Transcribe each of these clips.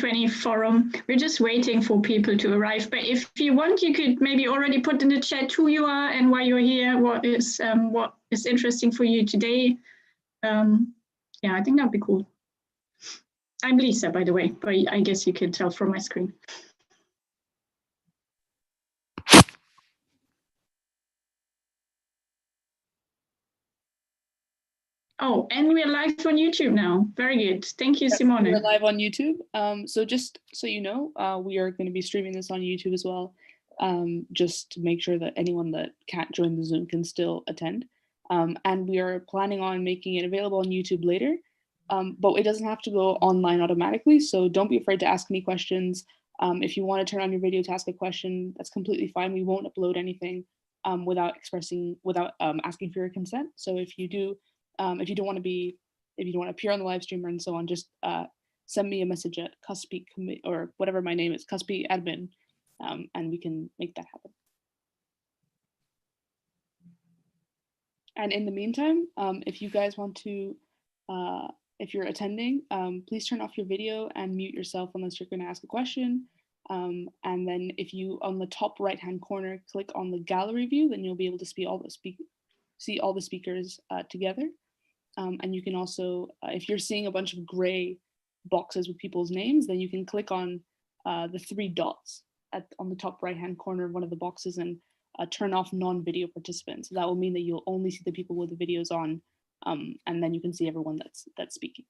20 forum. We're just waiting for people to arrive. But if you want, you could maybe already put in the chat who you are and why you're here, what is interesting for you today. Yeah, I think that'd be cool. I'm Lisa, by the way, but I guess you can tell from my screen. Oh, and we're live on YouTube now. Very good. Thank you, Simone. We're live on YouTube. So just so you know, we are going to be streaming this on YouTube as well, just to make sure that anyone that can't join the Zoom can still attend. And we are planning on making it available on YouTube later, but it doesn't have to go online automatically. So don't be afraid to ask any questions. If you want to turn on your video to ask a question, that's completely fine. We won't upload anything without asking for your consent. So if you do, if you don't want to appear on the live stream and so on, just send me a message at CUSPE or whatever my name is, CUSPE admin, and we can make that happen. And in the meantime, if you guys want to, if you're attending, please turn off your video and mute yourself unless you're going to ask a question. And then if you, on the top right-hand corner, click on the gallery view, then you'll be able to see all the speakers together. And you can also, if you're seeing a bunch of gray boxes with people's names, then you can click on the 3 dots on the top right-hand corner of one of the boxes and turn off non-video participants. So that will mean that you'll only see the people with the videos on, and then you can see everyone that's speaking.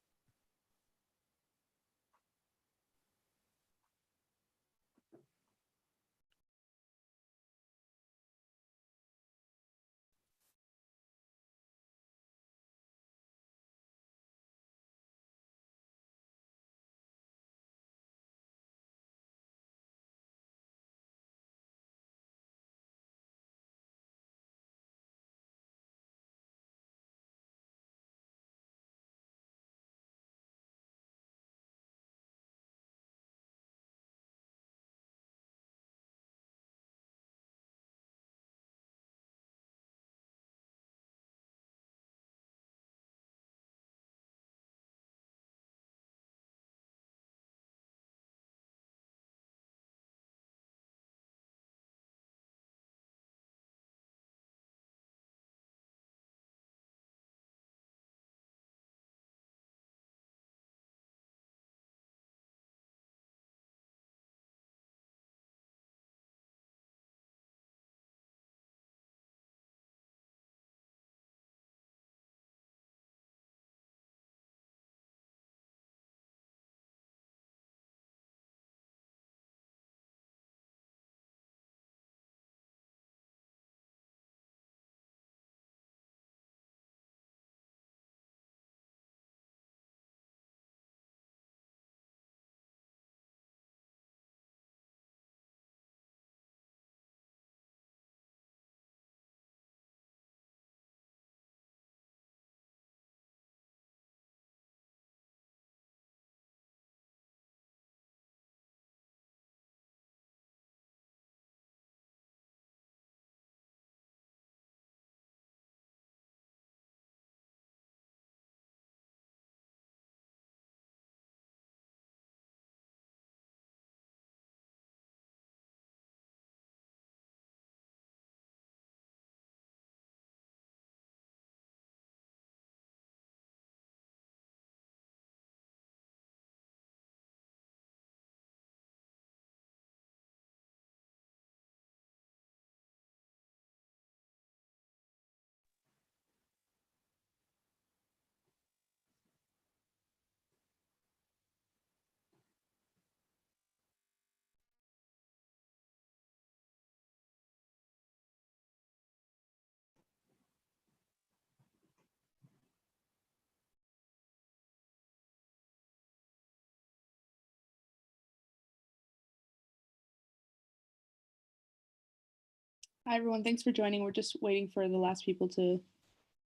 Hi, everyone. Thanks for joining. We're just waiting for the last people to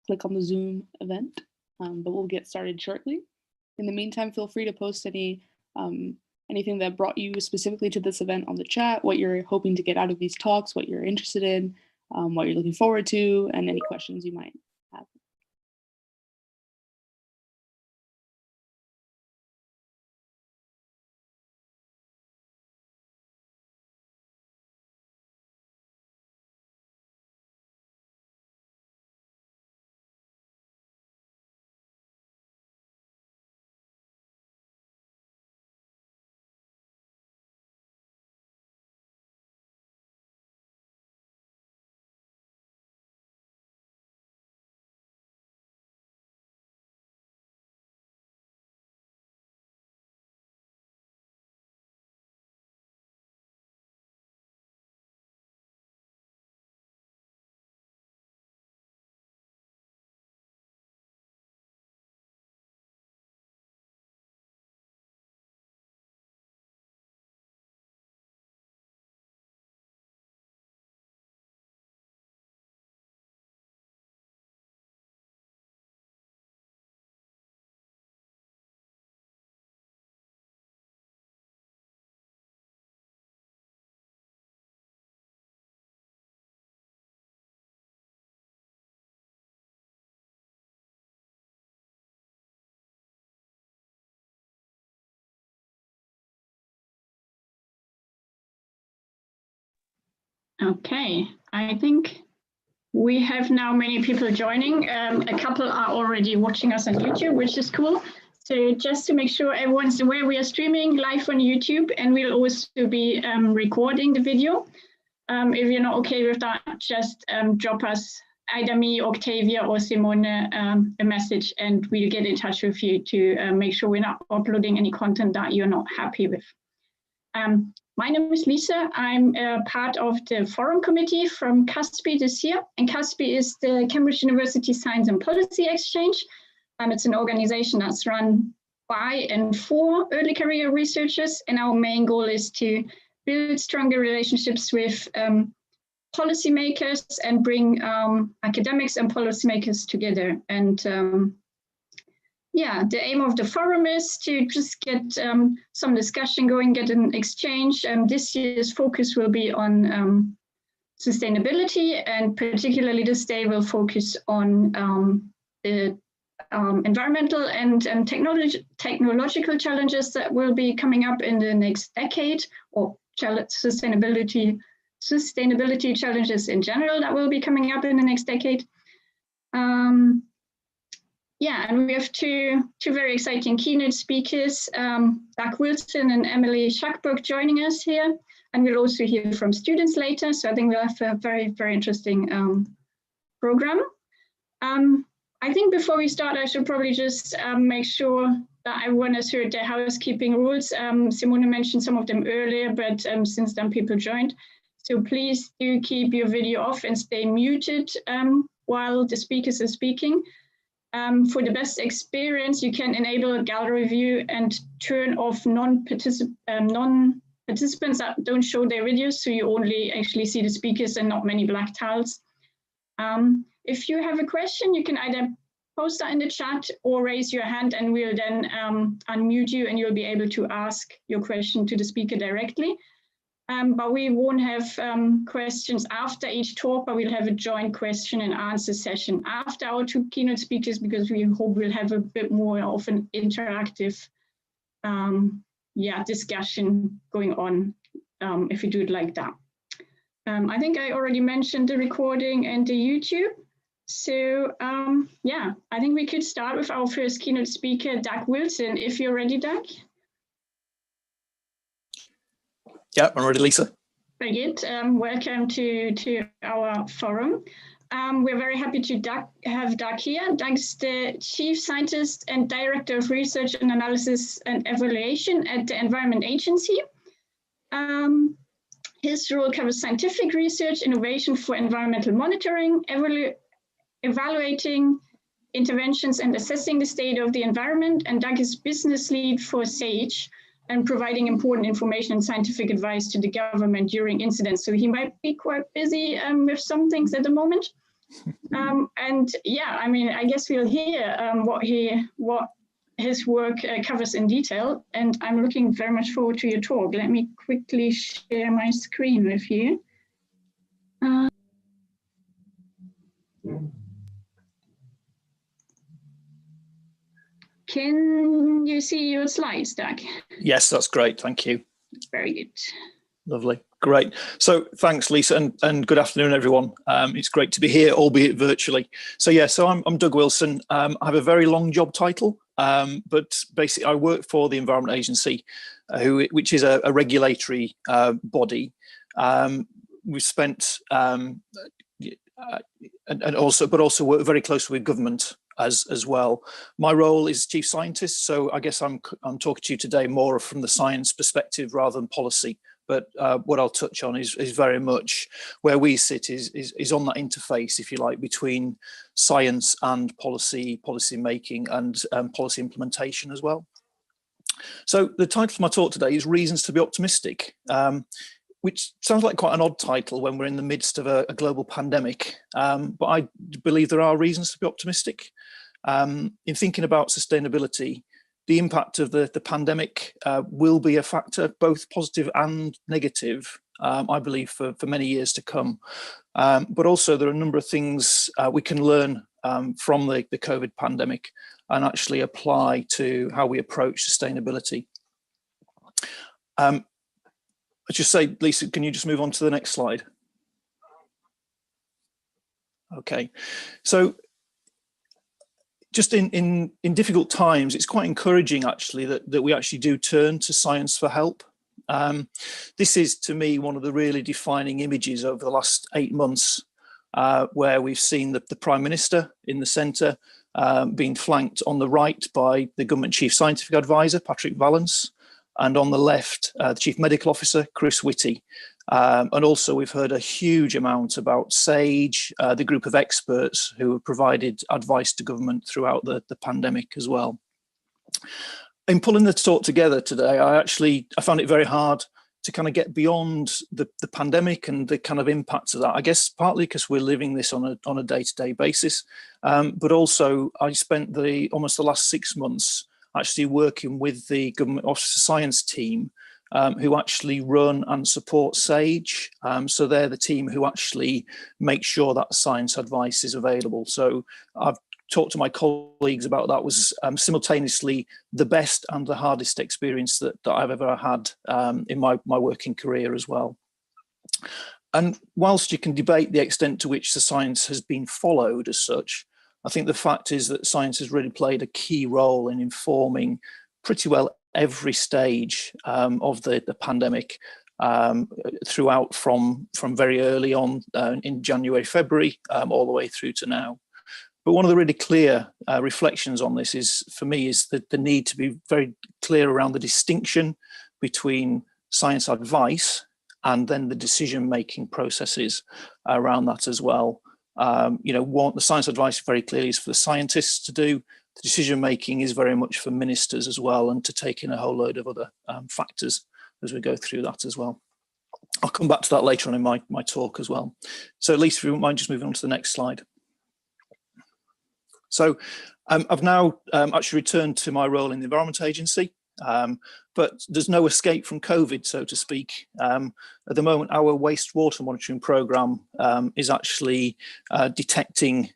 click on the Zoom event, but we'll get started shortly. In the meantime, feel free to post anything that brought you specifically to this event on the chat, what you're hoping to get out of these talks, what you're interested in, what you're looking forward to, and any questions you might have. Okay, I think we have now many people joining. A couple are already watching us on YouTube, which is cool. So just to make sure everyone's aware, we are streaming live on YouTube, and we'll also be recording the video. If you're not okay with that, just drop us, either me, Octavia, or Simone, a message, and we'll get in touch with you to make sure we're not uploading any content that you're not happy with. My name is Lisa. I'm part of the forum committee from CUSPE this year, and CUSPE is the Cambridge University Science and Policy Exchange. It's an organization that's run by and for early career researchers, and our main goal is to build stronger relationships with policymakers and bring academics and policymakers together. And yeah, the aim of the forum is to just get some discussion going, get an exchange. This year's focus will be on sustainability, and particularly this day will focus on the environmental and technological challenges that will be coming up in the next decade, or sustainability challenges in general that will be coming up in the next decade. Yeah, and we have two very exciting keynote speakers, Doug Wilson and Emily Shuckburgh, joining us here. And we'll also hear from students later. So I think we'll have a very, very interesting program. I think before we start, I should probably just make sure that everyone has heard the housekeeping rules. Simone mentioned some of them earlier, but since then people joined. So please do keep your video off and stay muted while the speakers are speaking. For the best experience, you can enable a gallery view and turn off non-participants that don't show their videos, so you only actually see the speakers and not many black tiles. If you have a question, you can either post that in the chat or raise your hand, and we'll then unmute you and you'll be able to ask your question to the speaker directly. But we won't have questions after each talk, but we'll have a joint question and answer session after our two keynote speakers, because we hope we'll have a bit more of an interactive discussion going on if we do it like that. I think I already mentioned the recording and the YouTube. So yeah, I think we could start with our first keynote speaker, Doug Wilson, if you're ready, Doug. Yeah, I'm ready, Lisa. Very good. Welcome to our forum. We're very happy to have Doug here. Doug's the Chief Scientist and Director of Research and Analysis and Evaluation at the Environment Agency. His role covers scientific research, innovation for environmental monitoring, evaluating interventions and assessing the state of the environment. And Doug is business lead for SAGE, and providing important information and scientific advice to the government during incidents. So he might be quite busy with some things at the moment. And yeah, I mean, I guess we'll hear what his work covers in detail. And I'm looking very much forward to your talk. Let me quickly share my screen with you. Can you see your slides, Doug? Yes, that's great. Thank you. Very good. Lovely. Great. So thanks, Lisa, and good afternoon, everyone. It's great to be here, albeit virtually. So yeah, so I'm Doug Wilson. I have a very long job title, but basically I work for the Environment Agency, which is a regulatory body. We've spent and also work very closely with government as well. My role is Chief Scientist, so I guess I'm talking to you today more from the science perspective rather than policy. But what I'll touch on is very much where we sit is on that interface, if you like, between science and policy making and policy implementation as well. So the title of my talk today is Reasons to be Optimistic, which sounds like quite an odd title when we're in the midst of a global pandemic. But I believe there are reasons to be optimistic. In thinking about sustainability, the impact of the pandemic will be a factor, both positive and negative, I believe, for many years to come. But also there are a number of things we can learn from the COVID pandemic and actually apply to how we approach sustainability. Let's just say, Lisa, can you just move on to the next slide? Okay, so just in difficult times, it's quite encouraging actually that we actually do turn to science for help. This is, to me, one of the really defining images over the last 8 months, where we've seen the Prime Minister in the centre, being flanked on the right by the Government Chief Scientific Advisor, Patrick Vallance, and on the left, the Chief Medical Officer, Chris Whitty. And also we've heard a huge amount about SAGE, the group of experts who have provided advice to government throughout the pandemic as well. In pulling the talk together today, I found it very hard to kind of get beyond the pandemic and the kind of impacts of that. I guess partly because we're living this on a day-to-day basis, but also I spent almost the last 6 months actually working with the Government Office of Science team, who actually run and support SAGE. So they're the team who actually make sure that science advice is available. So I've talked to my colleagues about that. Was simultaneously the best and the hardest experience that I've ever had in my working career as well. And whilst you can debate the extent to which the science has been followed as such, I think the fact is that science has really played a key role in informing pretty well every stage of the pandemic throughout from very early on in January, February, all the way through to now. But one of the really clear reflections on this is, for me, is that the need to be very clear around the distinction between science advice and then the decision-making processes around that as well. The science advice very clearly is for the scientists to do. The decision-making is very much for ministers as well, and to take in a whole load of other factors as we go through that as well. I'll come back to that later on in my talk as well. So Lisa, if you wouldn't mind just moving on to the next slide. So I've now actually returned to my role in the Environment Agency, but there's no escape from COVID, so to speak. At the moment, our wastewater monitoring programme is actually detecting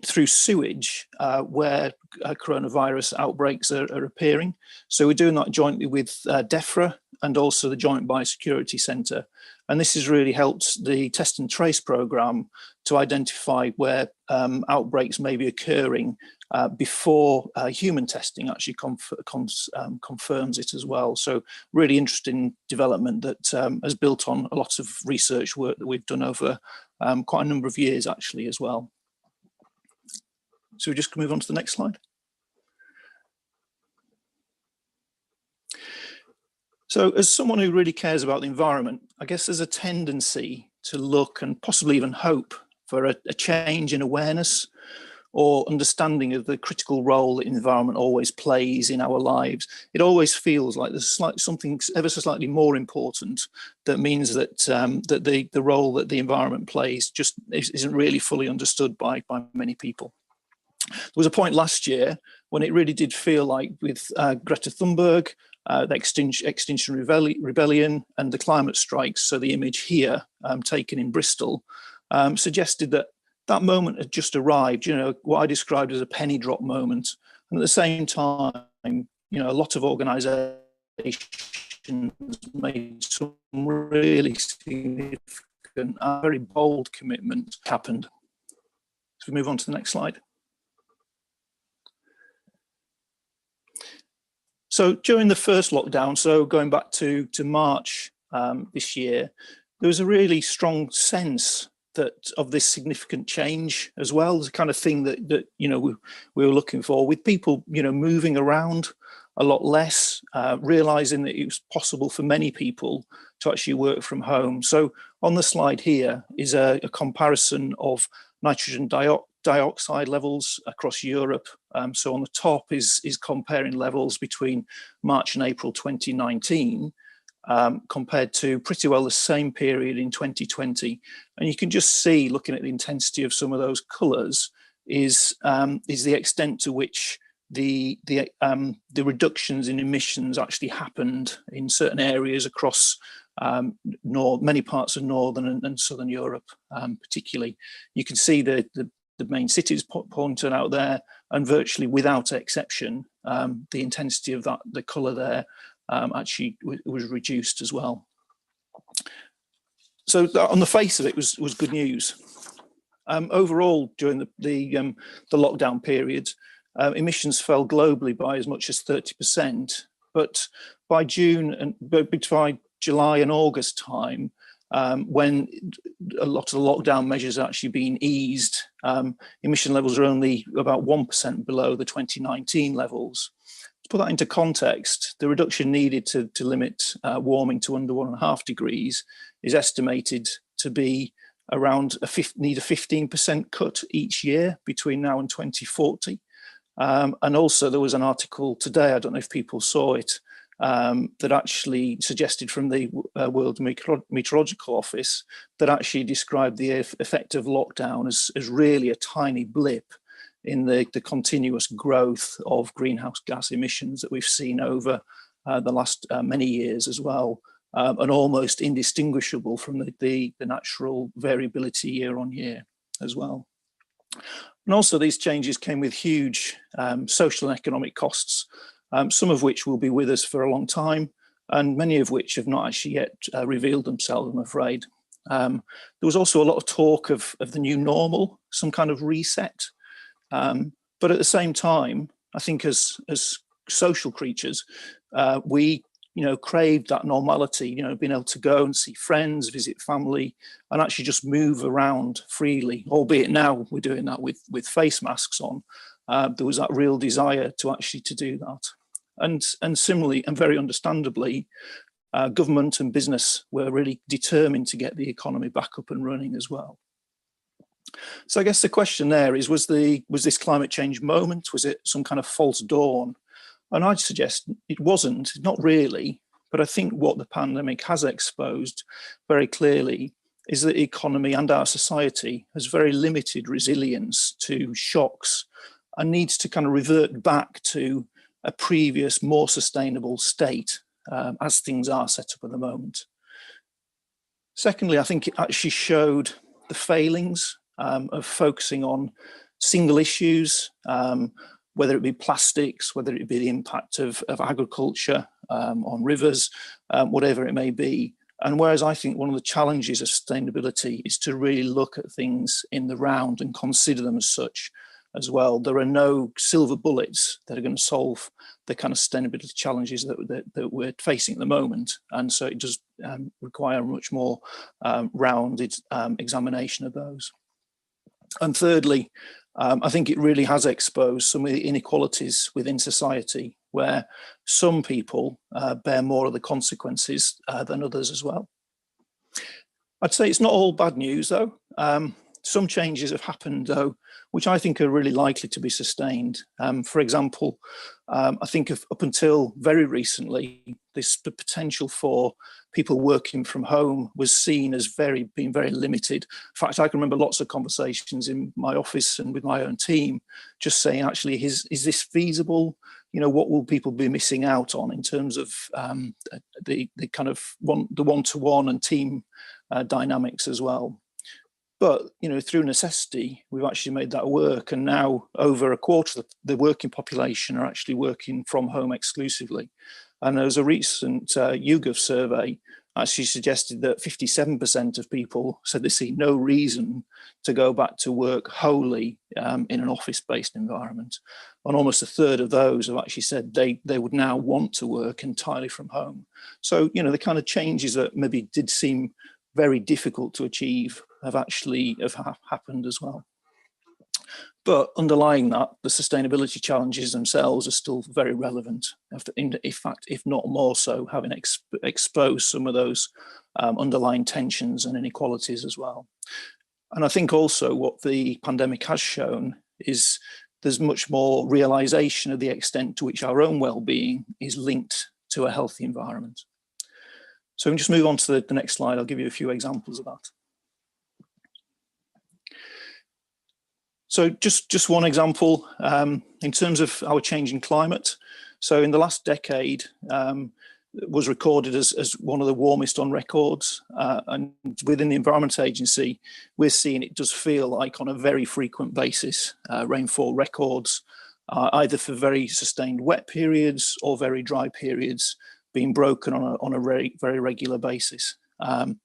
through sewage where coronavirus outbreaks are appearing. So we're doing that jointly with DEFRA and also the Joint Biosecurity Centre. And this has really helped the test and trace programme to identify where outbreaks may be occurring before human testing actually confirms it as well. So really interesting development that has built on a lot of research work that we've done over quite a number of years actually as well. So we just move on to the next slide. So as someone who really cares about the environment, I guess there's a tendency to look and possibly even hope for a change in awareness or understanding of the critical role that the environment always plays in our lives. It always feels like there's something ever so slightly more important that means that the role that the environment plays just isn't really fully understood by many people. There was a point last year when it really did feel like with Greta Thunberg, the Extinction Rebellion and the climate strikes, so the image here taken in Bristol, suggested that moment had just arrived, what I described as a penny drop moment. And at the same time, a lot of organisations made some really significant, very bold commitments happened. So we move on to the next slide. So during the first lockdown, so going back to March this year, there was a really strong sense of this significant change as well. It's the kind of thing that we were looking for, with people moving around a lot less, realizing that it was possible for many people to actually work from home. So on the slide here is a comparison of nitrogen dioxide levels across Europe. So on the top is comparing levels between March and April 2019 compared to pretty well the same period in 2020. And you can just see, looking at the intensity of some of those colours, is the extent to which the reductions in emissions actually happened in certain areas across many parts of Northern and Southern Europe, particularly. You can see the main cities pointed out there, and virtually without exception, the intensity of the colour there actually was reduced as well. So on the face of it was good news. Overall, during the lockdown period, emissions fell globally by as much as 30%. But by by July and August time, when a lot of the lockdown measures are actually being eased, emission levels are only about 1% below the 2019 levels. To put that into context, the reduction needed to limit warming to under 1.5 degrees is estimated to be around need a 15% cut each year between now and 2040. And also there was an article today, I don't know if people saw it, that actually suggested from the World Meteorological Office that actually described the effect of lockdown as really a tiny blip in the continuous growth of greenhouse gas emissions that we've seen over the last many years as well, and almost indistinguishable from the natural variability year on year as well. And also these changes came with huge social and economic costs, some of which will be with us for a long time, and many of which have not actually yet revealed themselves, I'm afraid. There was also a lot of talk of the new normal, some kind of reset. But at the same time, I think as social creatures, we craved that normality, being able to go and see friends, visit family, and actually just move around freely, albeit now we're doing that with face masks on. There was that real desire to do that. And similarly, and very understandably, government and business were really determined to get the economy back up and running as well. So I guess the question there is, was this climate change moment, was it some kind of false dawn? And I'd suggest it wasn't, not really, but I think what the pandemic has exposed very clearly is that the economy and our society has very limited resilience to shocks and needs to kind of revert back to a previous, more sustainable state as things are set up at the moment. Secondly, I think it actually showed the failings of focusing on single issues, whether it be plastics, whether it be the impact of agriculture on rivers, whatever it may be. And whereas I think one of the challenges of sustainability is to really look at things in the round and consider them as such as well. There are no silver bullets that are going to solve the kind of sustainability challenges that we're facing at the moment. And so it does require a much more rounded examination of those. And thirdly, I think it really has exposed some of the inequalities within society, where some people bear more of the consequences than others as well. I'd say it's not all bad news, though. Some changes have happened, though, which I think are really likely to be sustained. For example, I think up until very recently, the potential for people working from home was seen as being very limited. In fact, I can remember lots of conversations in my office and with my own team, just saying, actually, is this feasible? What will people be missing out on in terms of the kind of one-to-one and team dynamics as well? But, through necessity, we've actually made that work. And now over a quarter of the working population are actually working from home exclusively. And there was a recent YouGov survey actually suggested that 57% of people said they see no reason to go back to work wholly in an office-based environment. And almost a third of those have actually said they would now want to work entirely from home. So, the kind of changes that maybe did seem very difficult to achieve have happened as well. But underlying that, the sustainability challenges themselves are still very relevant. In fact, if not more so, having exposed some of those underlying tensions and inequalities as well. And I think also what the pandemic has shown is there's much more realization of the extent to which our own well-being is linked to a healthy environment. So we can just move on to the next slide. I'll give you a few examples of that. So just one example in terms of our changing climate. So in the last decade, it was recorded as one of the warmest on records. And within the Environment Agency, we're seeing it does feel like on a very frequent basis, rainfall records, either for very sustained wet periods or very dry periods, being broken on a very, very regular basis.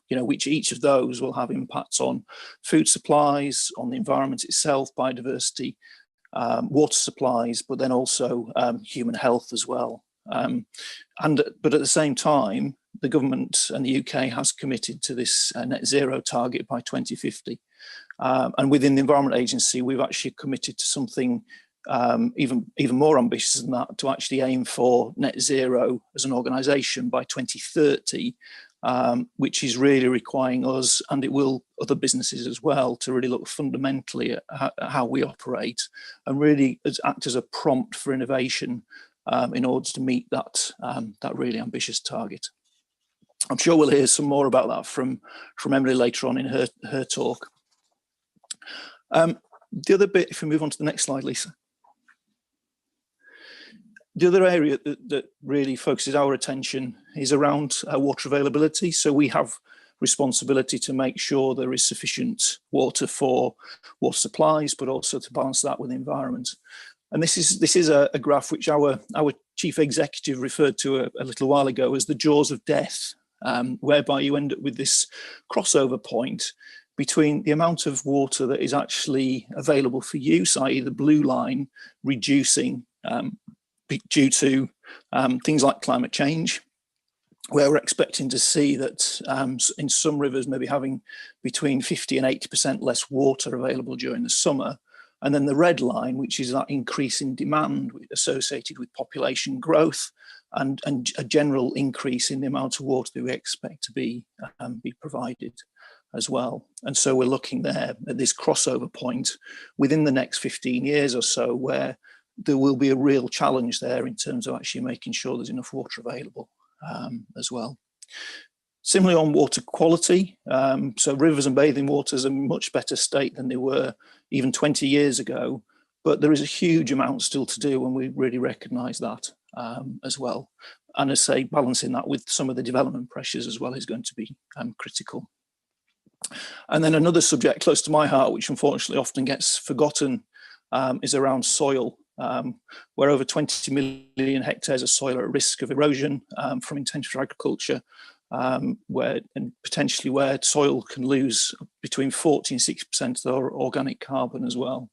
which each of those will have impacts on food supplies, on the environment itself, biodiversity, water supplies, but then also human health as well. But at the same time, the government and the UK has committed to this net zero target by 2050. And within the Environment Agency, we've actually committed to something even more ambitious than that, to actually aim for net zero as an organisation by 2030, which is really requiring us, and it will other businesses as well, to really look fundamentally at how we operate and really act as a prompt for innovation in order to meet that really ambitious target. I'm sure we'll hear some more about that from Emily later on in her talk. The other bit, if we move on to the next slide, Lisa. The other area that really focuses our attention is around water availability. So we have responsibility to make sure there is sufficient water for water supplies, but also to balance that with the environment. And this is a graph which our chief executive referred to a little while ago as the jaws of death, whereby you end up with this crossover point between the amount of water that is actually available for use, i.e. the blue line reducing due to things like climate change, where we're expecting to see that in some rivers maybe having between 50 and 80% less water available during the summer. And then the red line, which is that increase in demand associated with population growth and a general increase in the amount of water that we expect to be provided as well. And so we're looking there at this crossover point within the next 15 years or so, where there will be a real challenge there in terms of actually making sure there's enough water available as well. Similarly on water quality, so rivers and bathing waters are in much better state than they were even 20 years ago, but there is a huge amount still to do, and we really recognise that as well. And as I say, balancing that with some of the development pressures as well is going to be critical. And then another subject close to my heart, which unfortunately often gets forgotten, is around soil, where over 20 million hectares of soil are at risk of erosion from intensive agriculture, where soil can lose between 40 and 60% of their organic carbon as well.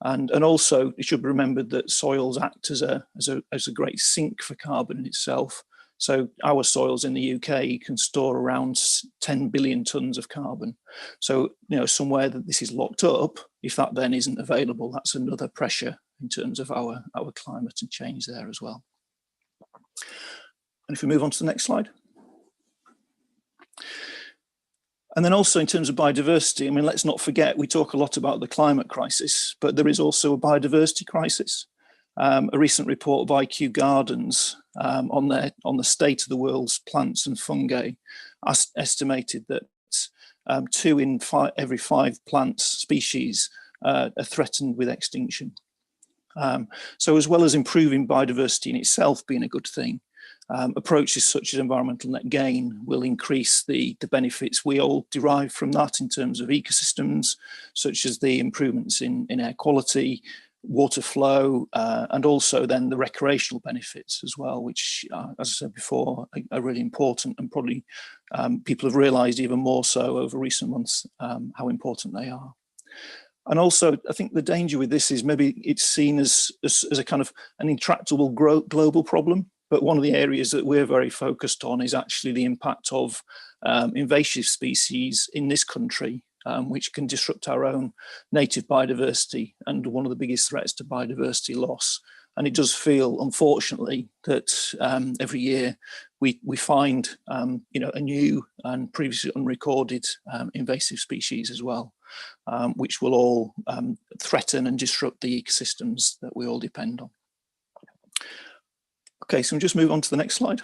And also it should be remembered that soils act as a great sink for carbon in itself. So our soils in the UK can store around 10 billion tonnes of carbon. So, somewhere that this is locked up, if that then isn't available, that's another pressure in terms of our climate and change there as well. And if we move on to the next slide. And then also in terms of biodiversity, I mean, let's not forget, we talk a lot about the climate crisis, but there is also a biodiversity crisis. A recent report by IQ Gardens on the state of the world's plants and fungi estimated that 2 in every 5 plant species are threatened with extinction. So as well as improving biodiversity in itself being a good thing, approaches such as environmental net gain will increase the benefits we all derive from that in terms of ecosystems, such as the improvements in air quality, water flow, and also then the recreational benefits as well, which, as I said before, are really important, and probably people have realised even more so over recent months how important they are. And also, I think the danger with this is maybe it's seen as a kind of an intractable global problem. But one of the areas that we're very focused on is actually the impact of invasive species in this country, which can disrupt our own native biodiversity, and one of the biggest threats to biodiversity loss. And it does feel, unfortunately, that every year we find a new and previously unrecorded invasive species as well, which will all threaten and disrupt the ecosystems that we all depend on. Okay, so we'll just move on to the next slide.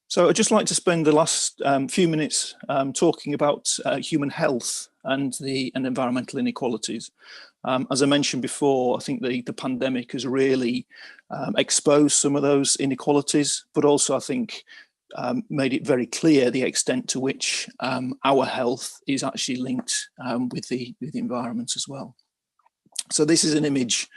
So I'd just like to spend the last few minutes talking about human health and environmental inequalities. As I mentioned before, I think the pandemic has really exposed some of those inequalities, but also I think made it very clear the extent to which our health is actually linked with the environment as well. So this is an image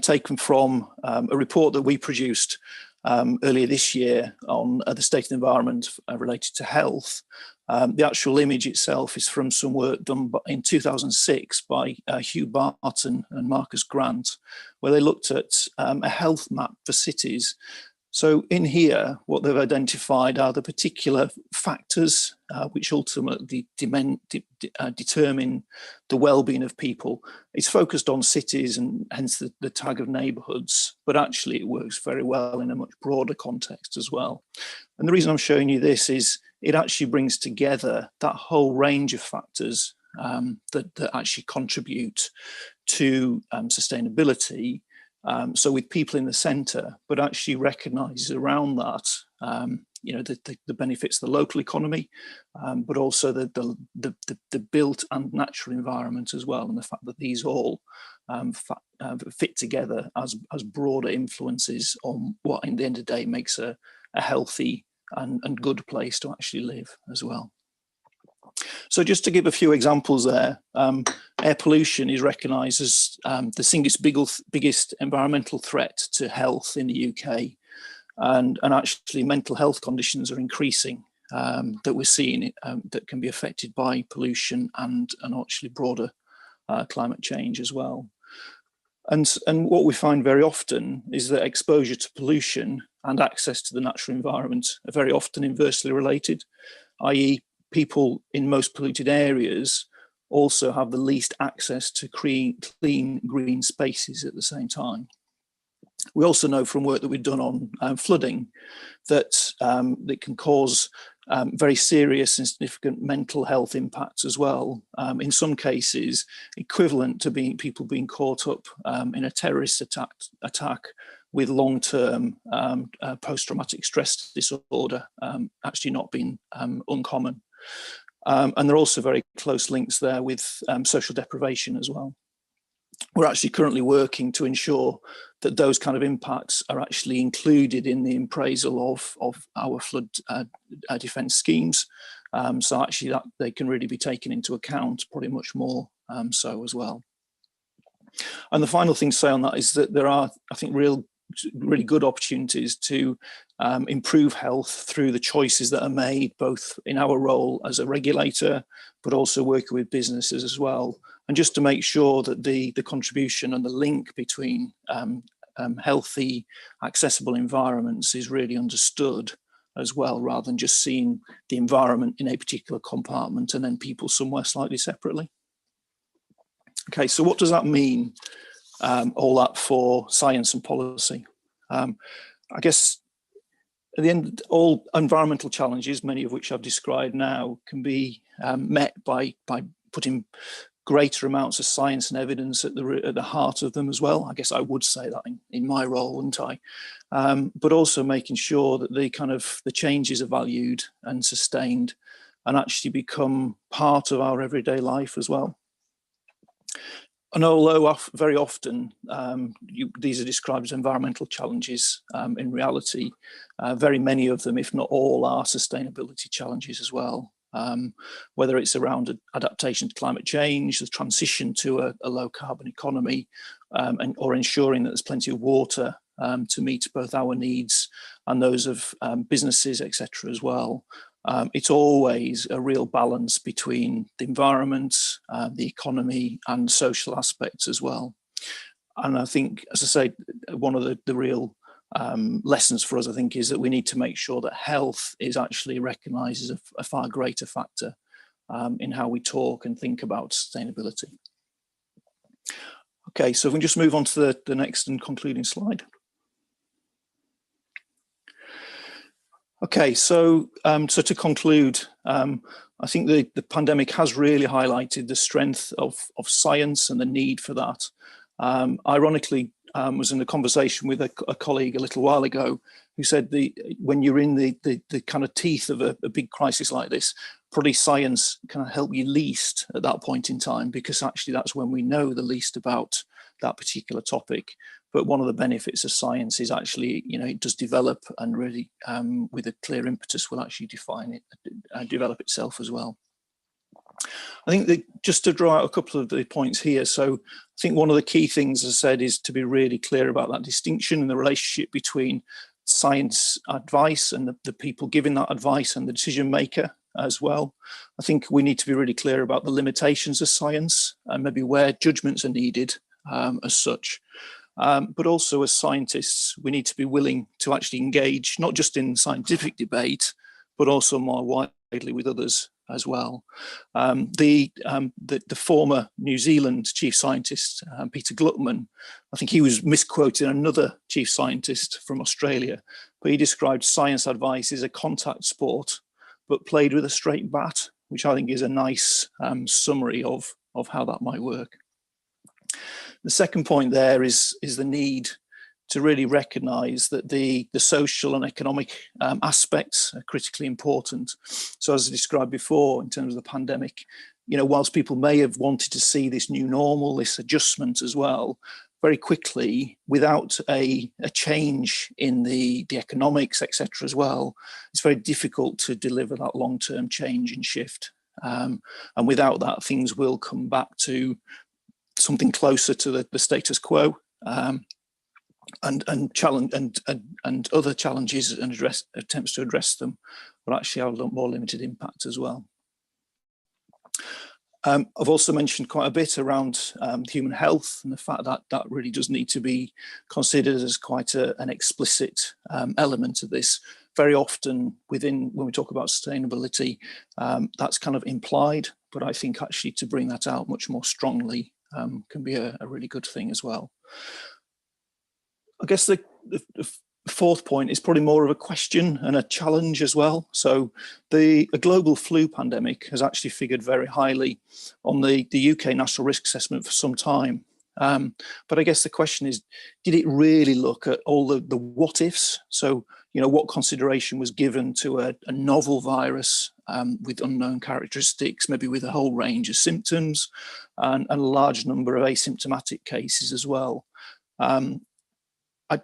taken from a report that we produced earlier this year on the state of the environment related to health. The actual image itself is from some work done in 2006 by Hugh Barton and Marcus Grant, where they looked at a health map for cities. So in here, what they've identified are the particular factors which ultimately determine the well-being of people. It's focused on cities and hence the tag of neighbourhoods, but actually it works very well in a much broader context as well. And the reason I'm showing you this is it actually brings together that whole range of factors that actually contribute to sustainability. So with people in the centre, but actually recognises around that, you know, the benefits of the local economy, but also the built and natural environment as well, and the fact that these all fit together as broader influences on what, in the end of the day, makes a healthy and good place to actually live as well. So just to give a few examples there, air pollution is recognised as the single biggest environmental threat to health in the UK, and actually mental health conditions are increasing that we're seeing that can be affected by pollution and actually broader climate change as well. And what we find very often is that exposure to pollution and access to the natural environment are very often inversely related, i.e. people in most polluted areas also have the least access to clean green spaces at the same time. We also know from work that we've done on flooding that it can cause very serious and significant mental health impacts as well. In some cases, equivalent to people being caught up in a terrorist attack with long-term post-traumatic stress disorder actually not being uncommon. And there are also very close links there with social deprivation as well. We're actually currently working to ensure that those kind of impacts are actually included in the appraisal of our flood defence schemes. So actually that they can really be taken into account, probably much more so as well. And the final thing to say on that is that there are, I think, really good opportunities to improve health through the choices that are made, both in our role as a regulator, but also working with businesses as well. And just to make sure that the contribution and the link between healthy, accessible environments is really understood as well, rather than just seeing the environment in a particular compartment and then people somewhere slightly separately. Okay, so what does that mean? All that for science and policy. I guess at the end, all environmental challenges, many of which I've described now, can be met by putting greater amounts of science and evidence at the heart of them as well. I guess I would say that in my role, wouldn't I? But also making sure that the changes are valued and sustained and actually become part of our everyday life as well. And although very often these are described as environmental challenges, in reality, very many of them, if not all, are sustainability challenges as well. Whether it's around adaptation to climate change, the transition to a low carbon economy, or ensuring that there's plenty of water to meet both our needs and those of businesses, etc. as well. It's always a real balance between the environment, the economy and social aspects as well. And I think, as I say, one of the real lessons for us, I think, is that we need to make sure that health is actually recognised as a far greater factor in how we talk and think about sustainability. Okay, so if we just move on to the next and concluding slide. Okay, so to conclude, I think the pandemic has really highlighted the strength of science and the need for that. Ironically, was in a conversation with a colleague a little while ago who said when you're in the kind of teeth of a big crisis like this, probably science can help you least at that point in time, because actually that's when we know the least about that particular topic. But one of the benefits of science is actually, it does develop and really, with a clear impetus, will actually define it, develop itself as well. I think that just to draw out a couple of the points here. So I think one of the key things, as I said, is to be really clear about that distinction and the relationship between science advice and the people giving that advice and the decision maker as well. I think we need to be really clear about the limitations of science and maybe where judgments are needed as such. But also as scientists, we need to be willing to actually engage, not just in scientific debate, but also more widely with others as well. The former New Zealand chief scientist, Peter Gluckman, I think he was misquoting another chief scientist from Australia, but he described science advice as a contact sport, but played with a straight bat, which I think is a nice summary of how that might work. The second point there is the need to really recognise that the social and economic aspects are critically important. So as I described before, in terms of the pandemic, you know, whilst people may have wanted to see this new normal, this adjustment as well, very quickly, without a change in the economics, etc. as well, it's very difficult to deliver that long-term change and shift. And without that, things will come back to something closer to the status quo, and challenge and other challenges and attempts to address them will actually have a lot more limited impact as well. I've also mentioned quite a bit around human health and the fact that that really does need to be considered as quite an explicit element of this. Very often when we talk about sustainability, that's kind of implied, but I think actually to bring that out much more strongly can be a really good thing as well. I guess the fourth point is probably more of a question and a challenge as well. So a global flu pandemic has actually figured very highly on the UK National Risk Assessment for some time. But I guess the question is, did it really look at all the what ifs? So, you know, what consideration was given to a novel virus with unknown characteristics, maybe with a whole range of symptoms and a large number of asymptomatic cases as well.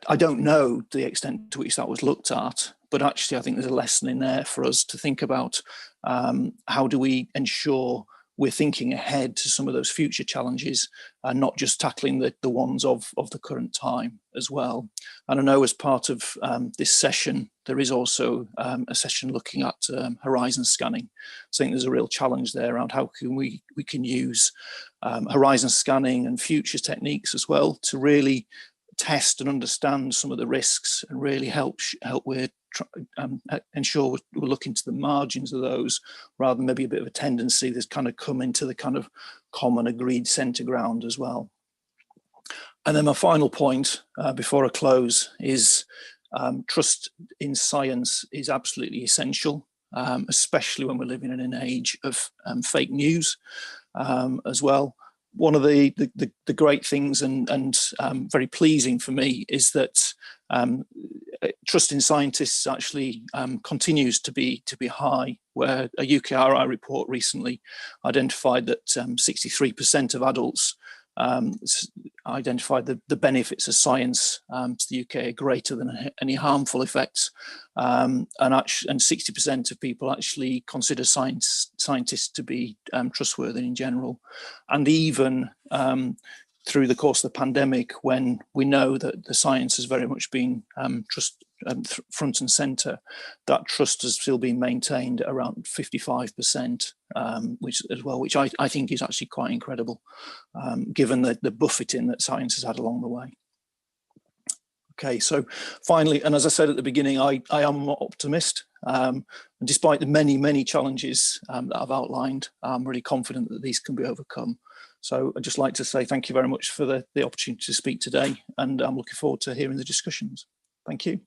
I don't know the extent to which that was looked at, but actually I think there's a lesson in there for us to think about how do we ensure we're thinking ahead to some of those future challenges and not just tackling the ones of the current time as well. And I know as part of this session, there is also a session looking at horizon scanning. So I think there's a real challenge there around how can we can use horizon scanning and future techniques as well to really test and understand some of the risks and really help with ensure we're looking to the margins of those rather than maybe a bit of a tendency that's kind of come into the kind of common agreed centre ground as well. And then my final point before I close is trust in science is absolutely essential, especially when we're living in an age of fake news as well. One of the great things and very pleasing for me is that trust in scientists actually continues to be high, where a UKRI report recently identified that 63% of adults identified the benefits of science to the UK are greater than any harmful effects, and 60% of people actually consider scientists to be trustworthy in general. And even through the course of the pandemic, when we know that the science has very much been front and centre, that trust has still been maintained at around 55%, which I think is actually quite incredible, given the buffeting that science has had along the way. Okay, so finally, and as I said at the beginning, I am an optimist. And despite the many challenges that I've outlined, I'm really confident that these can be overcome. So I'd just like to say thank you very much for the opportunity to speak today, and I'm looking forward to hearing the discussions. Thank you.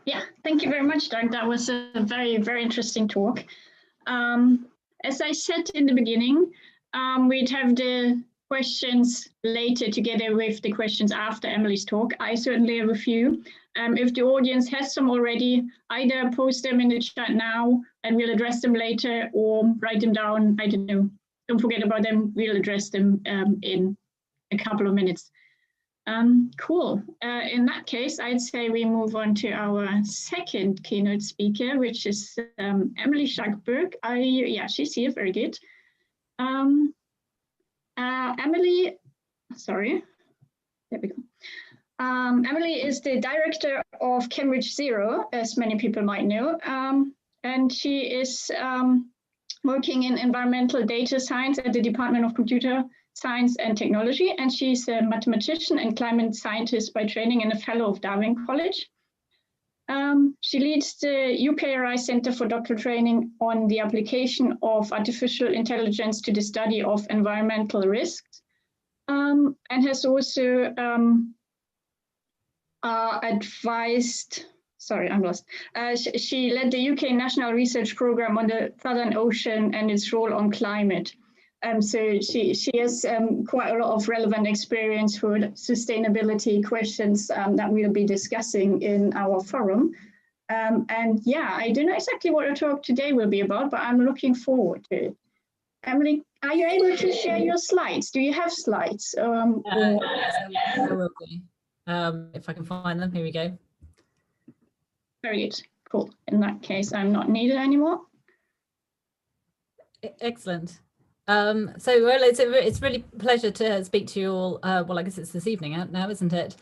Yeah, thank you very much, Doug. That was a very interesting talk. As I said in the beginning, we'd have the questions later together with the questions after Emily's talk. I certainly have a few. If the audience has some already, either post them in the chat now and we'll address them later, or write them down. I don't know. Don't forget about them. We'll address them in a couple of minutes. Cool. In that case, I'd say we move on to our second keynote speaker, which is Emily Shuckburgh. Yeah, she's here. Very good. Emily, sorry, there we go. Emily is the director of Cambridge Zero, as many people might know, and she is working in environmental data science at the Department of Computer Science and Technology, and she's a mathematician and climate scientist by training and a fellow of Darwin College. She leads the UKRI Centre for Doctoral Training on the application of artificial intelligence to the study of environmental risks, and has also advised, sorry, I'm lost. She led the UK National Research Programme on the Southern Ocean and its role on climate. So she has quite a lot of relevant experience for sustainability questions that we'll be discussing in our forum. And yeah, I don't know exactly what the talk today will be about, but I'm looking forward to it. Emily, are you able to share your slides? Do you have slides? Yes, I will do. If I can find them, here we go. Very good, cool. In that case, I'm not needed anymore. Excellent. So well, it's really a pleasure to speak to you all. Well, I guess it's this evening now, isn't it?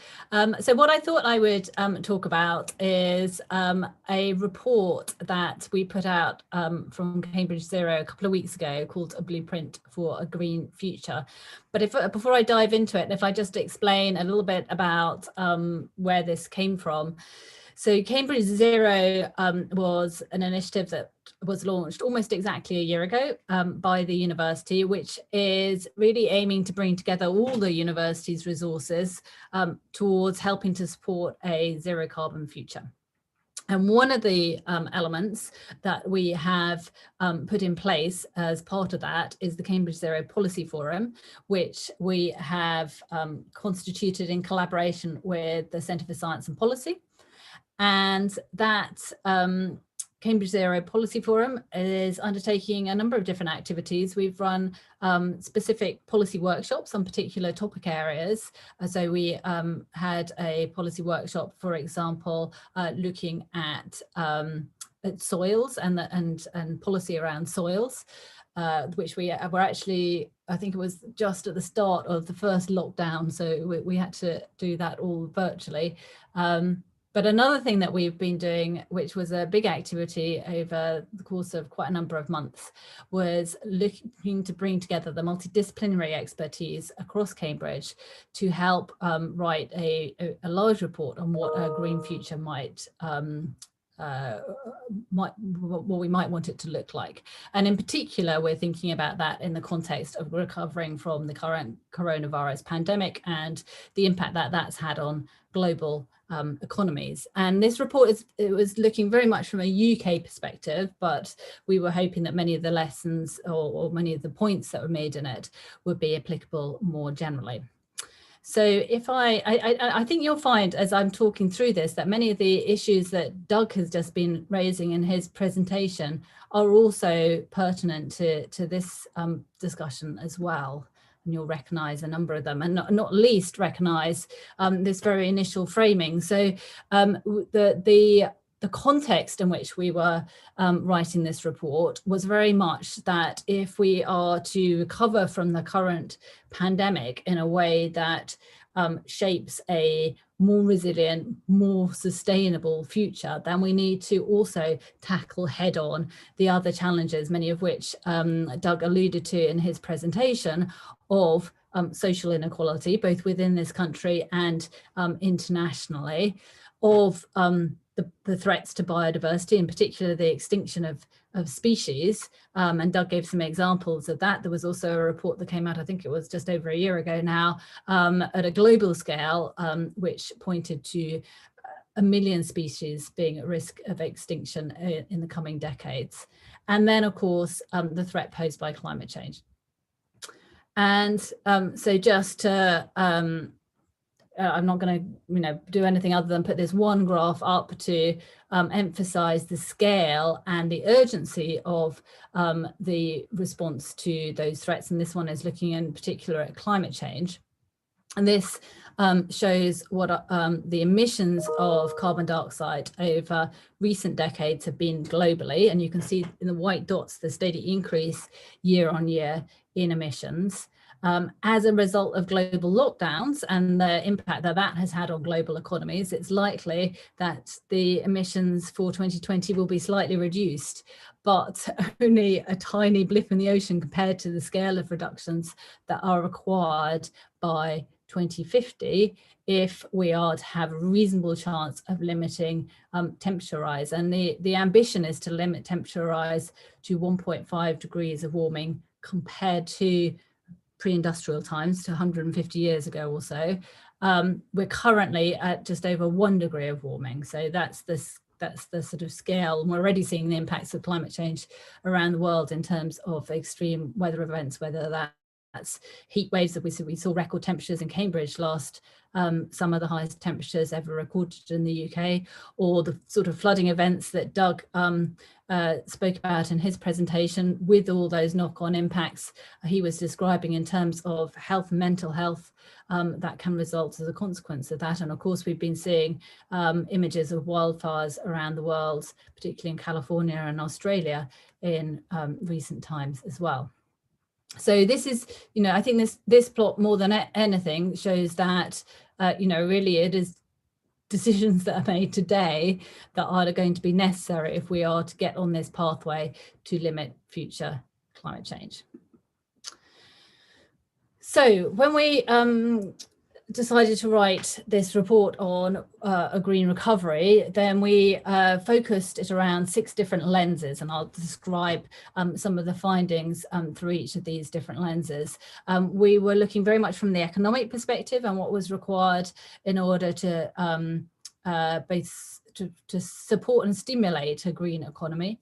So what I thought I would talk about is a report that we put out from Cambridge Zero a couple of weeks ago called A Blueprint for a Green Future. But before I dive into it, if I just explain a little bit about where this came from. So Cambridge Zero was an initiative that was launched almost exactly a year ago by the university, which is really aiming to bring together all the university's resources towards helping to support a zero carbon future. And one of the elements that we have put in place as part of that is the Cambridge Zero Policy Forum, which we have constituted in collaboration with the Centre for Science and Policy. And that Cambridge Zero Policy Forum is undertaking a number of different activities. We've run specific policy workshops on particular topic areas. So we had a policy workshop, for example, looking at soils and policy around soils, which we were actually, I think it was just at the start of the first lockdown. So we had to do that all virtually. But another thing that we've been doing, which was a big activity over the course of quite a number of months, was looking to bring together the multidisciplinary expertise across Cambridge to help write a large report on what a green future might what we might want it to look like. And in particular, we're thinking about that in the context of recovering from the current coronavirus pandemic and the impact that that's had on global economies. And this report it was looking very much from a UK perspective, but we were hoping that many of the lessons or many of the points that were made in it would be applicable more generally. So if I think you'll find as I'm talking through this that many of the issues that Doug has just been raising in his presentation are also pertinent to this discussion as well. And you'll recognise a number of them, and not least recognise this very initial framing. So the context in which we were writing this report was very much that if we are to recover from the current pandemic in a way that shapes a more resilient, more sustainable future, then we need to also tackle head on the other challenges, many of which Doug alluded to in his presentation, of social inequality, both within this country and internationally, of the threats to biodiversity, in particular the extinction of species, and Doug gave some examples of that. There was also a report that came out, I think it was just over a year ago now, at a global scale, which pointed to 1 million species being at risk of extinction in the coming decades. And then, of course, the threat posed by climate change. And so just to I'm not going to, do anything other than put this one graph up to emphasize the scale and the urgency of the response to those threats. And this one is looking in particular at climate change. And this shows what the emissions of carbon dioxide over recent decades have been globally. And you can see in the white dots the steady increase year on year in emissions. As a result of global lockdowns and the impact that that has had on global economies, it's likely that the emissions for 2020 will be slightly reduced, but only a tiny blip in the ocean compared to the scale of reductions that are required by 2050 if we are to have a reasonable chance of limiting temperature rise. And the ambition is to limit temperature rise to 1.5 degrees of warming compared to pre-industrial times, to 150 years ago or so. We're currently at just over 1 degree of warming. So that's the sort of scale. And we're already seeing the impacts of climate change around the world in terms of extreme weather events, whether that's heat waves that we saw record temperatures in Cambridge last summer, the highest temperatures ever recorded in the UK, or the sort of flooding events that Doug spoke about in his presentation, with all those knock-on impacts he was describing in terms of health and mental health that can result as a consequence of that. And of course, we've been seeing images of wildfires around the world, particularly in California and Australia in recent times as well. So this is, I think this plot more than anything shows that, really it is decisions that are made today that are going to be necessary if we are to get on this pathway to limit future climate change. So when we decided to write this report on a green recovery, then we focused it around 6 different lenses, and I'll describe some of the findings through each of these different lenses. We were looking very much from the economic perspective and what was required in order to support and stimulate a green economy.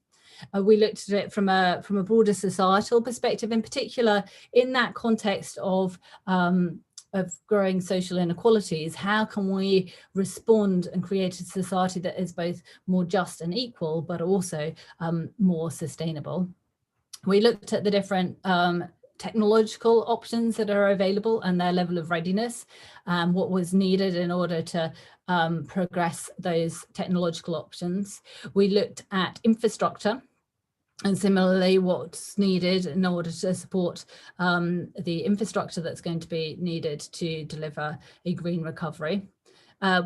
We looked at it from a broader societal perspective, in particular in that context of growing social inequalities. How can we respond and create a society that is both more just and equal, but also more sustainable? We looked at the different technological options that are available and their level of readiness, what was needed in order to progress those technological options. We looked at infrastructure, and similarly, what's needed in order to support the infrastructure that's going to be needed to deliver a green recovery.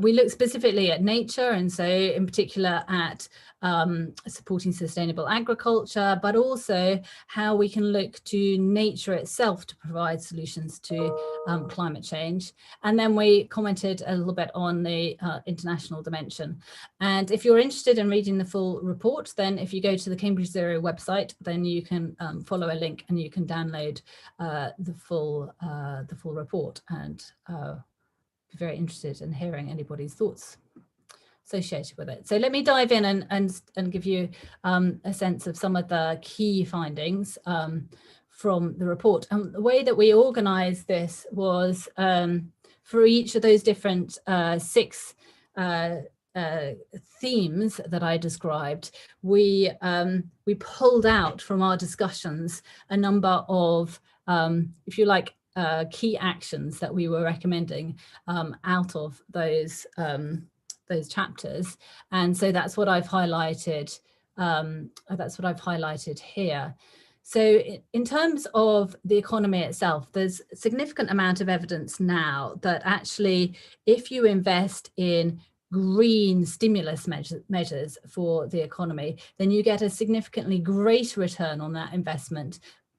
We look specifically at nature, and so in particular at supporting sustainable agriculture, but also how we can look to nature itself to provide solutions to climate change. And then we commented a little bit on the international dimension. And if you're interested in reading the full report, then if you go to the Cambridge Zero website, then you can follow a link and you can download the full report, and be very interested in hearing anybody's thoughts associated with it. So let me dive in and give you a sense of some of the key findings from the report. And the way that we organized this was for each of those different 6 themes that I described, we pulled out from our discussions a number of, if you like, key actions that we were recommending out of those chapters, and so that's what I've highlighted. Here. So in terms of the economy itself, there's a significant amount of evidence now that actually, if you invest in green stimulus measures for the economy, then you get a significantly greater return on that investment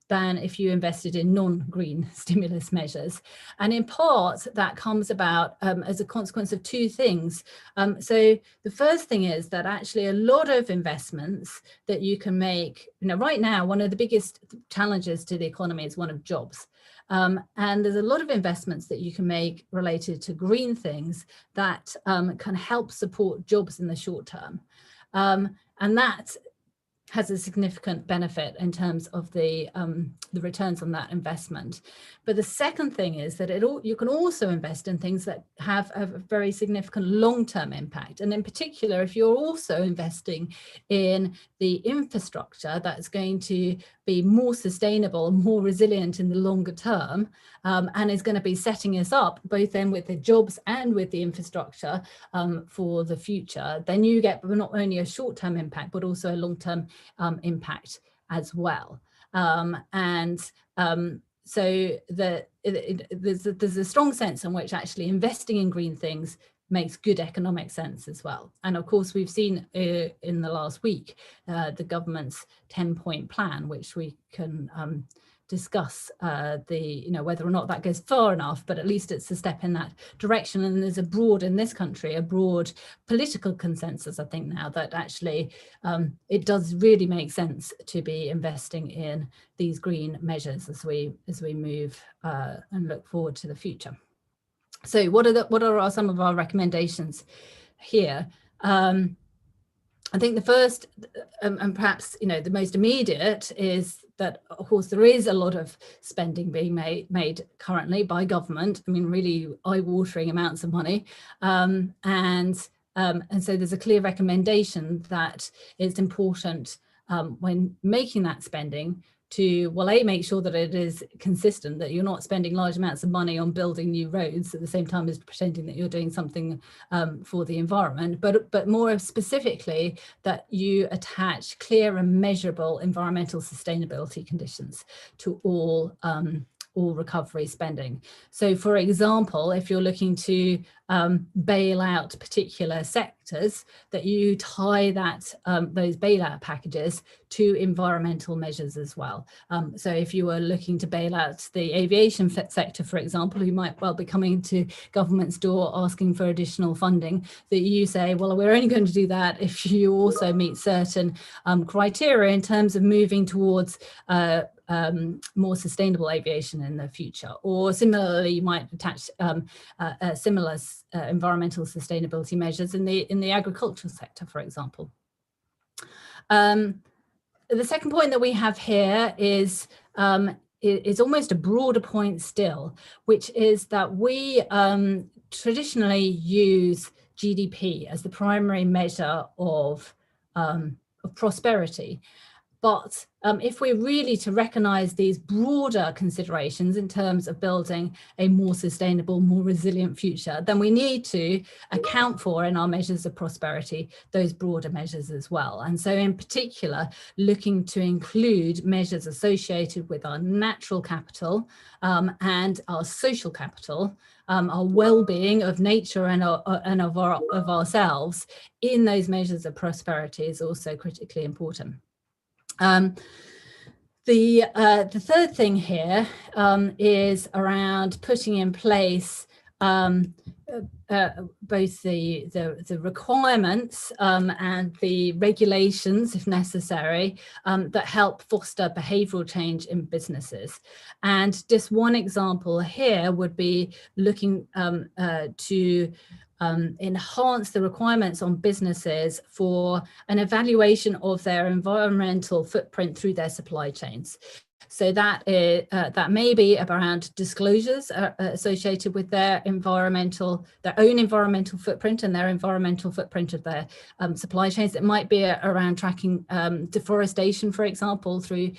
than if you invested in non-green stimulus measures. And in part, that comes about as a consequence of 2 things. So the first thing is that actually a lot of investments that you can make, right now, one of the biggest challenges to the economy is one of jobs. And there's a lot of investments that you can make related to green things that can help support jobs in the short term. And that has a significant benefit in terms of the returns on that investment. But the second thing is that you can also invest in things that have a very significant long-term impact. And in particular, if you're also investing in the infrastructure that's going to be more sustainable and more resilient in the longer term, and is going to be setting us up both then with the jobs and with the infrastructure for the future, then you get not only a short-term impact, but also a long-term impact as well. So there's a strong sense in which actually investing in green things makes good economic sense as well. And of course, we've seen in the last week the government's 10-point plan, which we can discuss whether or not that goes far enough, but at least it's a step in that direction. And there's in this country, a broad political consensus, I think now, that actually it does really make sense to be investing in these green measures as we move and look forward to the future. So what are some of our recommendations here? I think the first and perhaps the most immediate is that, of course, there is a lot of spending being made currently by government. I mean, really eye-watering amounts of money, and so there's a clear recommendation that it's important when making that spending to, well, make sure that it is consistent, that you're not spending large amounts of money on building new roads at the same time as pretending that you're doing something for the environment, but more specifically that you attach clear and measurable environmental sustainability conditions to all recovery spending. So, for example, if you're looking to bail out particular sectors, that you tie those bailout packages to environmental measures as well. So if you were looking to bail out the aviation sector, for example, you might well be coming to government's door asking for additional funding, that you say, well, we're only going to do that if you also meet certain criteria in terms of moving towards more sustainable aviation in the future. Or similarly, you might attach similar environmental sustainability measures in the agricultural sector, for example. The second point that we have here is almost a broader point still, which is that we traditionally use GDP as the primary measure of prosperity. But if we're really to recognise these broader considerations in terms of building a more sustainable, more resilient future, then we need to account for in our measures of prosperity those broader measures as well. And so in particular, looking to include measures associated with our natural capital and our social capital, our well-being of nature and of ourselves in those measures of prosperity is also critically important. The third thing here is around putting in place both the requirements and the regulations, if necessary, that help foster behavioural change in businesses. And just one example here would be looking to enhance the requirements on businesses for an evaluation of their environmental footprint through their supply chains. So that may be around disclosures associated with their own environmental footprint and their environmental footprint of their supply chains. It might be around tracking deforestation, for example, through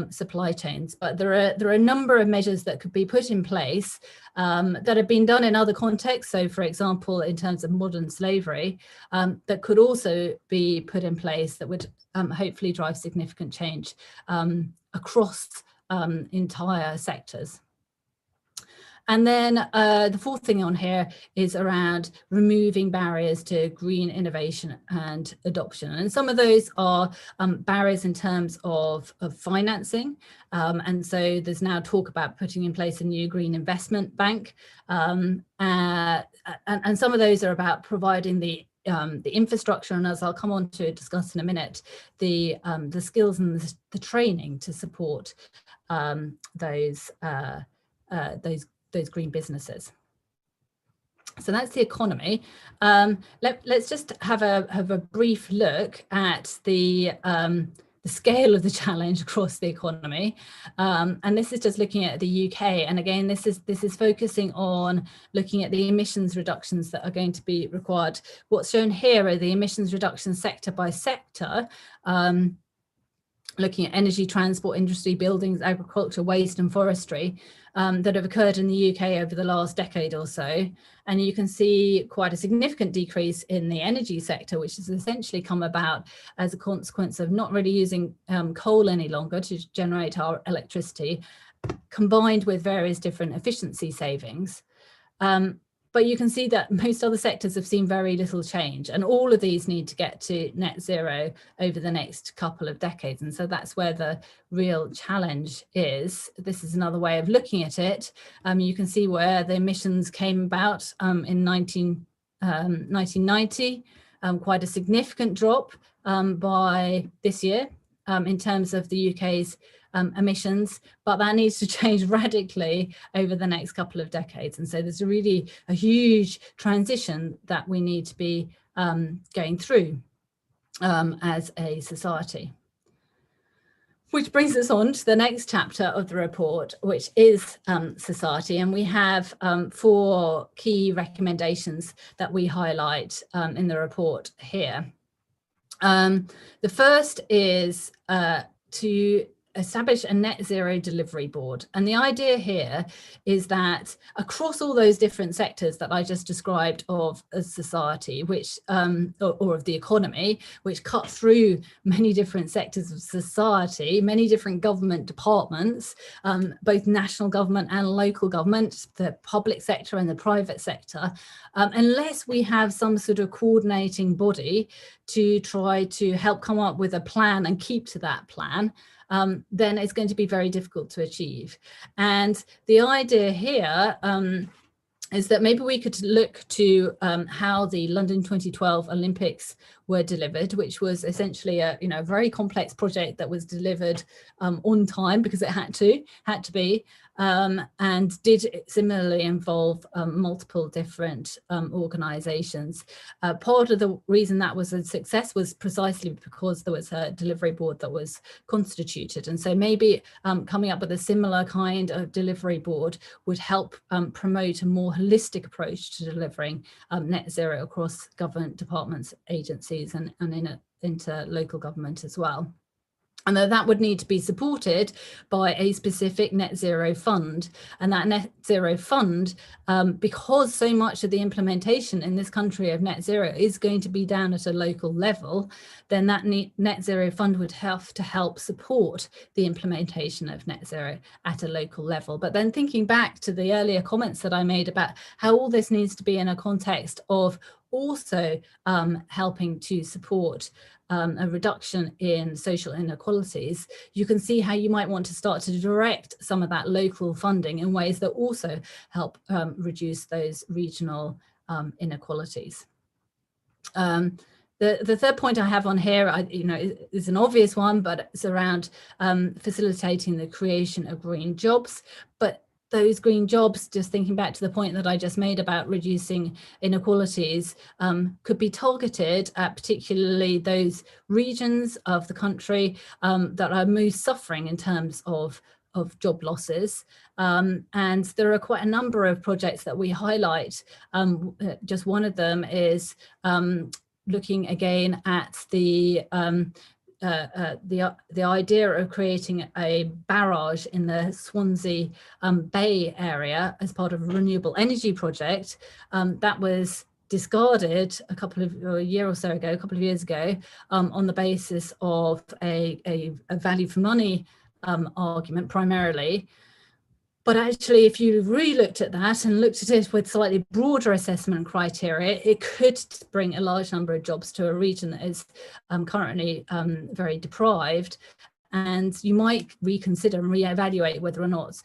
supply chains. But there are a number of measures that could be put in place that have been done in other contexts. So, for example, in terms of modern slavery, that could also be put in place that would hopefully drive significant change across entire sectors. And then the fourth thing on here is around removing barriers to green innovation and adoption. And some of those are barriers in terms of financing. And so there's now talk about putting in place a new green investment bank. And some of those are about providing the infrastructure, and as I'll come on to discuss in a minute, the skills and the training to support those green businesses. So that's the economy. Let's just have a brief look at the the scale of the challenge across the economy. And this is just looking at the UK. And again, this is focusing on looking at the emissions reductions that are going to be required. What's shown here are the emissions reductions sector by sector, looking at energy, transport, industry, buildings, agriculture, waste and forestry that have occurred in the UK over the last decade or so. And you can see quite a significant decrease in the energy sector, which has essentially come about as a consequence of not really using coal any longer to generate our electricity, combined with various different efficiency savings. But you can see that most other sectors have seen very little change, and all of these need to get to net zero over the next couple of decades. And so that's where the real challenge is. This is another way of looking at it. You can see where the emissions came about in 1990, quite a significant drop by this year in terms of the UK's emissions, but that needs to change radically over the next couple of decades. And so there's really a huge transition that we need to be going through as a society. Which brings us on to the next chapter of the report, which is society. And we have 4 key recommendations that we highlight in the report here. The first is to establish a net zero delivery board. And the idea here is that across all those different sectors that I just described of a society, which or of the economy, which cut through many different sectors of society, many different government departments, both national government and local government, the public sector and the private sector, unless we have some sort of coordinating body to try to help come up with a plan and keep to that plan, then it's going to be very difficult to achieve. And the idea here is that maybe we could look to how the London 2012 Olympics were delivered, which was essentially a very complex project that was delivered on time because it had to be, and did similarly involve multiple different organisations. Part of the reason that was a success was precisely because there was a delivery board that was constituted. And so maybe coming up with a similar kind of delivery board would help promote a more holistic approach to delivering net zero across government departments, agencies and into local government as well. And that would need to be supported by a specific net zero fund. And that net zero fund, because so much of the implementation in this country of net zero is going to be down at a local level, then that net zero fund would have to help support the implementation of net zero at a local level. But then thinking back to the earlier comments that I made about how all this needs to be in a context of also helping to support a reduction in social inequalities, you can see how you might want to start to direct some of that local funding in ways that also help reduce those regional inequalities. The third point I have on here, is an obvious one, but it's around facilitating the creation of green jobs. But those green jobs, just thinking back to the point that I just made about reducing inequalities, could be targeted at particularly those regions of the country that are most suffering in terms of job losses. And there are quite a number of projects that we highlight. Just one of them is looking again at the idea of creating a barrage in the Swansea Bay area as part of a renewable energy project that was discarded a year or so ago, a couple of years ago, on the basis of a value for money argument primarily. But actually, if you really looked at that and looked at it with slightly broader assessment criteria, it could bring a large number of jobs to a region that is currently very deprived. And you might reconsider and reevaluate whether or not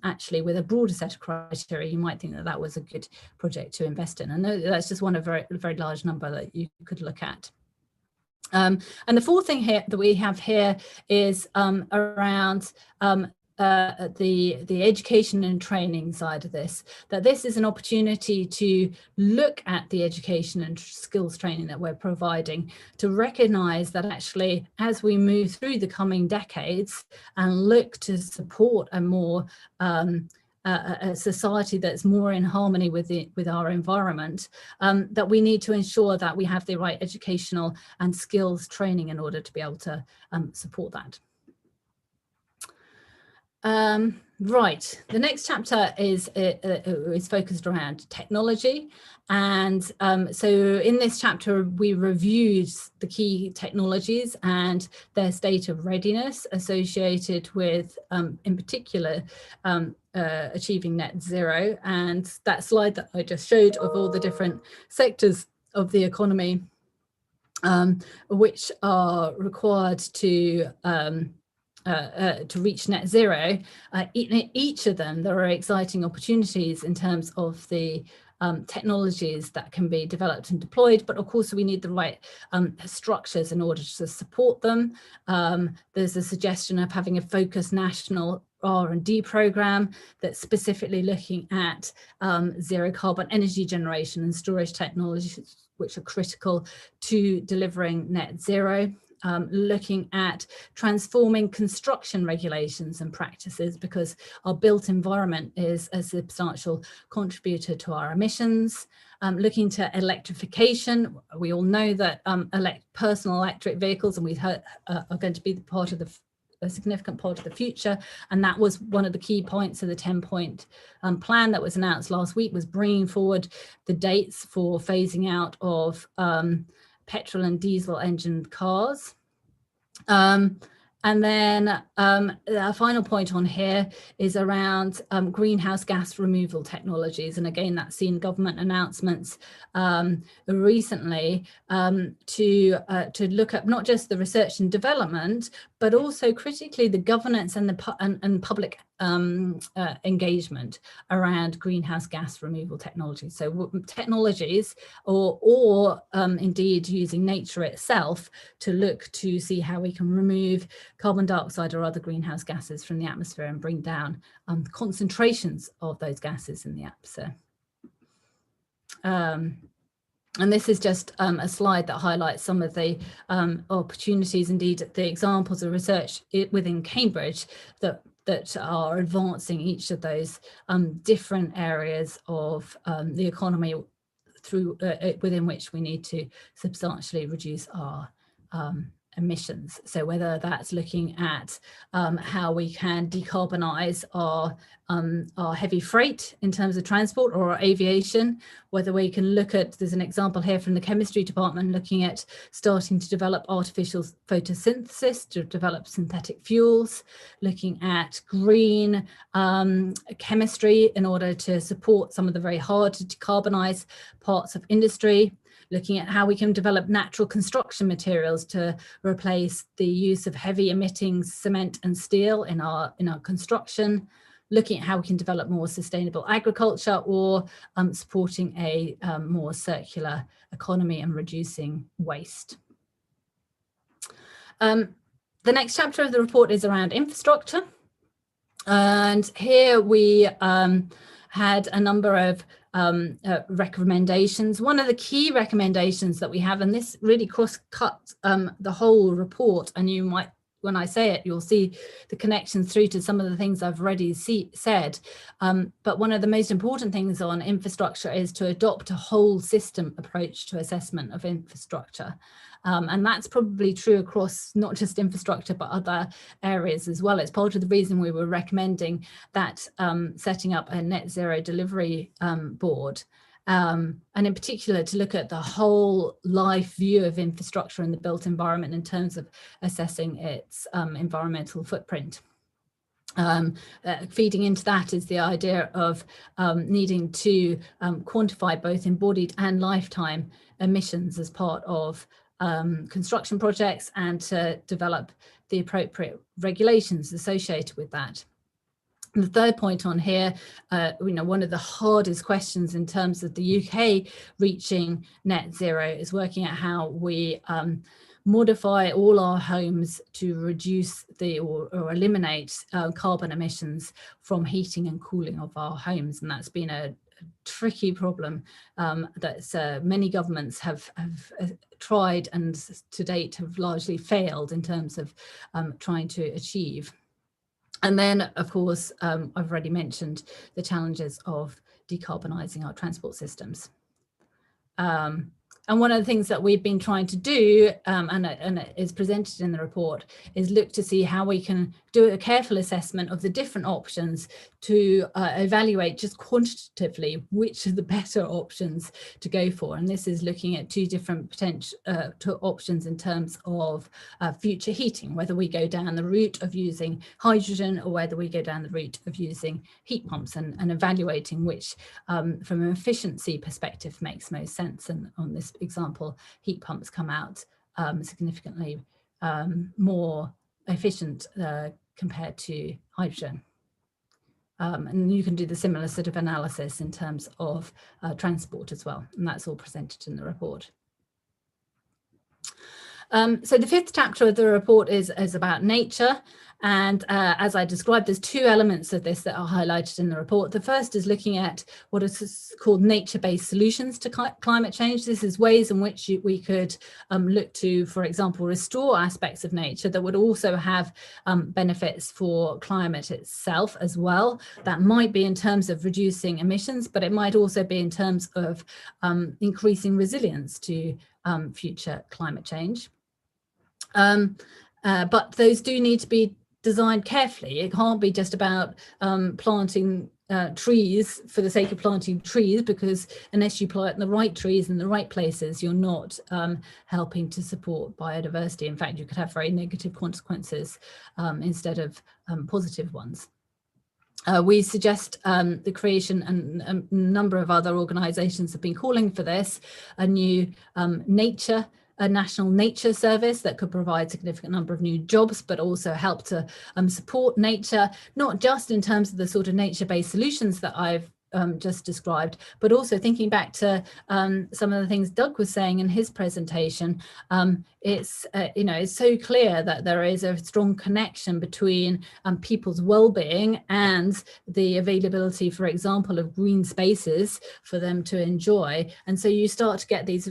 actually with a broader set of criteria, you might think that that was a good project to invest in. And that's just one of a very large number that you could look at. And the fourth thing here that we have here is around the education and training side of this, that this is an opportunity to look at the education and skills training that we're providing, to recognize that actually as we move through the coming decades and look to support a more a society that's more in harmony with our environment, that we need to ensure that we have the right educational and skills training in order to be able to support that. Right, the next chapter is focused around technology, and so in this chapter we reviewed the key technologies and their state of readiness associated with, in particular, achieving net zero. And that slide that I just showed of all the different sectors of the economy which are required to reach net zero, in each of them there are exciting opportunities in terms of the technologies that can be developed and deployed, but of course we need the right structures in order to support them. There's a suggestion of having a focused national R&D program that's specifically looking at zero carbon energy generation and storage technologies, which are critical to delivering net zero. Looking at transforming construction regulations and practices, because our built environment is a substantial contributor to our emissions. Looking to electrification, we all know that personal electric vehicles, and we heard, are going to be part of a significant part of the future, and that was one of the key points of the 10-point plan that was announced last week, was bringing forward the dates for phasing out of petrol and diesel engined cars. And then our final point on here is around greenhouse gas removal technologies. And again, that's seen government announcements recently to look at not just the research and development, but also critically the governance and the public engagement around greenhouse gas removal technologies. So technologies or indeed using nature itself to look to see how we can remove carbon dioxide or other greenhouse gases from the atmosphere and bring down concentrations of those gases in the atmosphere. And this is just a slide that highlights some of the opportunities, indeed the examples of research within Cambridge that are advancing each of those different areas of the economy through within which we need to substantially reduce our emissions. So whether that's looking at how we can decarbonize our heavy freight in terms of transport or our aviation, whether we can look at, there's an example here from the chemistry department looking at starting to develop artificial photosynthesis to develop synthetic fuels, looking at green chemistry in order to support some of the very hard to decarbonize parts of industry, looking at how we can develop natural construction materials to replace the use of heavy emitting cement and steel in our construction, looking at how we can develop more sustainable agriculture, or supporting a more circular economy and reducing waste. The next chapter of the report is around infrastructure. And here we had a number of recommendations. One of the key recommendations that we have, and this really cross-cuts the whole report, and you might, when I say it, you'll see the connections through to some of the things I've already said. But one of the most important things on infrastructure is to adopt a whole system approach to assessment of infrastructure. And that's probably true across not just infrastructure, but other areas as well. It's part of the reason we were recommending that setting up a net zero delivery board. And in particular, to look at the whole life view of infrastructure and the built environment in terms of assessing its environmental footprint. Feeding into that is the idea of needing to quantify both embodied and lifetime emissions as part of construction projects, and to develop the appropriate regulations associated with that. And the third point on here, one of the hardest questions in terms of the UK reaching net zero is working out how we modify all our homes to reduce or eliminate carbon emissions from heating and cooling of our homes. And that's been a tricky problem that many governments have tried and to date have largely failed in terms of trying to achieve. And then, of course, I've already mentioned the challenges of decarbonising our transport systems. And one of the things that we've been trying to do, and it is presented in the report, is look to see how we can do a careful assessment of the different options to evaluate just quantitatively which are the better options to go for. And this is looking at two different potential options in terms of future heating, whether we go down the route of using hydrogen or whether we go down the route of using heat pumps, and evaluating which, from an efficiency perspective, makes most sense. And on this example, heat pumps come out significantly more efficient compared to hydrogen. And you can do the similar sort of analysis in terms of transport as well, and that's all presented in the report. So the fifth chapter of the report is about nature. And as I described, there's two elements of this that are highlighted in the report. The first is looking at what is called nature-based solutions to climate change. This is ways in which we could look to, for example, restore aspects of nature that would also have benefits for climate itself as well. That might be in terms of reducing emissions, but it might also be in terms of increasing resilience to future climate change. But those do need to be designed carefully. It can't be just about planting trees for the sake of planting trees, because unless you plant the right trees in the right places, you're not helping to support biodiversity. In fact, you could have very negative consequences instead of positive ones. We suggest the creation, and a number of other organisations have been calling for this, a new a national nature service that could provide a significant number of new jobs, but also help to support nature, not just in terms of the sort of nature-based solutions that I've just described, but also thinking back to some of the things Doug was saying in his presentation. It's it's so clear that there is a strong connection between people's well-being and the availability, for example, of green spaces for them to enjoy. And so you start to get these,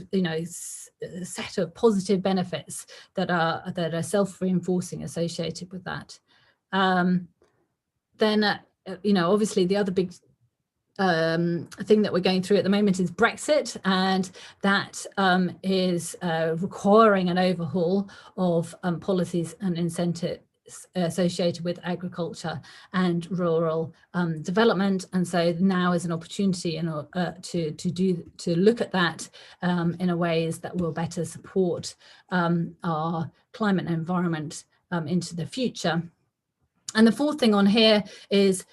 set of positive benefits that are self-reinforcing associated with that. Then obviously the other big thing that we're going through at the moment is Brexit, and that is requiring an overhaul of policies and incentives associated with agriculture and rural development. And so now is an opportunity to look at that in a ways that will better support our climate and environment into the future. And the fourth thing on here is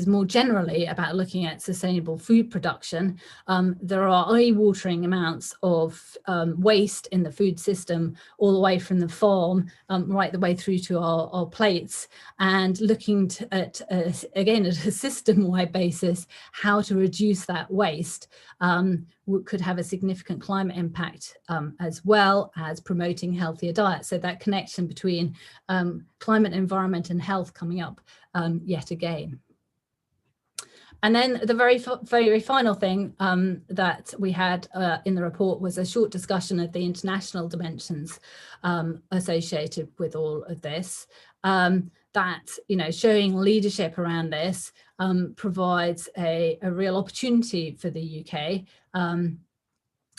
more generally about looking at sustainable food production. There are eye-watering amounts of waste in the food system, all the way from the farm right the way through to our plates, and looking at again at a system-wide basis how to reduce that waste could have a significant climate impact, as well as promoting healthier diets. So that connection between climate, environment and health coming up yet again. And then the very final thing that we had in the report was a short discussion of the international dimensions associated with all of this. That showing leadership around this provides a real opportunity for the UK,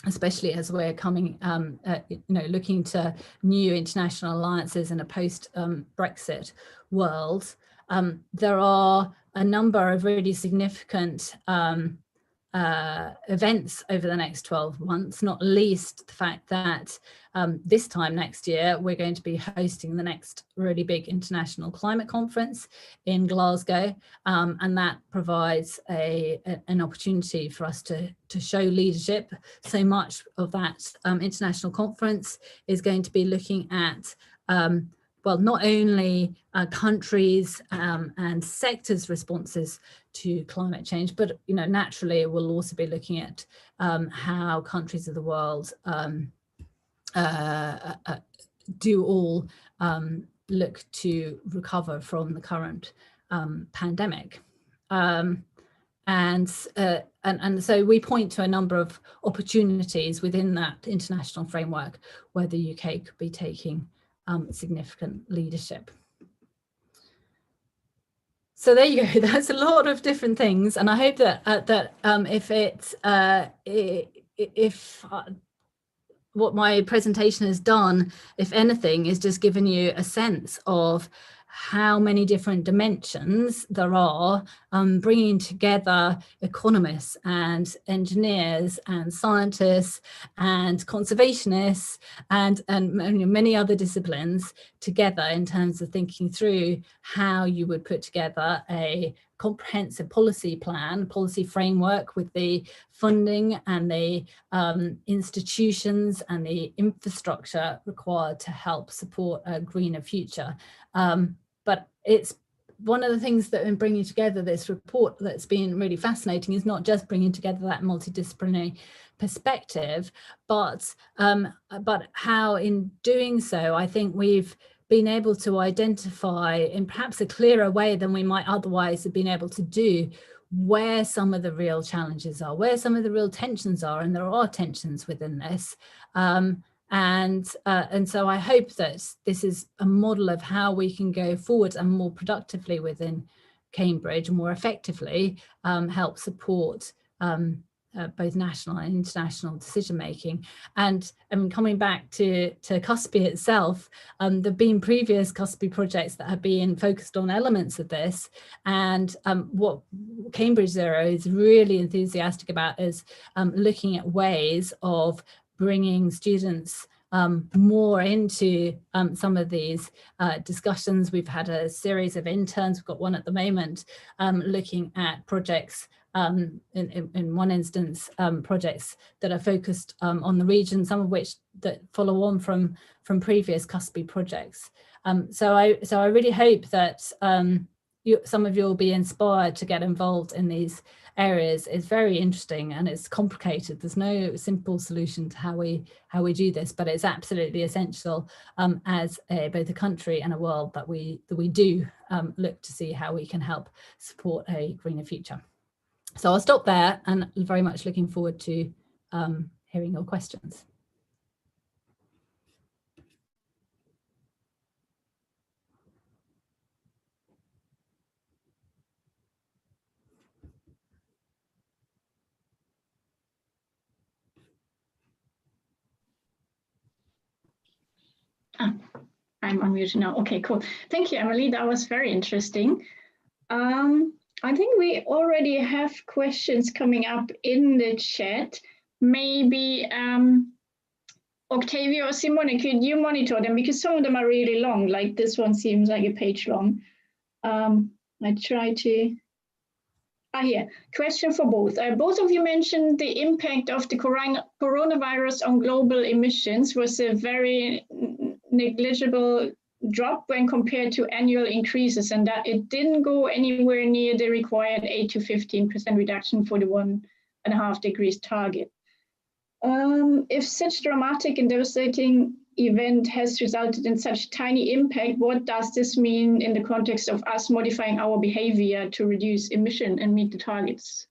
especially as we're coming, looking to new international alliances in a post-Brexit world. There are a number of really significant events over the next 12 months, not least the fact that this time next year we're going to be hosting the next really big international climate conference in Glasgow, and that provides an opportunity for us to show leadership. So much of that international conference is going to be looking at well, not only countries and sectors' responses to climate change, but naturally we'll also be looking at how countries of the world do all look to recover from the current pandemic. And so we point to a number of opportunities within that international framework where the UK could be taking significant leadership. So there you go. That's a lot of different things, and I hope that if what my presentation has done, if anything, is just given you a sense of how many different dimensions there are, bringing together economists and engineers and scientists and conservationists and many other disciplines together in terms of thinking through how you would put together a comprehensive policy plan, policy framework with the funding and the institutions and the infrastructure required to help support a greener future. But it's one of the things that in bringing together this report that's been really fascinating is not just bringing together that multidisciplinary perspective, but how in doing so, I think we've been able to identify in perhaps a clearer way than we might otherwise have been able to do where some of the real challenges are, where some of the real tensions are, and there are tensions within this. And so I hope that this is a model of how we can go forward and more productively within Cambridge, more effectively help support both national and international decision making. And coming back to CUSPE itself, there have been previous CUSPE projects that have been focused on elements of this. And what Cambridge Zero is really enthusiastic about is looking at ways of bringing students more into some of these discussions. We've had a series of interns, we've got one at the moment, looking at projects, in one instance, projects that are focused on the region, some of which that follow on from previous CUSPE projects. So I really hope that some of you will be inspired to get involved in these areas. It's very interesting and it's complicated. There's no simple solution to how we do this, but it's absolutely essential as both a country and a world that we do look to see how we can help support a greener future. So I'll stop there and very much looking forward to hearing your questions. I'm unmuted now. Okay, cool. Thank you, Emily. That was very interesting. I think we already have questions coming up in the chat. Maybe Octavia or Simone, could you monitor them? Because some of them are really long, like this one seems like a page long. I try to... here, question for both. Both of you mentioned the impact of the coronavirus on global emissions was a very negligible drop when compared to annual increases, and that it didn't go anywhere near the required 8 to 15% reduction for the 1.5 degrees target. If such dramatic and devastating event has resulted in such tiny impact, what does this mean in the context of us modifying our behavior to reduce emission and meet the targets?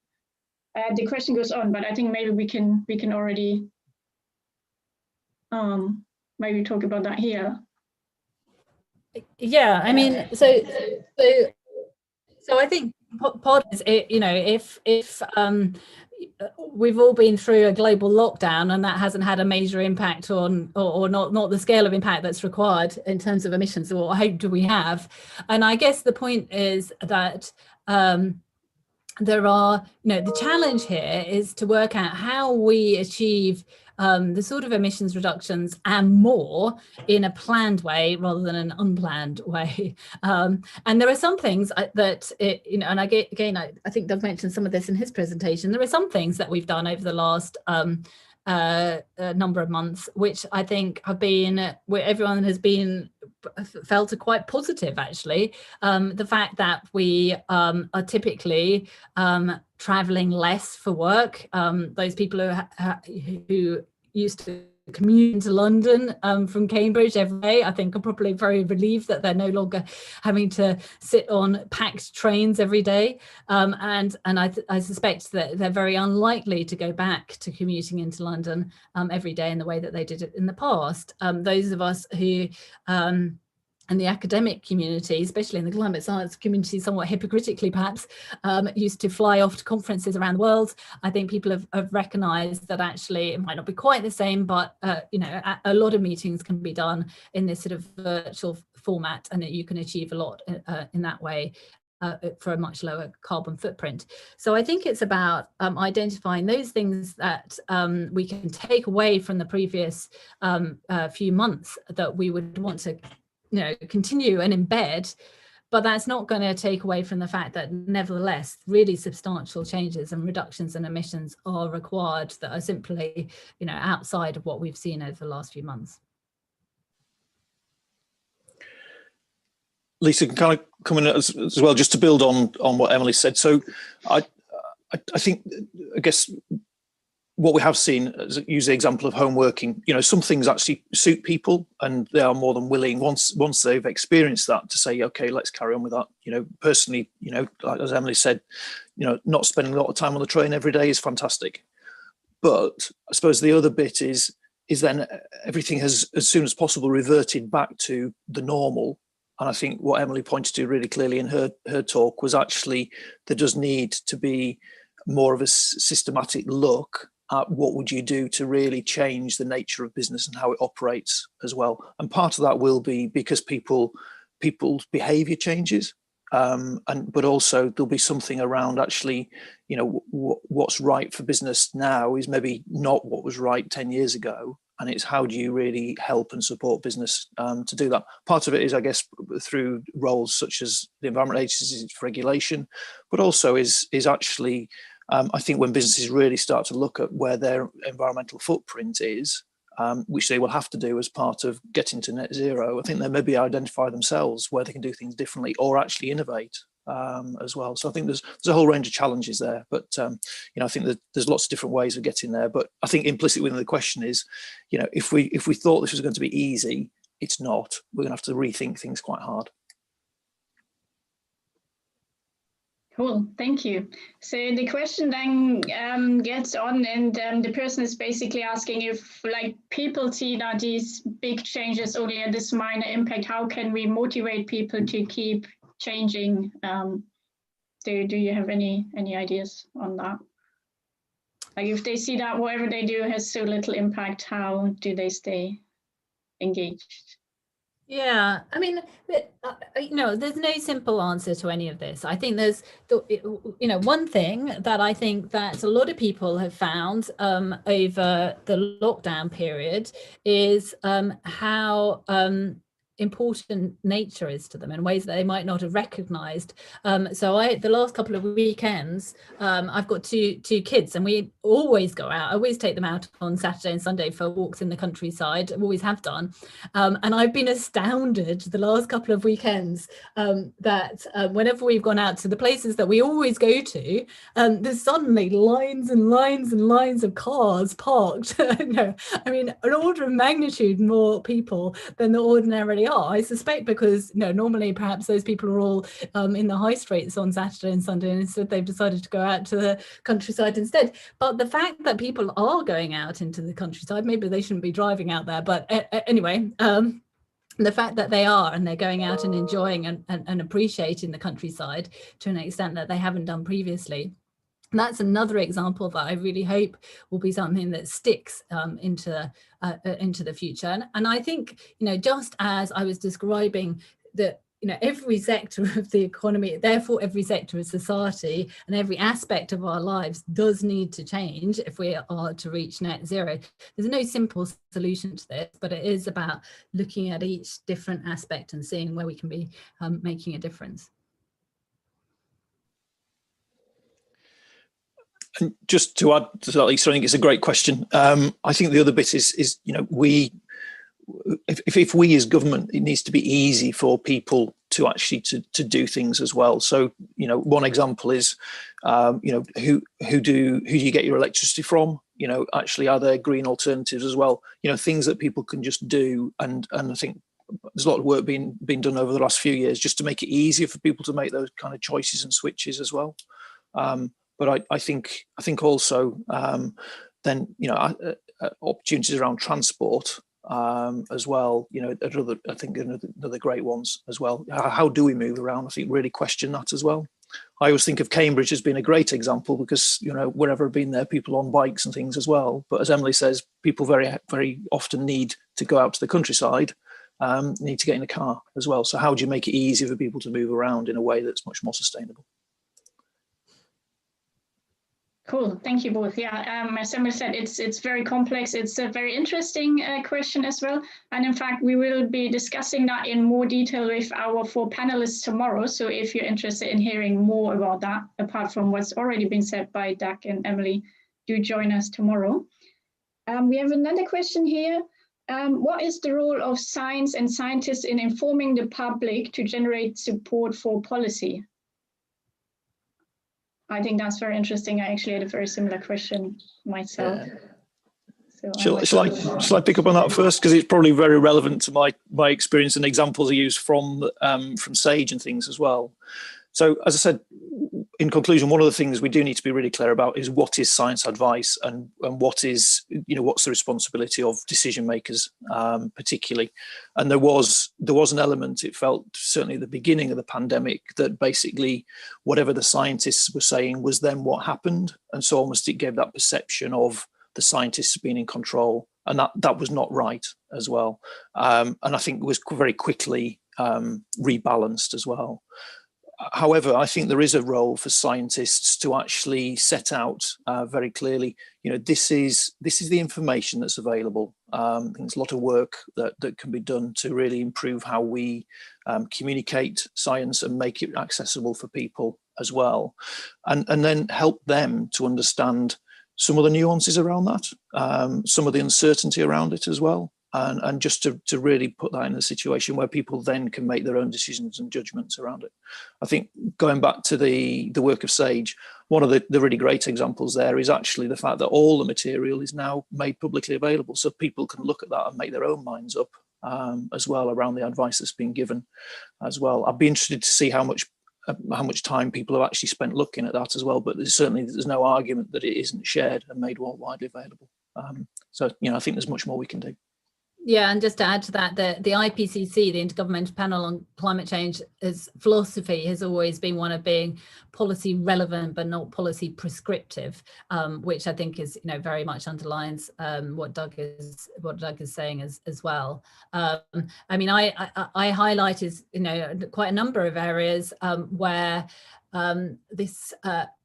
The question goes on, but I think maybe we can already maybe talk about that here. Yeah, I mean, so I think part is, if we've all been through a global lockdown and that hasn't had a major impact on, or not the scale of impact that's required in terms of emissions, or what hope do we have? And I guess the point is that there are, the challenge here is to work out how we achieve the sort of emissions reductions and more in a planned way rather than an unplanned way. And there are some things that, and I think Doug mentioned some of this in his presentation. There are some things that we've done over the last number of months, which I think have been, where everyone has been felt are quite positive, actually. The fact that we are typically traveling less for work, those people who used to commute to London from Cambridge every day, I think are probably very relieved that they're no longer having to sit on packed trains every day. And I suspect that they're very unlikely to go back to commuting into London every day in the way that they did it in the past. Those of us who and the academic community, especially in the climate science community, somewhat hypocritically perhaps, used to fly off to conferences around the world. I think people have recognised that actually it might not be quite the same, but you know, a lot of meetings can be done in this sort of virtual format, and that you can achieve a lot in that way. For a much lower carbon footprint. So I think it's about identifying those things that we can take away from the previous few months that we would want to, you know, continue and embed, but that's not going to take away from the fact that nevertheless really substantial changes and reductions in emissions are required that are simply, you know, outside of what we've seen over the last few months. Lisa can kind of come in as well, just to build on what Emily said. So I think, I guess, what we have seen, use the example of home working, you know, some things actually suit people and they are more than willing once they've experienced that to say, okay, let's carry on with that. You know, personally, you know, as Emily said, you know, not spending a lot of time on the train every day is fantastic. But I suppose the other bit is then everything has, as soon as possible, reverted back to the normal. And I think what Emily pointed to really clearly in her talk was actually there does need to be more of a systematic look at what would you do to really change the nature of business and how it operates as well. And part of that will be because people's behaviour changes, but also there'll be something around actually, you know, what's right for business now is maybe not what was right 10 years ago. And it's how do you really help and support business to do that? Part of it is, I guess, through roles such as the Environment Agency for regulation, but also is actually, I think when businesses really start to look at where their environmental footprint is, which they will have to do as part of getting to net zero, I think they maybe identify themselves where they can do things differently or actually innovate as well. So I think there's a whole range of challenges there, but you know, I think that there's lots of different ways of getting there. But I think implicit within the question is, you know, if we thought this was going to be easy, it's not. We're going to have to rethink things quite hard. Cool, thank you. So the question then gets on, and the person is basically asking if, like, people see that these big changes only had this minor impact, how can we motivate people to keep changing? Do you have any ideas on that? Like, if they see that whatever they do has so little impact, how do they stay engaged? Yeah, I mean, you know, there's no simple answer to any of this. I think there's, you know, one thing that I think that a lot of people have found over the lockdown period is how important nature is to them in ways that they might not have recognized. So the last couple of weekends, I've got two kids, and we always go out. I always take them out on Saturday and Sunday for walks in the countryside. Always have done. And I've been astounded the last couple of weekends that whenever we've gone out to the places that we always go to, there's suddenly lines and lines and lines of cars parked. No, I mean, an order of magnitude more people than there ordinarily are. I suspect because, you know, normally perhaps those people are all in the high streets on Saturday and Sunday, and instead they've decided to go out to the countryside instead. But the fact that people are going out into the countryside, maybe they shouldn't be driving out there, but anyway, the fact that they are, and they're going out and enjoying and appreciating the countryside to an extent that they haven't done previously. That's another example that I really hope will be something that sticks into the future. And I think, you know, just as I was describing that, you know, every sector of the economy, therefore every sector of society and every aspect of our lives does need to change if we are to reach net zero. There's no simple solution to this, but it is about looking at each different aspect and seeing where we can be making a difference. And just to add to that, Lisa, I think it's a great question. I think the other bit is you know, if we as government, it needs to be easy for people to actually to do things as well. So, you know, one example is, you know, who do you get your electricity from? you know, actually are there green alternatives as well, you know, things that people can just do. And I think there's a lot of work being done over the last few years just to make it easier for people to make those kind of choices and switches as well. But I think also then, you know, opportunities around transport as well, you know, I think another great ones as well. How do we move around? I think really question that as well. I always think of Cambridge as being a great example because, you know, wherever I've been there, people on bikes and things as well. But as Emily says, people very, very often need to go out to the countryside, need to get in a car as well. So how do you make it easier for people to move around in a way that's much more sustainable? Cool, thank you both. Yeah, as Emily said, it's very complex. It's a very interesting question as well. And in fact, we will be discussing that in more detail with our 4 panelists tomorrow. So if you're interested in hearing more about that, apart from what's already been said by Doug and Emily, do join us tomorrow. We have another question here. What is the role of science and scientists in informing the public to generate support for policy? I think that's very interesting. I actually had a very similar question myself. Yeah. So shall I pick up on that first? Because it's probably very relevant to my experience and examples I use from SAGE and things as well. So as I said, in conclusion, one of the things we do need to be really clear about is what is science advice and what is, you know, what's the responsibility of decision makers, particularly. And there was an element, it felt certainly at the beginning of the pandemic, that basically whatever the scientists were saying was then what happened. And so almost it gave that perception of the scientists being in control, and that was not right as well. And I think it was very quickly rebalanced as well. However, I think there is a role for scientists to actually set out very clearly, you know, this is the information that's available. I think there's a lot of work that can be done to really improve how we communicate science and make it accessible for people as well. And then help them to understand some of the nuances around that, some of the uncertainty around it as well. And just to really put that in a situation where people then can make their own decisions and judgments around it. I think going back to the work of SAGE, one of the really great examples there is actually the fact that all the material is now made publicly available, so people can look at that and make their own minds up as well around the advice that's been given as well. I'd be interested to see how much time people have actually spent looking at that as well, but there's no argument that it isn't shared and made more widely available. So, you know, I think there's much more we can do. Yeah, and just to add to that, the IPCC, the Intergovernmental Panel on Climate Change, philosophy has always been one of being policy relevant but not policy prescriptive, which I think is, you know, very much underlines what Doug is saying as well. I mean, I highlighted, you know, quite a number of areas where this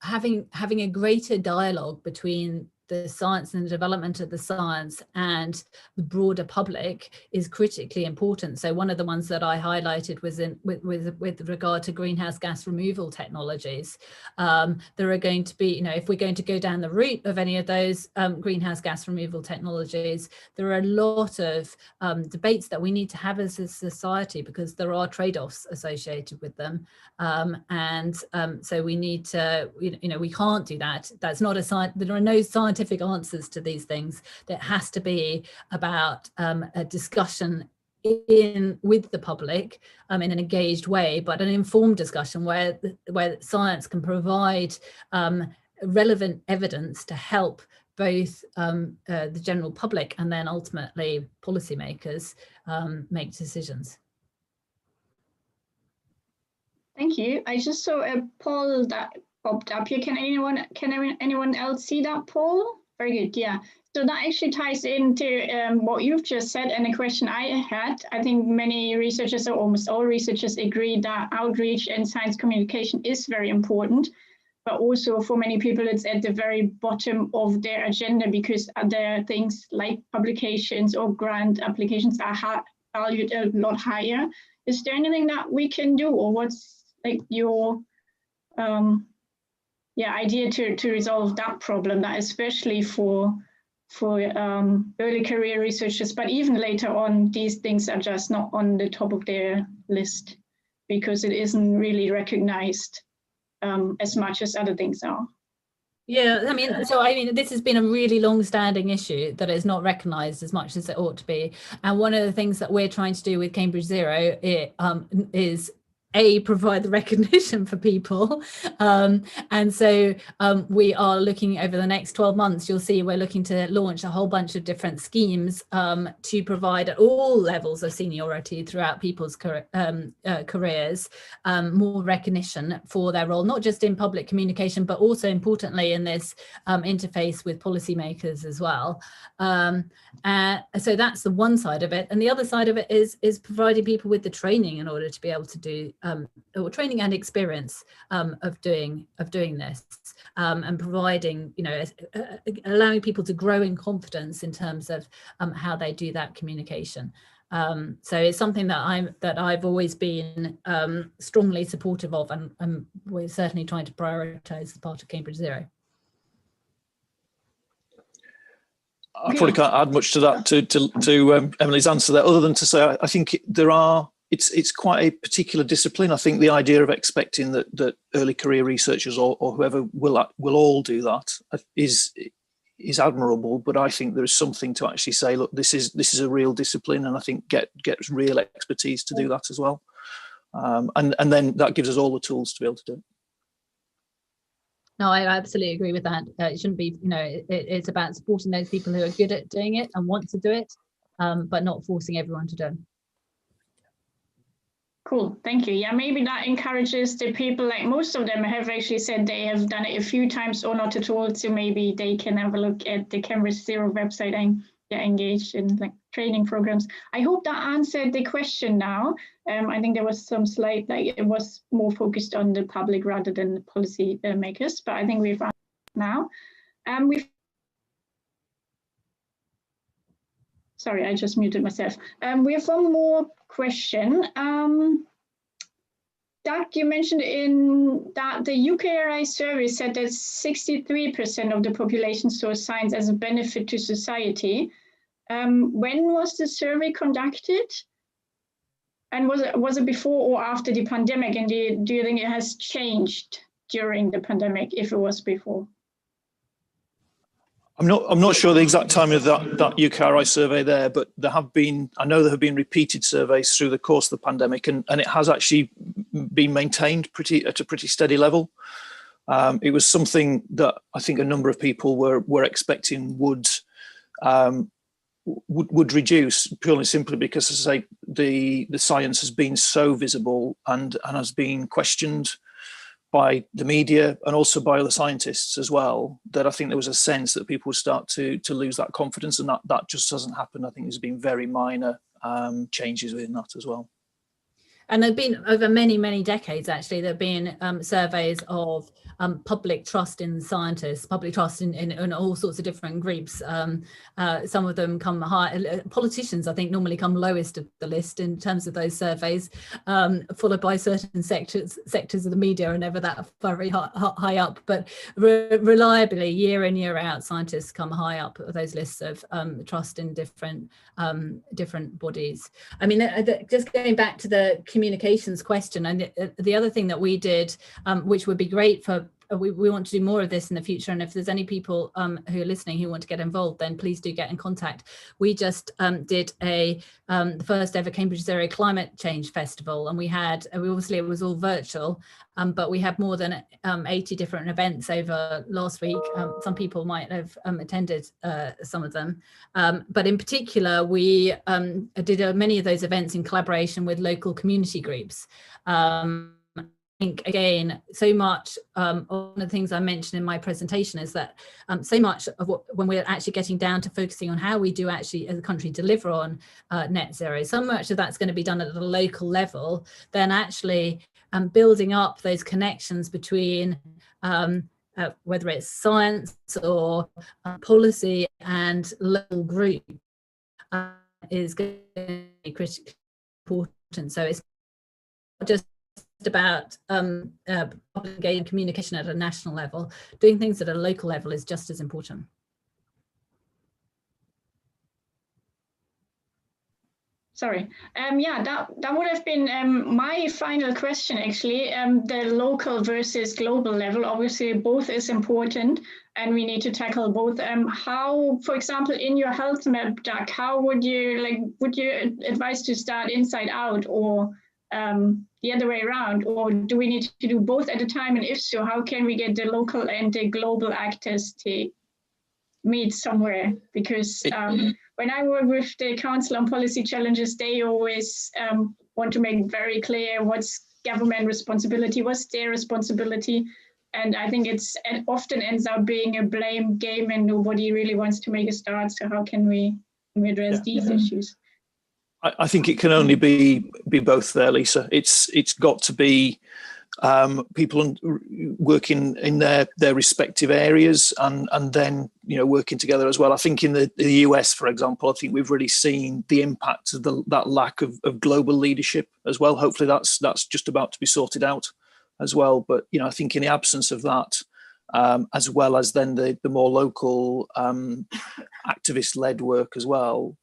having a greater dialogue between the science and the development of the science and the broader public is critically important. So one of the ones that I highlighted was with regard to greenhouse gas removal technologies. There are going to be, you know, if we're going to go down the route of any of those greenhouse gas removal technologies, there are a lot of debates that we need to have as a society because there are trade-offs associated with them. So we need to, you know, we can't do that. That's not a science. There are no scientific answers to these things. That has to be about a discussion with the public in an engaged way, but an informed discussion where science can provide relevant evidence to help both the general public and then ultimately policymakers make decisions. Thank you. I just saw a poll that popped up here. Can anyone else see that poll? Very good. Yeah. So that actually ties into what you've just said and a question I had. I think many researchers, or almost all researchers, agree that outreach and science communication is very important, but also for many people it's at the very bottom of their agenda because other things like publications or grant applications are valued a lot higher. Is there anything that we can do, or what's like your idea to resolve that problem, that especially for early career researchers, but even later on, these things are just not on the top of their list because it isn't really recognized as much as other things are? Yeah, I mean, this has been a really long-standing issue that is not recognised as much as it ought to be. And one of the things that we're trying to do with Cambridge Zero is provide the recognition for people. And so we are looking over the next 12 months, you'll see we're looking to launch a whole bunch of different schemes to provide at all levels of seniority throughout people's careers more recognition for their role, not just in public communication, but also importantly in this interface with policymakers as well. So that's the one side of it. And the other side of it is providing people with the training in order to be able to do or training and experience of doing this, and providing, allowing people to grow in confidence in terms of how they do that communication. So it's something that I've always been strongly supportive of, and we're certainly trying to prioritise as part of Cambridge Zero. I probably can't add much to that, to Emily's answer there, other than to say I think it's quite a particular discipline. I think the idea of expecting that early career researchers or whoever will all do that is admirable, but I think there is something to actually say, look, this is a real discipline, and I think get real expertise to do that as well, and then that gives us all the tools to be able to do it. No, I absolutely agree with that. It shouldn't be, it's about supporting those people who are good at doing it and want to do it, but not forcing everyone to do it. Cool, thank you. Yeah, maybe that encourages the people, like most of them have actually said they have done it a few times or not at all, so maybe they can have a look at the Cambridge Zero website and get engaged in like training programs. I hope that answered the question now. I think there was some slide, like it was more focused on the public rather than the policy makers, but I think we've answered now. Sorry, I just muted myself. We have one more question. Doug, you mentioned in that the UKRI survey said that 63% of the population saw science as a benefit to society. When was the survey conducted? And was it before or after the pandemic? And do you think it has changed during the pandemic, if it was before? I'm not sure the exact time of that UKRI survey there, but I know there have been repeated surveys through the course of the pandemic, and it has actually been maintained at a pretty steady level. It was something that I think a number of people were expecting would reduce, purely simply because, as I say, the science has been so visible and has been questioned by the media and also by other scientists as well, that I think there was a sense that people would start to lose that confidence, and that just hasn't happened. I think there's been very minor changes within that as well. And there've been, over many, many decades, actually, there have been surveys of public trust in scientists, public trust in all sorts of different groups. Some of them come high. Politicians, I think, normally come lowest of the list in terms of those surveys, followed by certain sectors of the media are never that very high up. But reliably, year in, year out, scientists come high up those lists of trust in different bodies. I mean, just going back to the communications question, and the other thing that we did, which would be great for, we want to do more of this in the future, and if there's any people who are listening who want to get involved, then please do get in contact. We just did the first ever Cambridge Zero Climate Change Festival, and we obviously, it was all virtual, but we had more than 80 different events over last week. Some people might have attended some of them, but in particular, we did many of those events in collaboration with local community groups. I think, again, so much one of the things I mentioned in my presentation is that so much of when we're actually getting down to focusing on how we do actually as a country deliver on net zero, so much of that's going to be done at the local level, then actually building up those connections between whether it's science or policy and local group is going to be critically important. So it's not just about public engagement communication at a national level. Doing things at a local level is just as important. Sorry. Yeah, that would have been my final question, actually. The local versus global level, obviously both is important and we need to tackle both. How, for example, in your health map, Doug, how would you advise to start inside out, or the other way around? Or do we need to do both at a time? And if so, how can we get the local and the global actors to meet somewhere? Because when I work with the Council on Policy Challenges, they always want to make very clear what's government responsibility, what's their responsibility. And I think it often ends up being a blame game and nobody really wants to make a start. So how can we address these issues? I think it can only be both there, Lisa. It's got to be people working in their respective areas and then working together as well. I think in the US, for example, I think we've really seen the impact of that lack of global leadership as well. Hopefully that's just about to be sorted out as well. But I think in the absence of that, as well as then the more local activist-led work as well,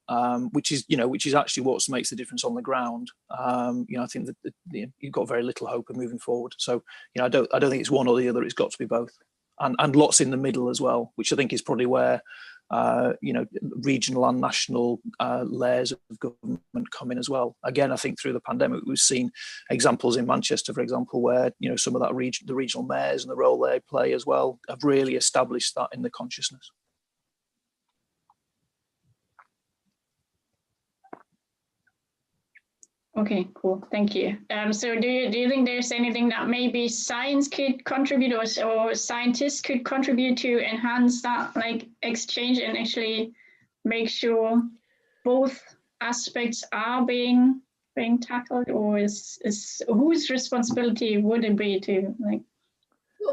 which is actually what makes the difference on the ground. I think that you've got very little hope of moving forward. So I don't think it's one or the other. It's got to be both, and lots in the middle as well, which I think is probably where regional and national layers of government come in as well. Again, I think through the pandemic, we've seen examples in Manchester, for example, where some of that the regional mayors and the role they play as well have really established that in the consciousness. Okay, cool. Thank you. So do you think there's anything that maybe science could contribute or scientists could contribute to enhance that exchange and actually make sure both aspects are being tackled, or is whose responsibility would it be to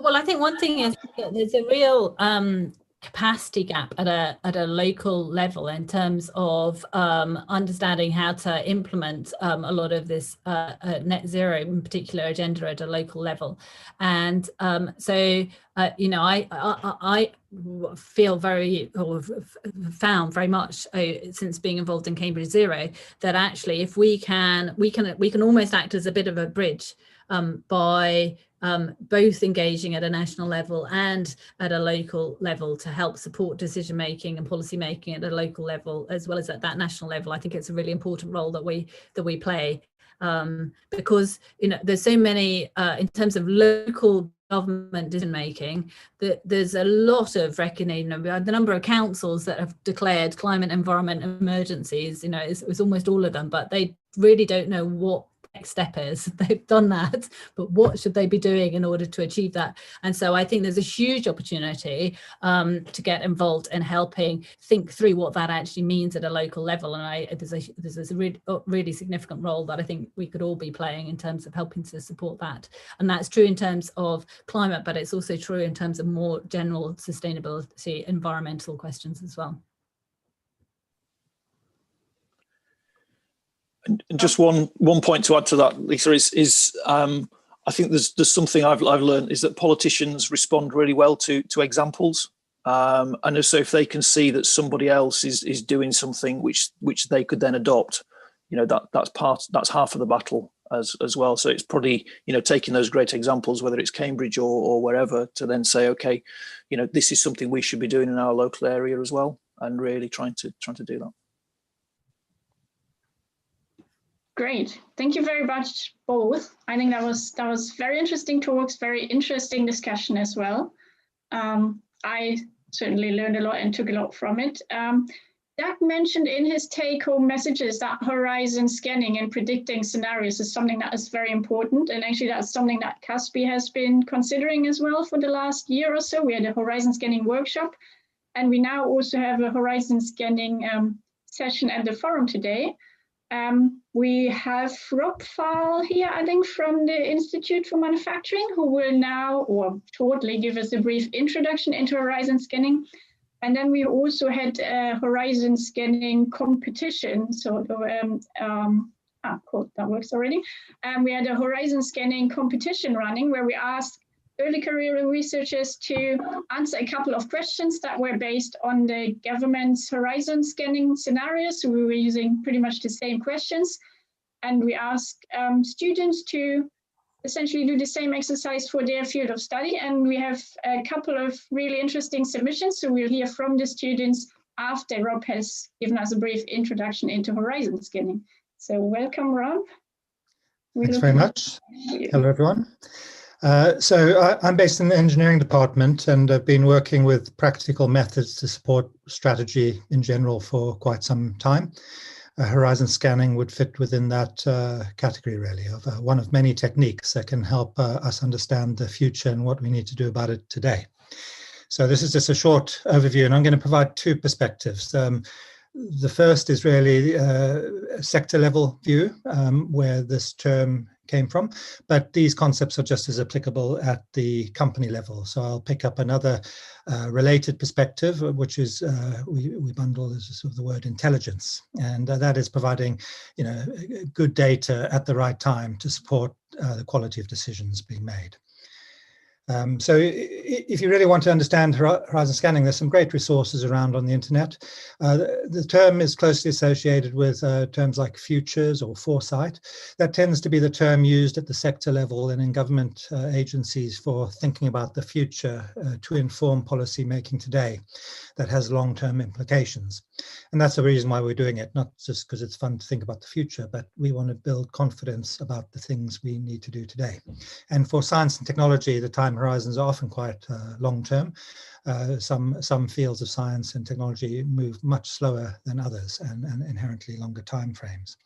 Well, I think one thing is there's a real capacity gap at a local level in terms of understanding how to implement a lot of this net zero in particular agenda at a local level. And so I feel found very much since being involved in Cambridge Zero that actually if we can almost act as a bit of a bridge by both engaging at a national level and at a local level to help support decision making and policy making at a local level as well as at that national level. I think it's a really important role that we play because there's so many in terms of local government decision making that there's a lot of reckoning. The number of councils that have declared climate environment emergencies, it's almost all of them, but they really don't know what next step is. They've done that, but what should they be doing in order to achieve that? And so I think there's a huge opportunity to get involved in helping think through what that actually means at a local level. And there's a really significant role that I think we could all be playing in terms of helping to support that. And that's true in terms of climate, but it's also true in terms of more general sustainability, environmental questions as well. And just one point to add to that, Lisa, is I think there's something I've learned is that politicians respond really well to examples, and so if they can see that somebody else is doing something which they could then adopt, that's half of the battle as well. So it's probably taking those great examples, whether it's Cambridge or wherever, to then say, okay, this is something we should be doing in our local area as well, and really trying to do that. Great. Thank you very much, both. I think that was very interesting talks, very interesting discussion as well. I certainly learned a lot and took a lot from it. Doug mentioned in his take-home messages that horizon scanning and predicting scenarios is something that is very important. And actually that's something that CUSPE has been considering as well for the last year or so. We had a horizon scanning workshop, and we now also have a horizon scanning session at the forum today. We have Rob Fahl here, I think, from the Institute for Manufacturing, who will now or shortly give us a brief introduction into horizon scanning. And then we also had a horizon scanning competition. So, cool, that works already. We had a horizon scanning competition running where we asked early career researchers to answer a couple of questions that were based on the government's horizon scanning scenarios. So we were using pretty much the same questions. And we asked students to essentially do the same exercise for their field of study. And we have a couple of really interesting submissions. So we'll hear from the students after Rob has given us a brief introduction into horizon scanning. So welcome, Rob. Thanks very much. Hello, everyone. So I'm based in the engineering department, and I've been working with practical methods to support strategy in general for quite some time. Horizon scanning would fit within that category, really, of one of many techniques that can help us understand the future and what we need to do about it today. So this is just a short overview, and I'm going to provide two perspectives. The first is really a sector level view, where this term came from, but these concepts are just as applicable at the company level. So I'll pick up another related perspective, which is we bundle as sort of the word intelligence, and that is providing, good data at the right time to support the quality of decisions being made. So if you really want to understand horizon scanning, there's some great resources around on the internet. The term is closely associated with terms like futures or foresight. That tends to be the term used at the sector level and in government agencies for thinking about the future to inform policy making today that has long-term implications. And that's the reason why we're doing it, not just because it's fun to think about the future, but we want to build confidence about the things we need to do today. And for science and technology, the time horizons are often quite long-term. Some fields of science and technology move much slower than others and inherently longer time frames.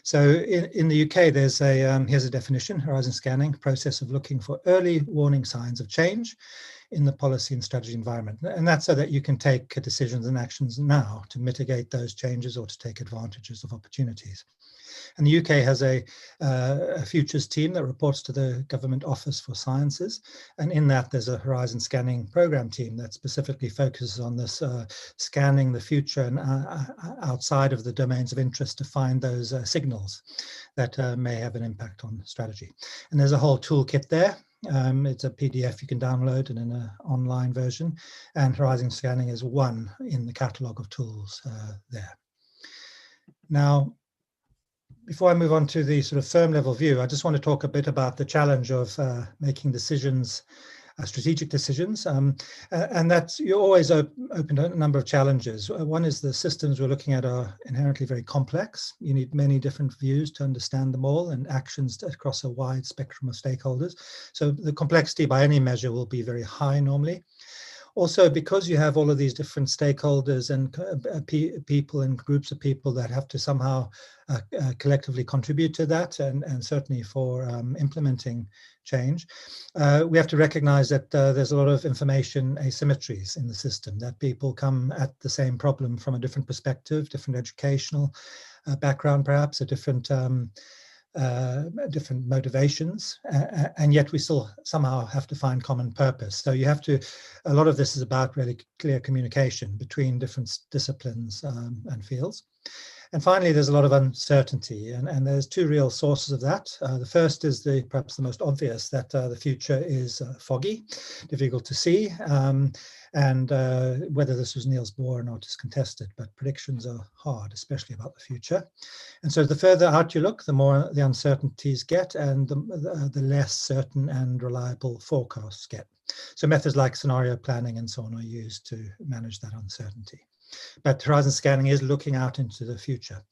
So in the UK, there's here's a definition: horizon scanning, process of looking for early warning signs of change in the policy and strategy environment. And that's so that you can take decisions and actions now to mitigate those changes or to take advantages of opportunities. And the UK has a futures team that reports to the Government Office for Sciences. And in that, there's a horizon scanning program team that specifically focuses on this, scanning the future and outside of the domains of interest to find those signals that may have an impact on strategy. And there's a whole toolkit there. It's a PDF you can download and in an online version. And horizon scanning is one in the catalogue of tools there. Now, before I move on to the sort of firm level view, I just want to talk a bit about the challenge of making decisions, strategic decisions, and that's, you're always open to a number of challenges. One is the systems we're looking at are inherently very complex. You need many different views to understand them all and actions across a wide spectrum of stakeholders. So the complexity by any measure will be very high normally. Also, because you have all of these different stakeholders and people and groups of people that have to somehow collectively contribute to that, and certainly for implementing change, we have to recognize that there's a lot of information asymmetries in the system, that people come at the same problem from a different perspective, different educational background, perhaps a different motivations, and yet we still somehow have to find common purpose. So you have to, a lot of this is about really clear communication between different disciplines and fields. And finally, there's a lot of uncertainty, and there's two real sources of that. The first is perhaps the most obvious, that the future is foggy, difficult to see, and whether this was Niels Bohr or not is contested, but predictions are hard, especially about the future. And so the further out you look, the more the uncertainties get, and the less certain and reliable forecasts get. So methods like scenario planning and so on are used to manage that uncertainty. But horizon scanning is looking out into the future.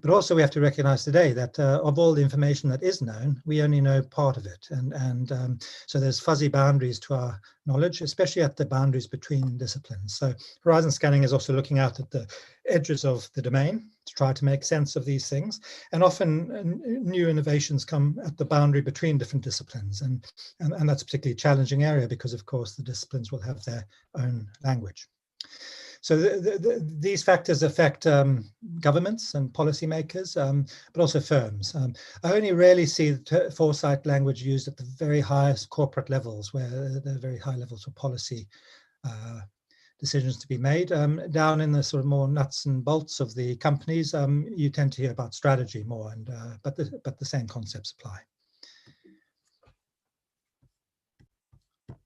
But also we have to recognize today that of all the information that is known, we only know part of it. And so there's fuzzy boundaries to our knowledge, especially at the boundaries between disciplines. So horizon scanning is also looking out at the edges of the domain to try to make sense of these things. And often new innovations come at the boundary between different disciplines. And that's a particularly challenging area because, of course, the disciplines will have their own language. So these factors affect governments and policymakers, but also firms. I only rarely see foresight language used at the very highest corporate levels, where there are very high levels of policy decisions to be made. Down in the sort of more nuts and bolts of the companies, you tend to hear about strategy more, and but the same concepts apply.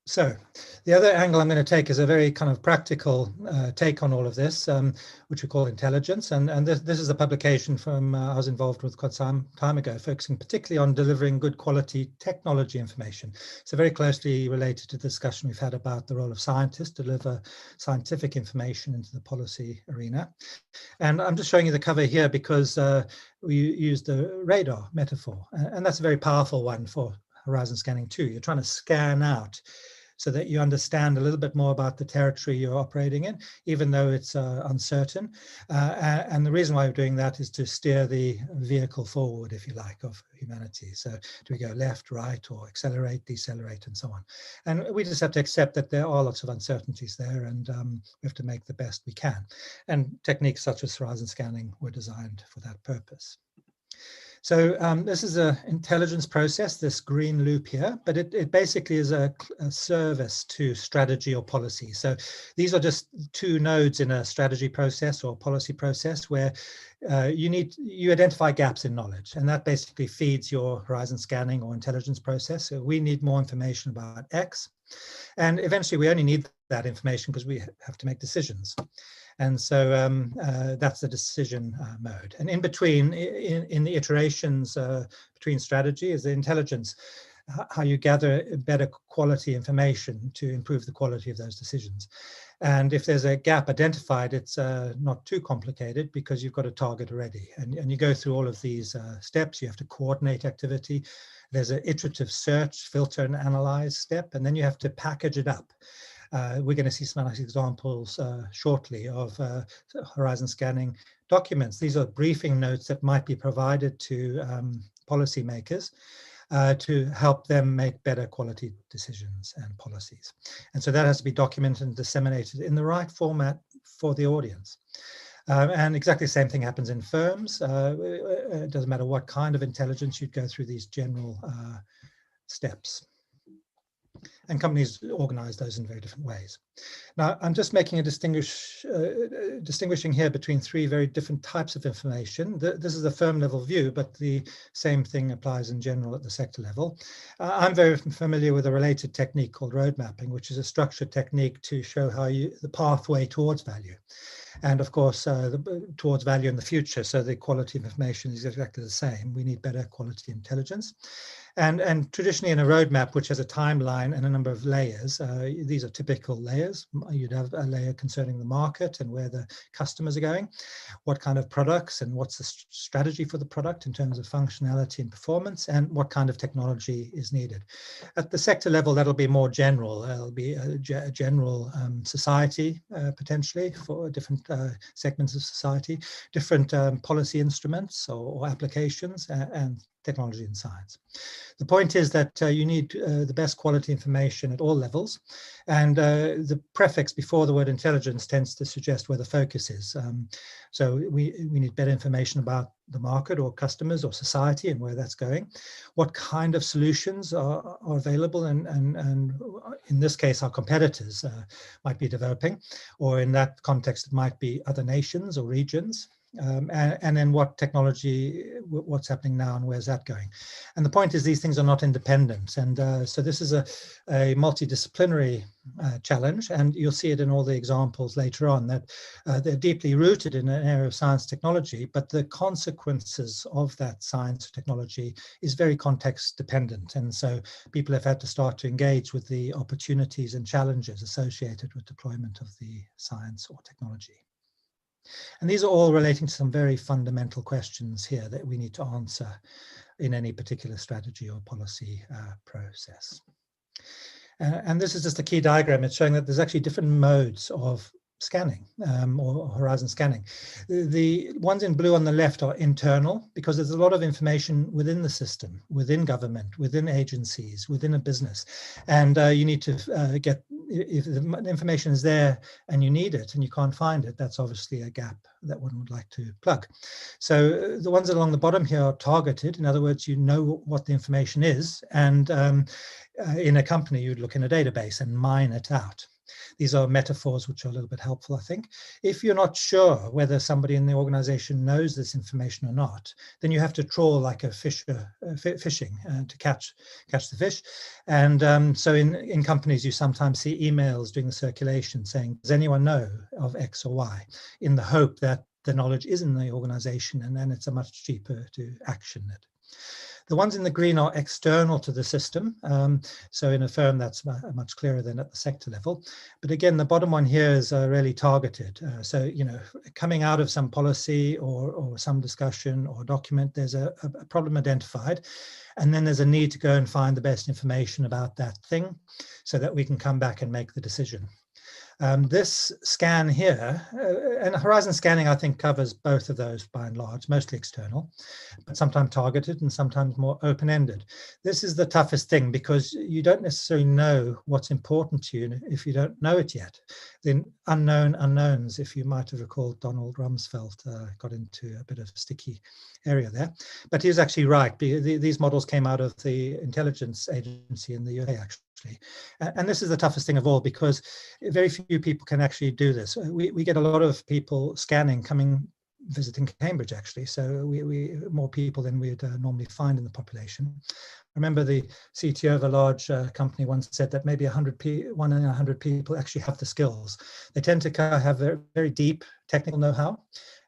So the other angle I'm going to take is a very kind of practical take on all of this, which we call intelligence. And this is a publication from I was involved with quite some time ago, focusing particularly on delivering good quality technology information. So very closely related to the discussion we've had about the role of scientists to deliver scientific information into the policy arena. And I'm just showing you the cover here because we used the radar metaphor. And that's a very powerful one for horizon scanning too. You're trying to scan out so that you understand a little bit more about the territory you're operating in, even though it's uncertain. And the reason why we're doing that is to steer the vehicle forward, if you like, of humanity. So do we go left, right, or accelerate, decelerate, and so on? And we just have to accept that there are lots of uncertainties there, and we have to make the best we can. And techniques such as horizon scanning were designed for that purpose. So this is an intelligence process, this green loop here, but it basically is a service to strategy or policy. So these are just two nodes in a strategy process or policy process where you identify gaps in knowledge, and that basically feeds your horizon scanning or intelligence process. So we need more information about X, and eventually we only need that information because we have to make decisions. And so that's the decision mode. And in between, in the iterations between strategy is the intelligence, how you gather better quality information to improve the quality of those decisions. And if there's a gap identified, it's not too complicated because you've got a target already. And you go through all of these steps. You have to coordinate activity. There's an iterative search, filter, and analyze step, and then you have to package it up. We're going to see some nice examples shortly of horizon scanning documents. These are briefing notes that might be provided to policymakers to help them make better quality decisions and policies. And so that has to be documented and disseminated in the right format for the audience. And exactly the same thing happens in firms. It doesn't matter what kind of intelligence, you'd go through these general steps. And companies organize those in very different ways. Now, I'm just making a distinguishing here between three very different types of information. This is a firm level view, but the same thing applies in general at the sector level. I'm very familiar with a related technique called road mapping, which is a structured technique to show how the pathway towards value. And of course, towards value in the future. So the quality of information is exactly the same. We need better quality intelligence. And traditionally in a roadmap, which has a timeline and a number of layers, these are typical layers. You'd have a layer concerning the market and where the customers are going, what kind of products and what's the strategy for the product in terms of functionality and performance, and what kind of technology is needed. At the sector level, that'll be more general. It'll be a general society, potentially, for different segments of society, different policy instruments or applications, and technology and science. The point is that you need the best quality information at all levels, and the prefix before the word intelligence tends to suggest where the focus is. So we need better information about the market or customers or society and where that's going, what kind of solutions are available, and in this case our competitors might be developing, or in that context it might be other nations or regions. And then what technology, what's happening now and where's that going? And the point is these things are not independent. And so this is a multidisciplinary challenge, and you'll see it in all the examples later on, that they're deeply rooted in an area of science technology, but the consequences of that science technology is very context dependent. And so people have had to start to engage with the opportunities and challenges associated with deployment of the science or technology. And these are all relating to some very fundamental questions here that we need to answer in any particular strategy or policy process. And this is just a key diagram. It's showing that there's actually different modes of scanning or horizon scanning. The ones in blue on the left are internal, because there's a lot of information within the system, within government, within agencies, within a business. And you need to get, if the information is there and you need it and you can't find it, that's obviously a gap that one would like to plug. So the ones along the bottom here are targeted. In other words, you know what the information is, and in a company you'd look in a database and mine it out. These are metaphors which are a little bit helpful, I think. If you're not sure whether somebody in the organization knows this information or not, then you have to trawl like a fisher, fishing to catch the fish. And so in companies, you sometimes see emails doing the circulation saying, does anyone know of X or Y, in the hope that the knowledge is in the organization, and then it's much cheaper to action it. The ones in the green are external to the system. So in a firm, that's much clearer than at the sector level. But again, the bottom one here is really targeted. So, you know, coming out of some policy or some discussion or document, there's a problem identified. And then there's a need to go and find the best information about that thing so that we can come back and make the decision. This scan here, and horizon scanning, I think, covers both of those by and large, mostly external, but sometimes targeted and sometimes more open-ended. This is the toughest thing because you don't necessarily know what's important to you if you don't know it yet. The unknown unknowns, if you might have recalled, Donald Rumsfeld got into a bit of a sticky area there. But he was actually right. These models came out of the intelligence agency in the USA, actually. And this is the toughest thing of all, because very few people can actually do this. We get a lot of people scanning visiting Cambridge, actually. So we more people than we'd normally find in the population. I remember the CTO of a large company once said that maybe 1 in 100 people actually have the skills. They tend to have very, very deep technical know-how.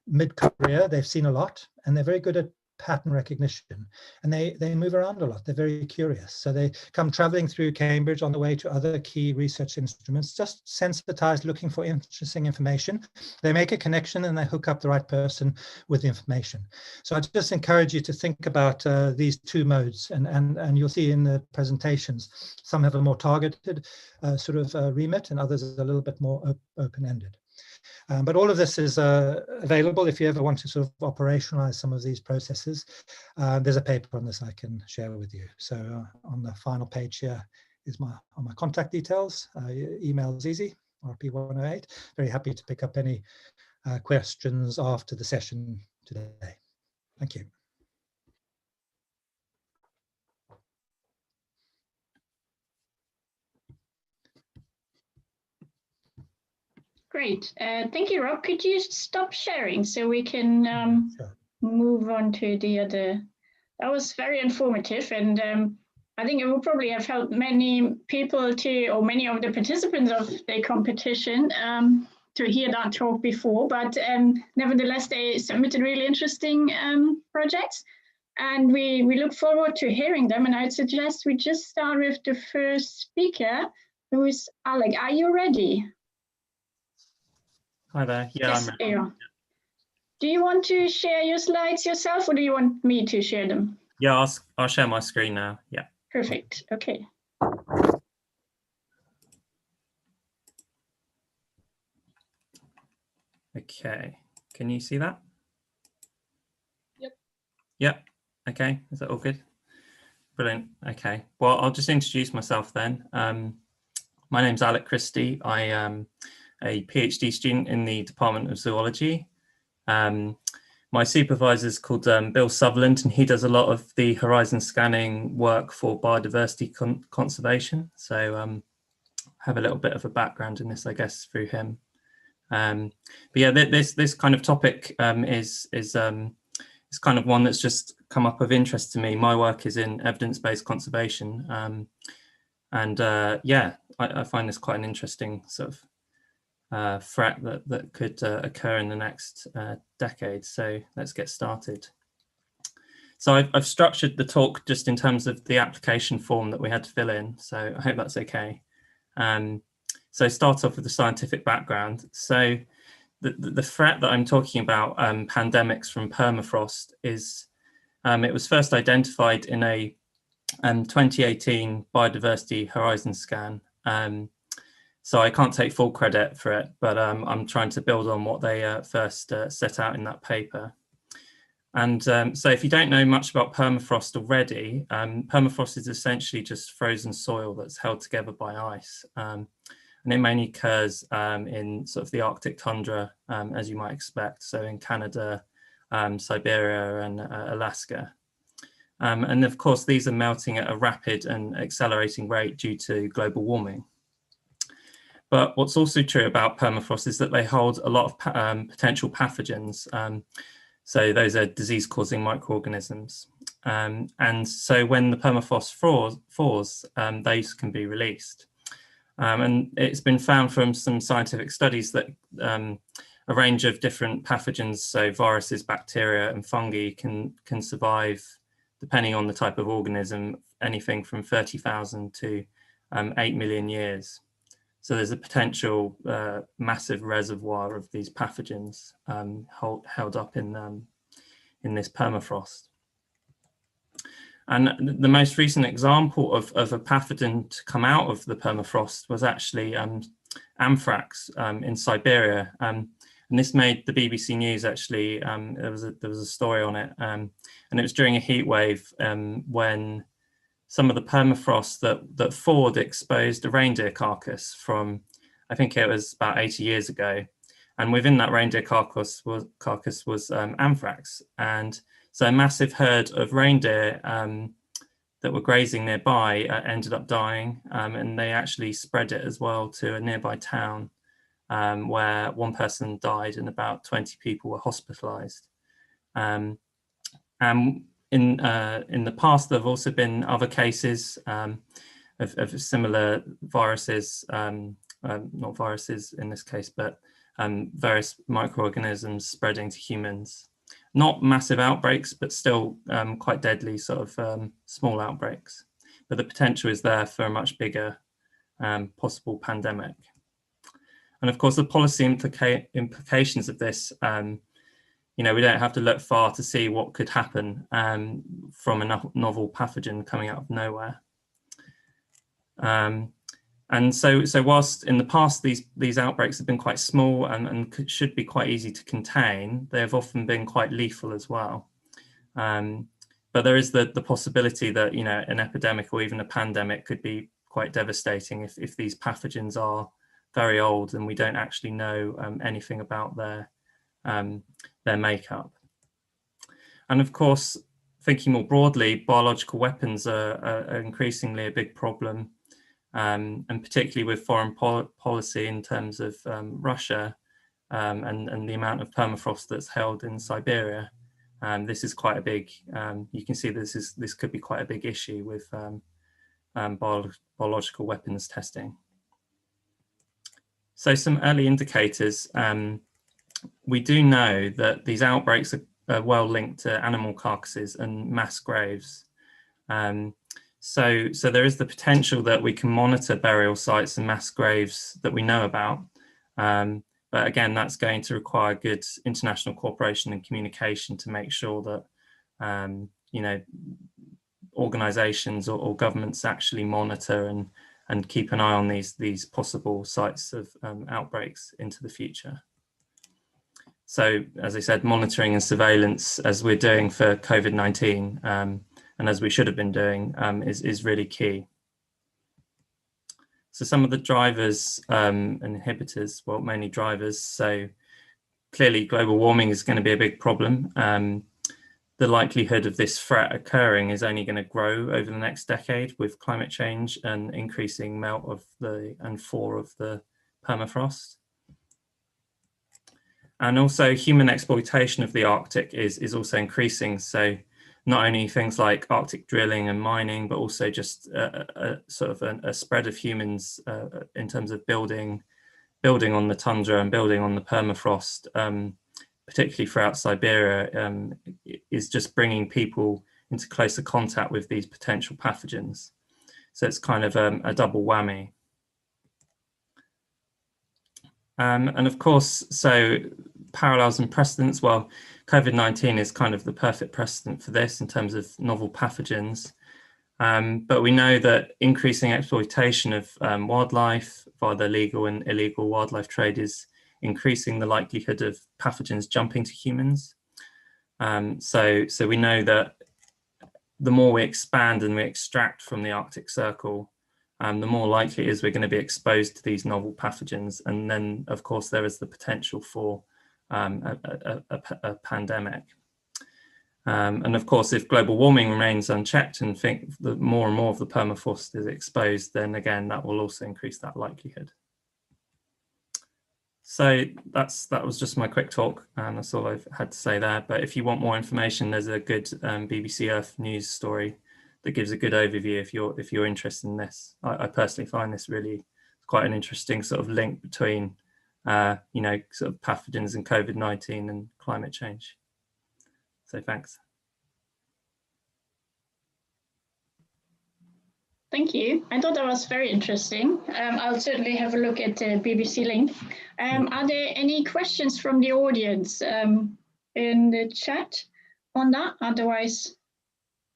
Mid-career, they've seen a lot, and they're very good at pattern recognition, and they move around a lot. They're very curious, so they come traveling through Cambridge on the way to other key research instruments, just sensitized, looking for interesting information. They make a connection and they hook up the right person with the information. So I just encourage you to think about these two modes, and you'll see in the presentations some have a more targeted sort of remit, and others are a little bit more open-ended. But all of this is available if you ever want to sort of operationalize some of these processes. There's a paper on this I can share with you. So on the final page here is my contact details. Email is easy, RP108. Very happy to pick up any questions after the session today. Thank you. Great. Thank you, Rob. Could you stop sharing so we can move on to the other? That was very informative, and I think it will probably have helped many people or many of the participants of the competition to hear that talk before. But nevertheless, they submitted really interesting projects, and we look forward to hearing them. And I'd suggest we just start with the first speaker, who is Alec. Are you ready? Hi there. Yeah, yes, I'm ready. Do you want to share your slides yourself, or do you want me to share them? Yeah, I'll share my screen now. Yeah. Perfect. Okay. Okay. Can you see that? Yep. Yep. Okay. Is that all good? Brilliant. Okay. Well, I'll just introduce myself then. My name's Alec Christie. I am a PhD student in the Department of Zoology. My supervisor is called Bill Sutherland, and he does a lot of the horizon scanning work for biodiversity conservation. So have a little bit of a background in this, I guess, through him. But yeah, this kind of topic is kind of one that's just come up of interest to me. My work is in evidence-based conservation, and yeah, I find this quite an interesting sort of threat that could occur in the next decade. So let's get started. So I've structured the talk just in terms of the application form that we had to fill in. So I hope that's okay. So start off with the scientific background. So the threat that I'm talking about, pandemics from permafrost, is it was first identified in a 2018 biodiversity horizon scan. So I can't take full credit for it, but I'm trying to build on what they first set out in that paper. And so if you don't know much about permafrost already, permafrost is essentially just frozen soil that's held together by ice. And it mainly occurs in sort of the Arctic tundra, as you might expect. So in Canada, Siberia and Alaska. And of course, these are melting at a rapid and accelerating rate due to global warming. But what's also true about permafrost is that they hold a lot of potential pathogens. So those are disease-causing microorganisms. And so when the permafrost thaws, those can be released. And it's been found from some scientific studies that a range of different pathogens, so viruses, bacteria, and fungi can survive, depending on the type of organism, anything from 30,000 to 8 million years. So there's a potential massive reservoir of these pathogens held up in this permafrost. And the most recent example of a pathogen to come out of the permafrost was actually anthrax in Siberia. And this made the BBC News actually. There was a story on it, and it was during a heat wave when some of the permafrost that thawed exposed a reindeer carcass from, I think it was about 80 years ago, and within that reindeer carcass was anthrax. And so a massive herd of reindeer that were grazing nearby ended up dying, and they actually spread it as well to a nearby town where one person died and about 20 people were hospitalized. And in the past, there have also been other cases of similar viruses, not viruses in this case, but various microorganisms spreading to humans. Not massive outbreaks, but still quite deadly sort of small outbreaks. But the potential is there for a much bigger possible pandemic. And of course, the policy implications of this, we don't have to look far to see what could happen from a novel pathogen coming out of nowhere. And so whilst in the past these outbreaks have been quite small and should be quite easy to contain, they have often been quite lethal as well. But there is the possibility that an epidemic or even a pandemic could be quite devastating if these pathogens are very old and we don't actually know anything about their makeup. And of course, thinking more broadly, biological weapons are increasingly a big problem. And particularly with foreign policy in terms of Russia and the amount of permafrost that's held in Siberia. This is quite a big, you can see this could be quite a big issue with biological weapons testing. So some early indicators, we do know that these outbreaks are well linked to animal carcasses and mass graves. So there is the potential that we can monitor burial sites and mass graves that we know about. But again, that's going to require good international cooperation and communication to make sure that, organizations or governments actually monitor and keep an eye on these possible sites of outbreaks into the future. So, as I said, monitoring and surveillance, as we're doing for COVID-19, and as we should have been doing, is really key. So some of the drivers and inhibitors, well, mainly drivers. So clearly global warming is going to be a big problem. The likelihood of this threat occurring is only going to grow over the next decade with climate change and increasing melt of and thaw of the permafrost. And also human exploitation of the Arctic is also increasing. So not only things like Arctic drilling and mining, but also just a spread of humans in terms of building on the tundra and building on the permafrost, particularly throughout Siberia, is just bringing people into closer contact with these potential pathogens. So it's kind of a double whammy. And of course, so parallels and precedents, well, COVID-19 is kind of the perfect precedent for this in terms of novel pathogens. But we know that increasing exploitation of wildlife via the legal and illegal wildlife trade is increasing the likelihood of pathogens jumping to humans. So we know that the more we expand and we extract from the Arctic Circle, the more likely it is we're going to be exposed to these novel pathogens. And then, of course, there is the potential for a pandemic. And of course, if global warming remains unchecked and think that more and more of the permafrost is exposed, then again, that will also increase that likelihood. So that was just my quick talk, and that's all I've had to say there. But if you want more information, there's a good BBC Earth news story that gives a good overview if you're interested in this. I personally find this really quite an interesting sort of link between you know, sort of pathogens and COVID-19 and climate change. So thanks. Thank you. I thought that was very interesting. I'll certainly have a look at the BBC link. Are there any questions from the audience in the chat on that? Otherwise,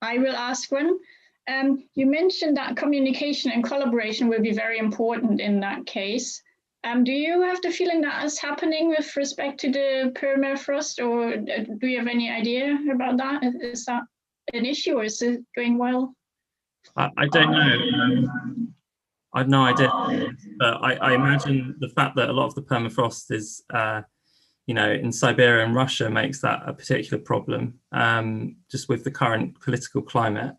I will ask one. You mentioned that communication and collaboration will be very important in that case. Do you have the feeling that is happening with respect to the permafrost, or do you have any idea about that? Is that an issue, or is it going well? I don't know. I've no idea, but I imagine the fact that a lot of the permafrost is, you know, in Siberia and Russia makes that a particular problem, just with the current political climate.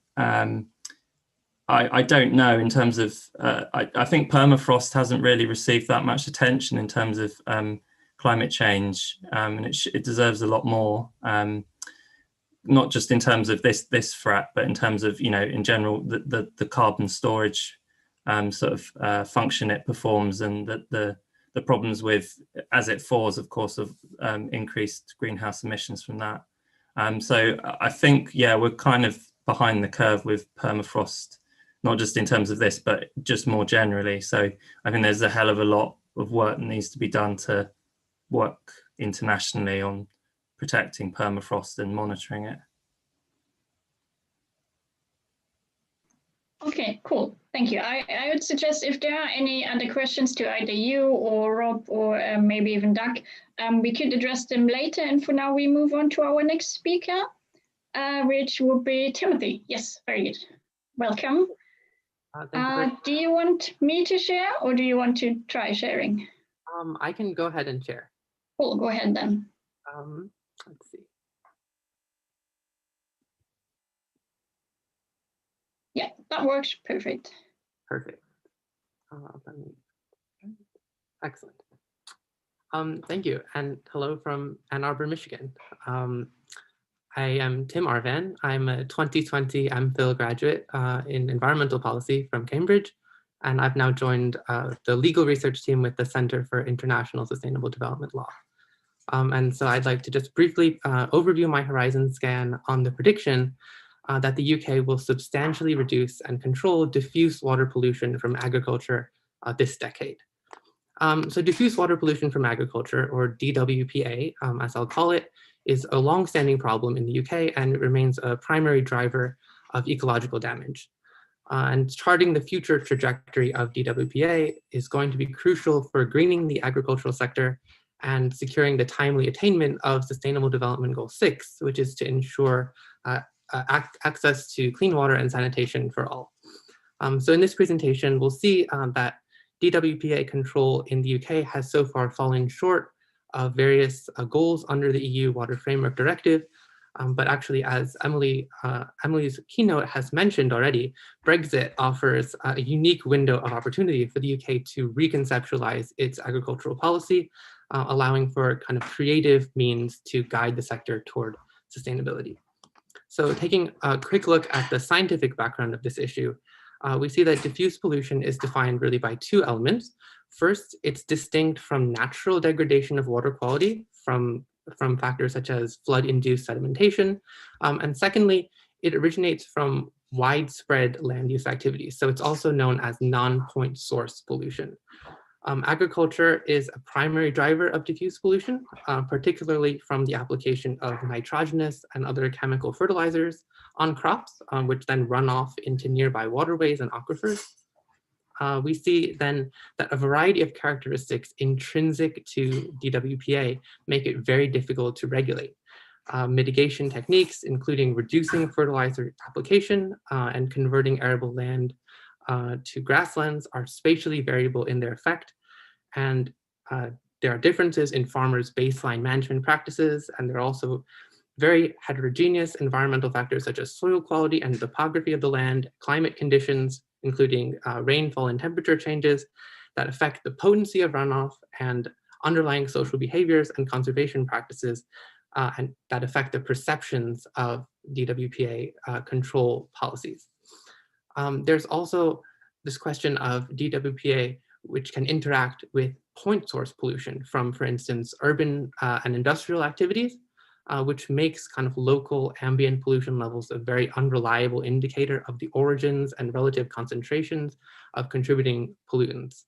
I don't know in terms of, I think permafrost hasn't really received that much attention in terms of climate change, and it deserves a lot more. Not just in terms of this threat, but in terms of, you know, in general, the carbon storage sort of function it performs, and the problems with, as it thaws, of course, of increased greenhouse emissions from that. So I think, yeah, we're kind of behind the curve with permafrost, not just in terms of this, but just more generally. So I think there's a hell of a lot of work that needs to be done to work internationally on protecting permafrost and monitoring it. Okay, cool. Thank you. I would suggest if there are any other questions to either you or Rob or maybe even Doug, we could address them later. And for now, we move on to our next speaker, which will be Timothy. Yes, very good. Welcome. Do you want me to share, or do you want to try sharing? I can go ahead and share. Cool, go ahead then. Let's see. Yeah, that works. Perfect. Perfect. Excellent. Thank you, and hello from Ann Arbor, Michigan. I am Tim Arvan. I'm a 2020 MPhil graduate in environmental policy from Cambridge, and I've now joined the legal research team with the Center for International Sustainable Development Law. And so I'd like to just briefly overview my horizon scan on the prediction that the UK will substantially reduce and control diffuse water pollution from agriculture this decade. So diffuse water pollution from agriculture, or DWPA, as I'll call it, is a long-standing problem in the UK, and it remains a primary driver of ecological damage. And charting the future trajectory of DWPA is going to be crucial for greening the agricultural sector and securing the timely attainment of Sustainable Development Goal 6, which is to ensure access to clean water and sanitation for all. So in this presentation, we'll see that DWPA control in the UK has so far fallen short of various goals under the EU Water Framework Directive. But actually, as Emily's keynote has mentioned already, Brexit offers a unique window of opportunity for the UK to reconceptualize its agricultural policy, allowing for kind of creative means to guide the sector toward sustainability. So taking a quick look at the scientific background of this issue, we see that diffuse pollution is defined really by two elements. First, it's distinct from natural degradation of water quality from factors such as flood-induced sedimentation. And secondly, it originates from widespread land use activities. So it's also known as non-point source pollution. Agriculture is a primary driver of diffuse pollution, particularly from the application of nitrogenous and other chemical fertilizers on crops, which then run off into nearby waterways and aquifers. We see then that a variety of characteristics intrinsic to DWPA make it very difficult to regulate. Mitigation techniques, including reducing fertilizer application and converting arable land to grasslands, are spatially variable in their effect. And there are differences in farmers' baseline management practices, and there are also very heterogeneous environmental factors such as soil quality and topography of the land, climate conditions, including rainfall and temperature changes that affect the potency of runoff and underlying social behaviors and conservation practices and that affect the perceptions of DWPA control policies. There's also this question of DWPA, which can interact with point source pollution from, for instance, urban and industrial activities, which makes kind of local ambient pollution levels a very unreliable indicator of the origins and relative concentrations of contributing pollutants.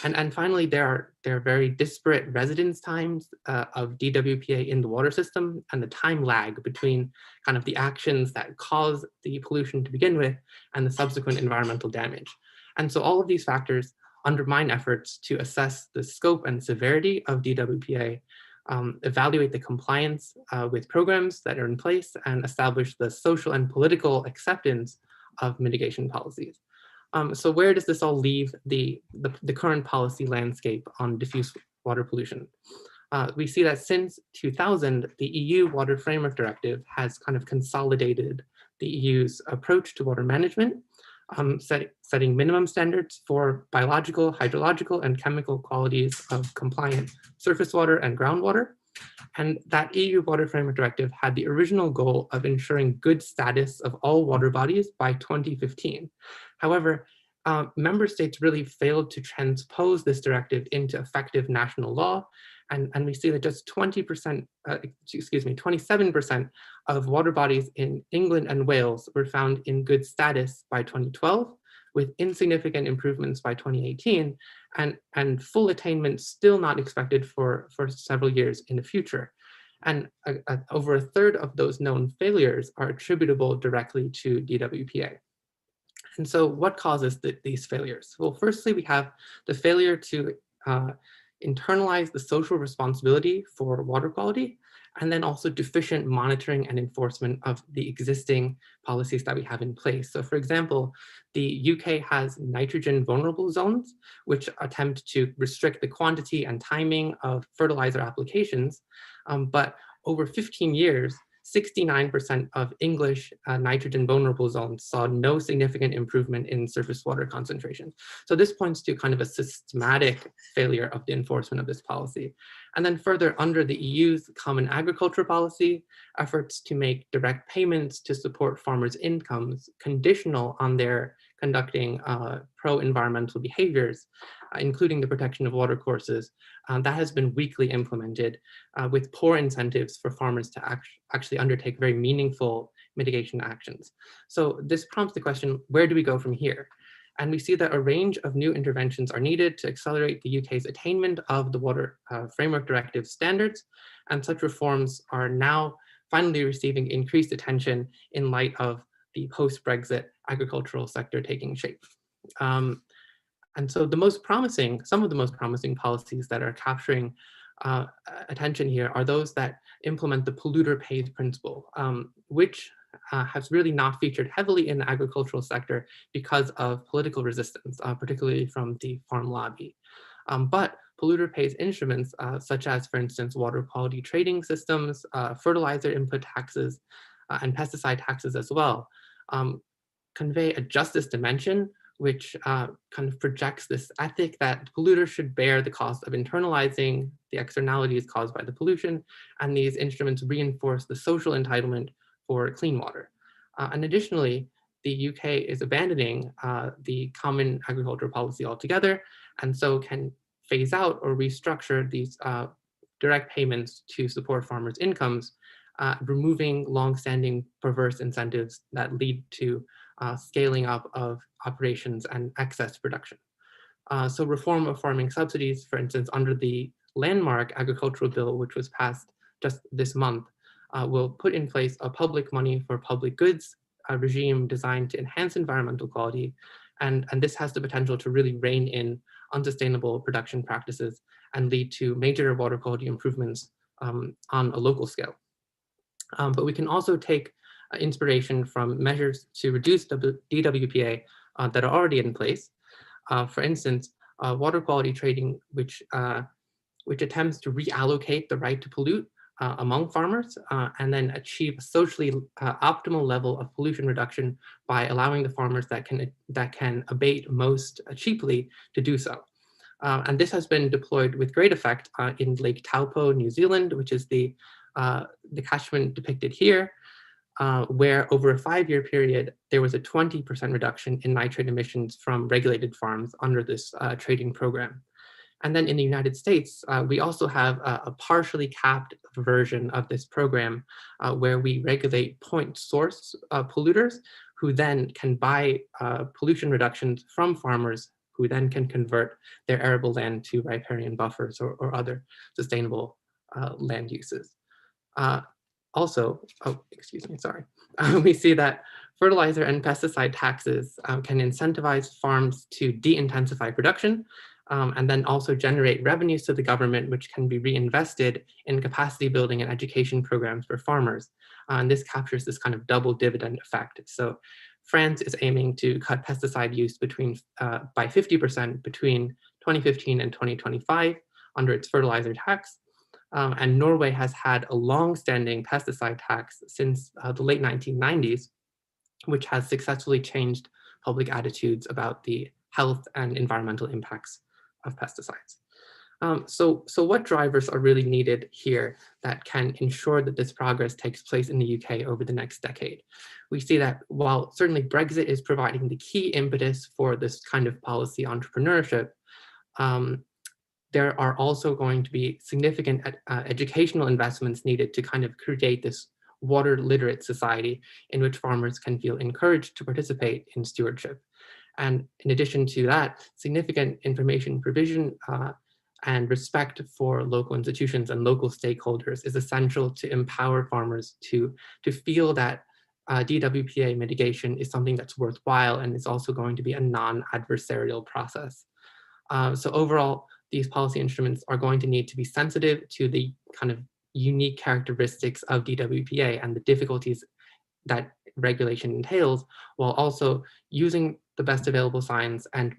And finally, there are very disparate residence times of DWPA in the water system and the time lag between kind of the actions that cause the pollution to begin with and the subsequent environmental damage. And so all of these factors undermine efforts to assess the scope and severity of DWPA, evaluate the compliance with programs that are in place, and establish the social and political acceptance of mitigation policies. So where does this all leave the current policy landscape on diffuse water pollution? We see that since 2000, the EU Water Framework Directive has kind of consolidated the EU's approach to water management, setting minimum standards for biological, hydrological, and chemical qualities of compliant surface water and groundwater. And that EU Water Framework Directive had the original goal of ensuring good status of all water bodies by 2015. However, member states really failed to transpose this directive into effective national law. And we see that just 27% of water bodies in England and Wales were found in good status by 2012, with insignificant improvements by 2018, and full attainment still not expected for several years in the future. And over a third of those known failures are attributable directly to DWPA. And so what causes these failures? Well, firstly, we have the failure to internalize the social responsibility for water quality, and then also deficient monitoring and enforcement of the existing policies that we have in place. So for example, the UK has nitrogen vulnerable zones, which attempt to restrict the quantity and timing of fertilizer applications. But over 15 years, 69% of English nitrogen vulnerable zones saw no significant improvement in surface water concentration. So this points to kind of a systematic failure of the enforcement of this policy. And then further, under the EU's Common Agriculture Policy, efforts to make direct payments to support farmers' incomes conditional on their conducting pro-environmental behaviors, including the protection of water courses, that has been weakly implemented with poor incentives for farmers to actually undertake very meaningful mitigation actions. So this prompts the question, where do we go from here? And we see that a range of new interventions are needed to accelerate the UK's attainment of the Water Framework Directive standards, and such reforms are now finally receiving increased attention in light of the post-Brexit agricultural sector taking shape. And so some of the most promising policies that are capturing attention here are those that implement the polluter pays principle, which has really not featured heavily in the agricultural sector because of political resistance, particularly from the farm lobby. But polluter pays instruments, such as, for instance, water quality trading systems, fertilizer input taxes, and pesticide taxes as well, convey a justice dimension, which kind of projects this ethic that polluters should bear the cost of internalizing the externalities caused by the pollution, and these instruments reinforce the social entitlement for clean water. And additionally, the UK is abandoning the Common Agricultural Policy altogether, and so can phase out or restructure these direct payments to support farmers' incomes, removing long-standing perverse incentives that lead to scaling up of operations and excess production. So reform of farming subsidies, for instance, under the landmark agricultural bill, which was passed just this month, will put in place a public money for public goods regime designed to enhance environmental quality. And this has the potential to really rein in unsustainable production practices and lead to major water quality improvements on a local scale. But we can also take inspiration from measures to reduce DWPA that are already in place. For instance, water quality trading, which attempts to reallocate the right to pollute among farmers and then achieve a socially optimal level of pollution reduction by allowing the farmers that can abate most cheaply to do so. And this has been deployed with great effect in Lake Taupo, New Zealand, which is the catchment depicted here, where over a 5-year period, there was a 20% reduction in nitrate emissions from regulated farms under this trading program. And then in the United States, we also have a partially capped version of this program where we regulate point source polluters who then can buy pollution reductions from farmers who then can convert their arable land to riparian buffers or other sustainable land uses. Also, we see that fertilizer and pesticide taxes can incentivize farms to de-intensify production and then also generate revenues to the government, which can be reinvested in capacity building and education programs for farmers. And this captures this kind of double dividend effect. So France is aiming to cut pesticide use by 50% between 2015 and 2025 under its fertilizer tax. And Norway has had a long-standing pesticide tax since the late 1990s, which has successfully changed public attitudes about the health and environmental impacts of pesticides. So what drivers are really needed here that can ensure that this progress takes place in the UK over the next decade? We see that while certainly Brexit is providing the key impetus for this kind of policy entrepreneurship, there are also going to be significant educational investments needed to kind of create this water literate society in which farmers can feel encouraged to participate in stewardship. And in addition to that, significant information provision and respect for local institutions and local stakeholders is essential to empower farmers to feel that DWPA mitigation is something that's worthwhile and is also going to be a non-adversarial process. So overall, these policy instruments are going to need to be sensitive to the kind of unique characteristics of DWPA and the difficulties that regulation entails, while also using the best available science and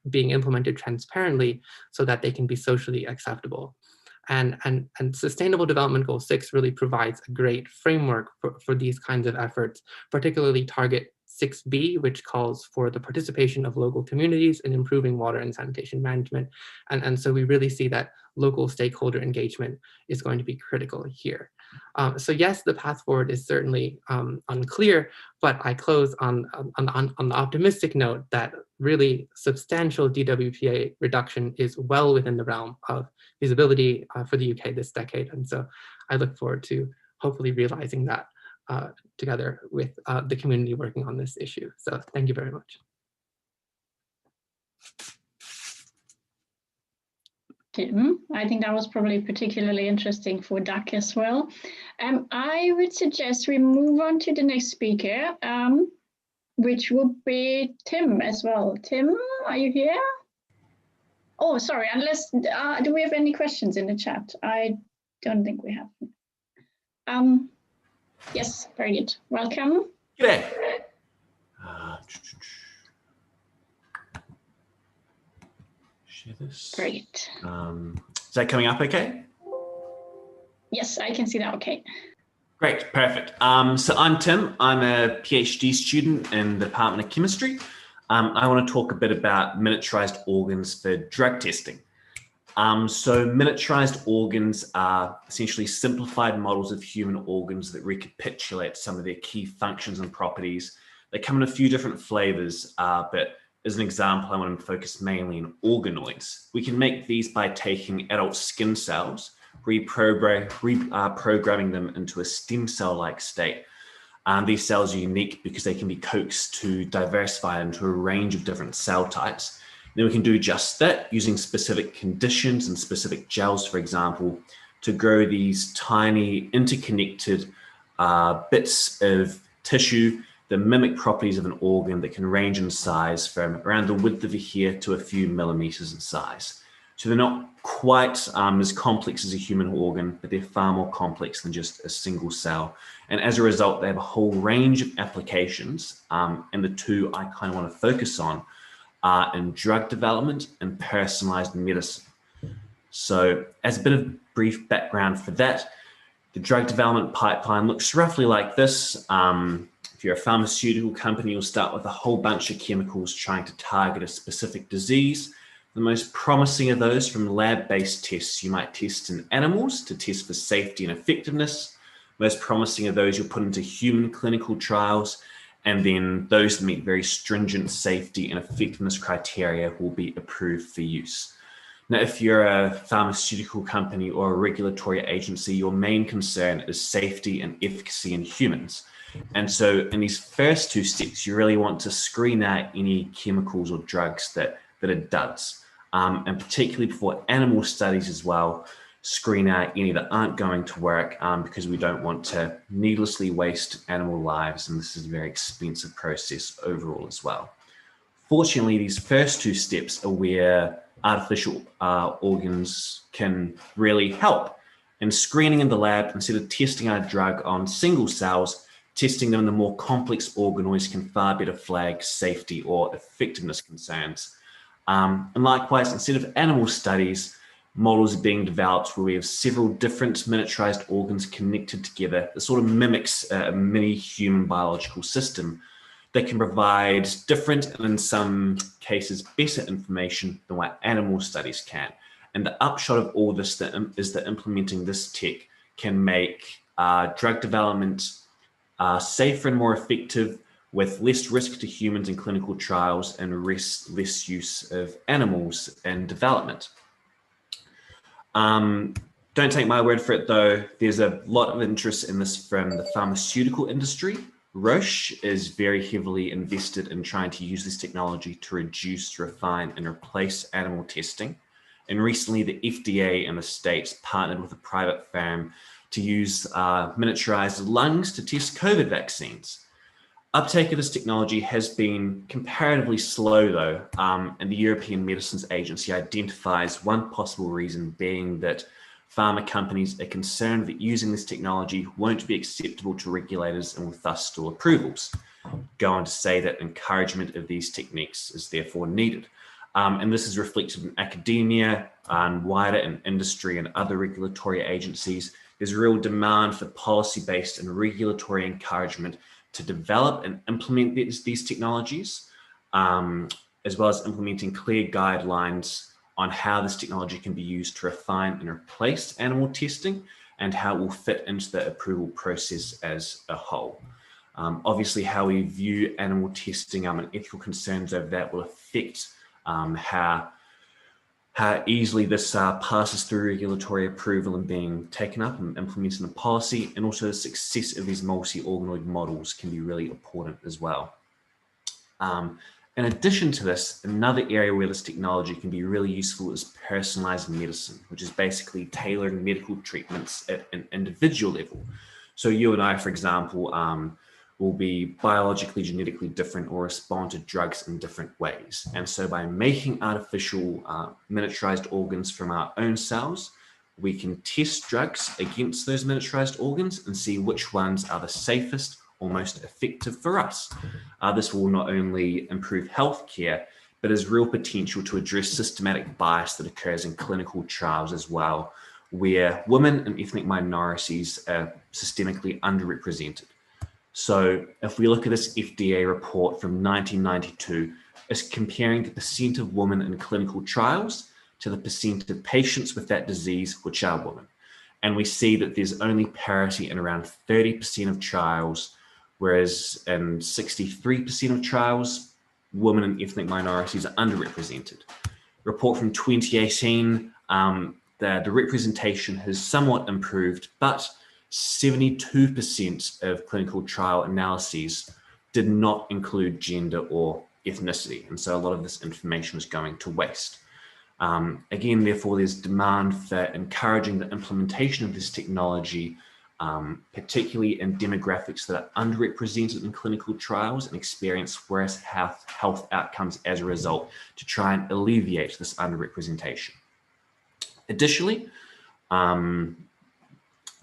being implemented transparently so that they can be socially acceptable. And Sustainable Development Goal 6 really provides a great framework for these kinds of efforts, particularly Target 6B, which calls for the participation of local communities in improving water and sanitation management. And so we really see that local stakeholder engagement is going to be critical here. So yes, the path forward is certainly unclear, but I close on the optimistic note that really substantial DWPA reduction is well within the realm of feasibility for the UK this decade. And so I look forward to hopefully realizing that together with the community working on this issue. So thank you very much. Tim, I think that was probably particularly interesting for DAC as well. I would suggest we move on to the next speaker, which would be Tim as well. Tim, are you here? Oh, sorry, unless, do we have any questions in the chat? I don't think we have. Yes, very good. Welcome. G'day. Share this. Great. Is that coming up okay? Yes, I can see that okay. Great, perfect. So I'm Tim. I'm a PhD student in the Department of Chemistry. I want to talk a bit about miniaturized organs for drug testing. So miniaturized organs are essentially simplified models of human organs that recapitulate some of their key functions and properties. They come in a few different flavors, but as an example, I want to focus mainly on organoids. We can make these by taking adult skin cells, reprogramming them into a stem cell-like state. These cells are unique because they can be coaxed to diversify into a range of different cell types. Then we can do just that using specific conditions and specific gels, for example, to grow these tiny interconnected bits of tissue that mimic properties of an organ that can range in size from around the width of a hair to a few millimeters in size. So they're not quite as complex as a human organ, but they're far more complex than just a single cell. And as a result, they have a whole range of applications. And the two I kind of want to focus on are in drug development and personalized medicine. So as a bit of brief background for that, the drug development pipeline looks roughly like this. If you're a pharmaceutical company, you'll start with a whole bunch of chemicals trying to target a specific disease. The most promising of those from lab-based tests you might test in animals to test for safety and effectiveness. Most promising of those you'll put into human clinical trials, and then those that meet very stringent safety and effectiveness criteria will be approved for use. Now, if you're a pharmaceutical company or a regulatory agency, your main concern is safety and efficacy in humans. And so in these first two steps, you really want to screen out any chemicals or drugs that it does. And particularly for animal studies as well, screen out any that aren't going to work because we don't want to needlessly waste animal lives. And this is a very expensive process overall as well. Fortunately, these first two steps are where artificial organs can really help. In screening in the lab, instead of testing our drug on single cells, testing them in the more complex organoids can far better flag safety or effectiveness concerns. And likewise, instead of animal studies, models are being developed where we have several different miniaturized organs connected together that sort of mimics a mini human biological system that can provide different and in some cases better information than what animal studies can. And the upshot of all this is that implementing this tech can make drug development safer and more effective, with less risk to humans in clinical trials and less use of animals in development. Don't take my word for it though. There's a lot of interest in this from the pharmaceutical industry. Roche is very heavily invested in trying to use this technology to reduce, refine, and replace animal testing. And recently the FDA in the States partnered with a private firm to use miniaturized lungs to test COVID vaccines. Uptake of this technology has been comparatively slow though, and the European Medicines Agency identifies one possible reason being that pharma companies are concerned that using this technology won't be acceptable to regulators and will thus stall approvals. Go on to say that encouragement of these techniques is therefore needed. And this is reflected in academia and wider in industry and other regulatory agencies. There's a real demand for policy-based and regulatory encouragement to develop and implement these technologies, as well as implementing clear guidelines on how this technology can be used to refine and replace animal testing and how it will fit into the approval process as a whole. Obviously, how we view animal testing and ethical concerns over that will affect how easily this passes through regulatory approval and being taken up and implemented in policy, and also the success of these multi-organoid models can be really important as well. In addition to this, another area where this technology can be really useful is personalized medicine, which is basically tailoring medical treatments at an individual level. So you and I, for example, will be biologically, genetically different or respond to drugs in different ways. And so by making artificial miniaturized organs from our own cells, we can test drugs against those miniaturized organs and see which ones are the safest or most effective for us. This will not only improve healthcare, but has real potential to address systematic bias that occurs in clinical trials as well, where women and ethnic minorities are systemically underrepresented. So if we look at this FDA report from 1992, it's comparing the percent of women in clinical trials to the percent of patients with that disease, which are women. And we see that there's only parity in around 30% of trials, whereas in 63% of trials, women and ethnic minorities are underrepresented. Report from 2018, the representation has somewhat improved, but 72% of clinical trial analyses did not include gender or ethnicity. And so a lot of this information is going to waste. Again, therefore, there's demand for encouraging the implementation of this technology, particularly in demographics that are underrepresented in clinical trials and experience worse health outcomes as a result, to try and alleviate this underrepresentation. Additionally,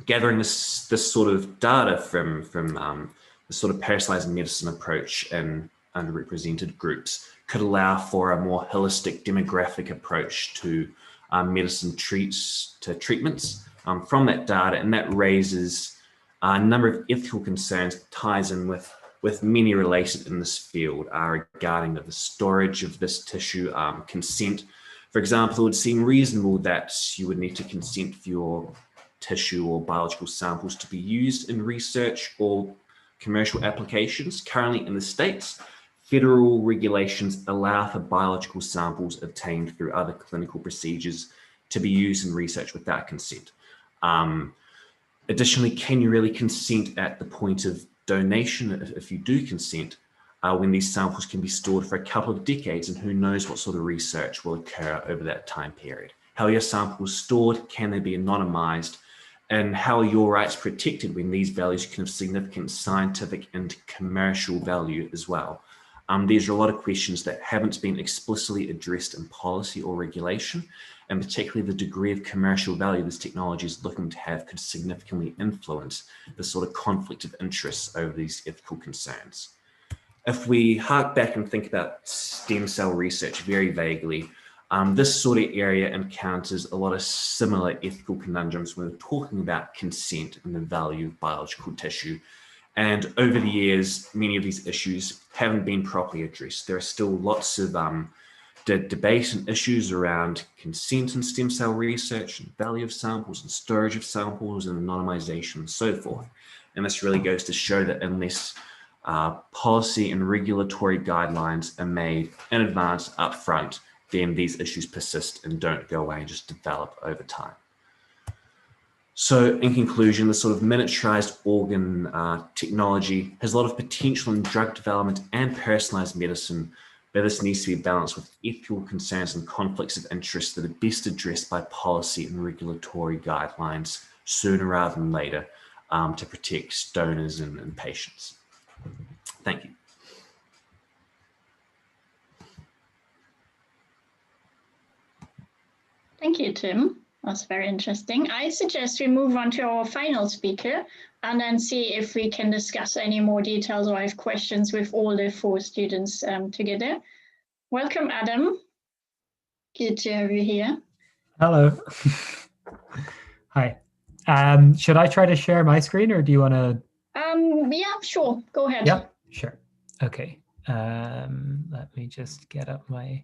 gathering this sort of data from the sort of personalized medicine approach in underrepresented groups could allow for a more holistic demographic approach to medicine treatments from that data, and that raises a number of ethical concerns that ties in with many related in this field regarding the storage of this tissue, consent For example, it would seem reasonable that you would need to consent for your tissue or biological samples to be used in research or commercial applications. Currently in the States, federal regulations allow for biological samples obtained through other clinical procedures to be used in research without consent. Additionally, can you really consent at the point of donation if you do consent, when these samples can be stored for a couple of decades, and who knows what sort of research will occur over that time period? How are your samples stored? Can they be anonymized? And how are your rights protected when these values can have significant scientific and commercial value as well? These are a lot of questions that haven't been explicitly addressed in policy or regulation, and particularly the degree of commercial value this technology is looking to have could significantly influence the sort of conflict of interests over these ethical concerns. If we hark back and think about stem cell research very vaguely, this sort of area encounters a lot of similar ethical conundrums when we're talking about consent and the value of biological tissue. And over the years, many of these issues haven't been properly addressed. There are still lots of debate and issues around consent in stem cell research, and value of samples and storage of samples and anonymization and so forth. And this really goes to show that unless policy and regulatory guidelines are made in advance up front, then these issues persist and don't go away and just develop over time. So in conclusion, the sort of miniaturized organ technology has a lot of potential in drug development and personalized medicine, but this needs to be balanced with ethical concerns and conflicts of interest that are best addressed by policy and regulatory guidelines sooner rather than later to protect donors and patients. Thank you. Thank you, Tim. That's very interesting. I suggest we move on to our final speaker and then see if we can discuss any more details or have questions with all the 4 students together. Welcome, Adam. Good to have you here. Hello. Hi. Should I try to share my screen, or do you want to? Yeah, sure. Go ahead. Yeah, sure. Okay. Let me just get up my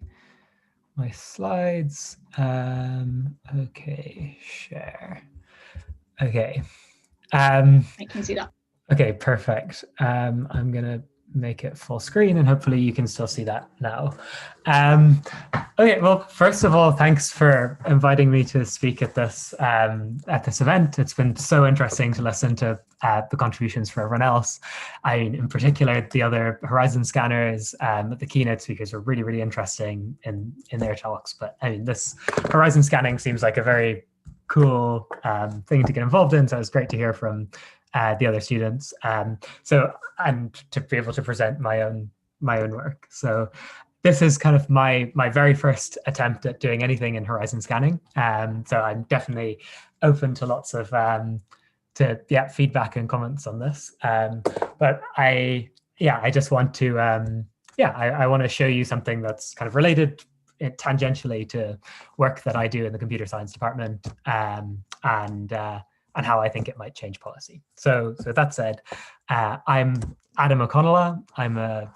slides. Okay, share. Okay. I can see that. Okay, perfect. I'm gonna make it full screen and hopefully you can still see that now. Okay, well, first of all, thanks for inviting me to speak at this event. It's been so interesting to listen to the contributions for everyone else. I mean, in particular, the other Horizon scanners, the keynote speakers were really, really interesting in their talks. But I mean, this Horizon scanning seems like a very cool thing to get involved in. So it was great to hear from the other students. And to be able to present my own work. So this is kind of my very first attempt at doing anything in Horizon scanning. So I'm definitely open to lots of feedback and comments on this. But I just want to I want to show you something that's kind of related tangentially to work that I do in the computer science department, and how I think it might change policy. So that said, I'm Adam O'Connell. I'm a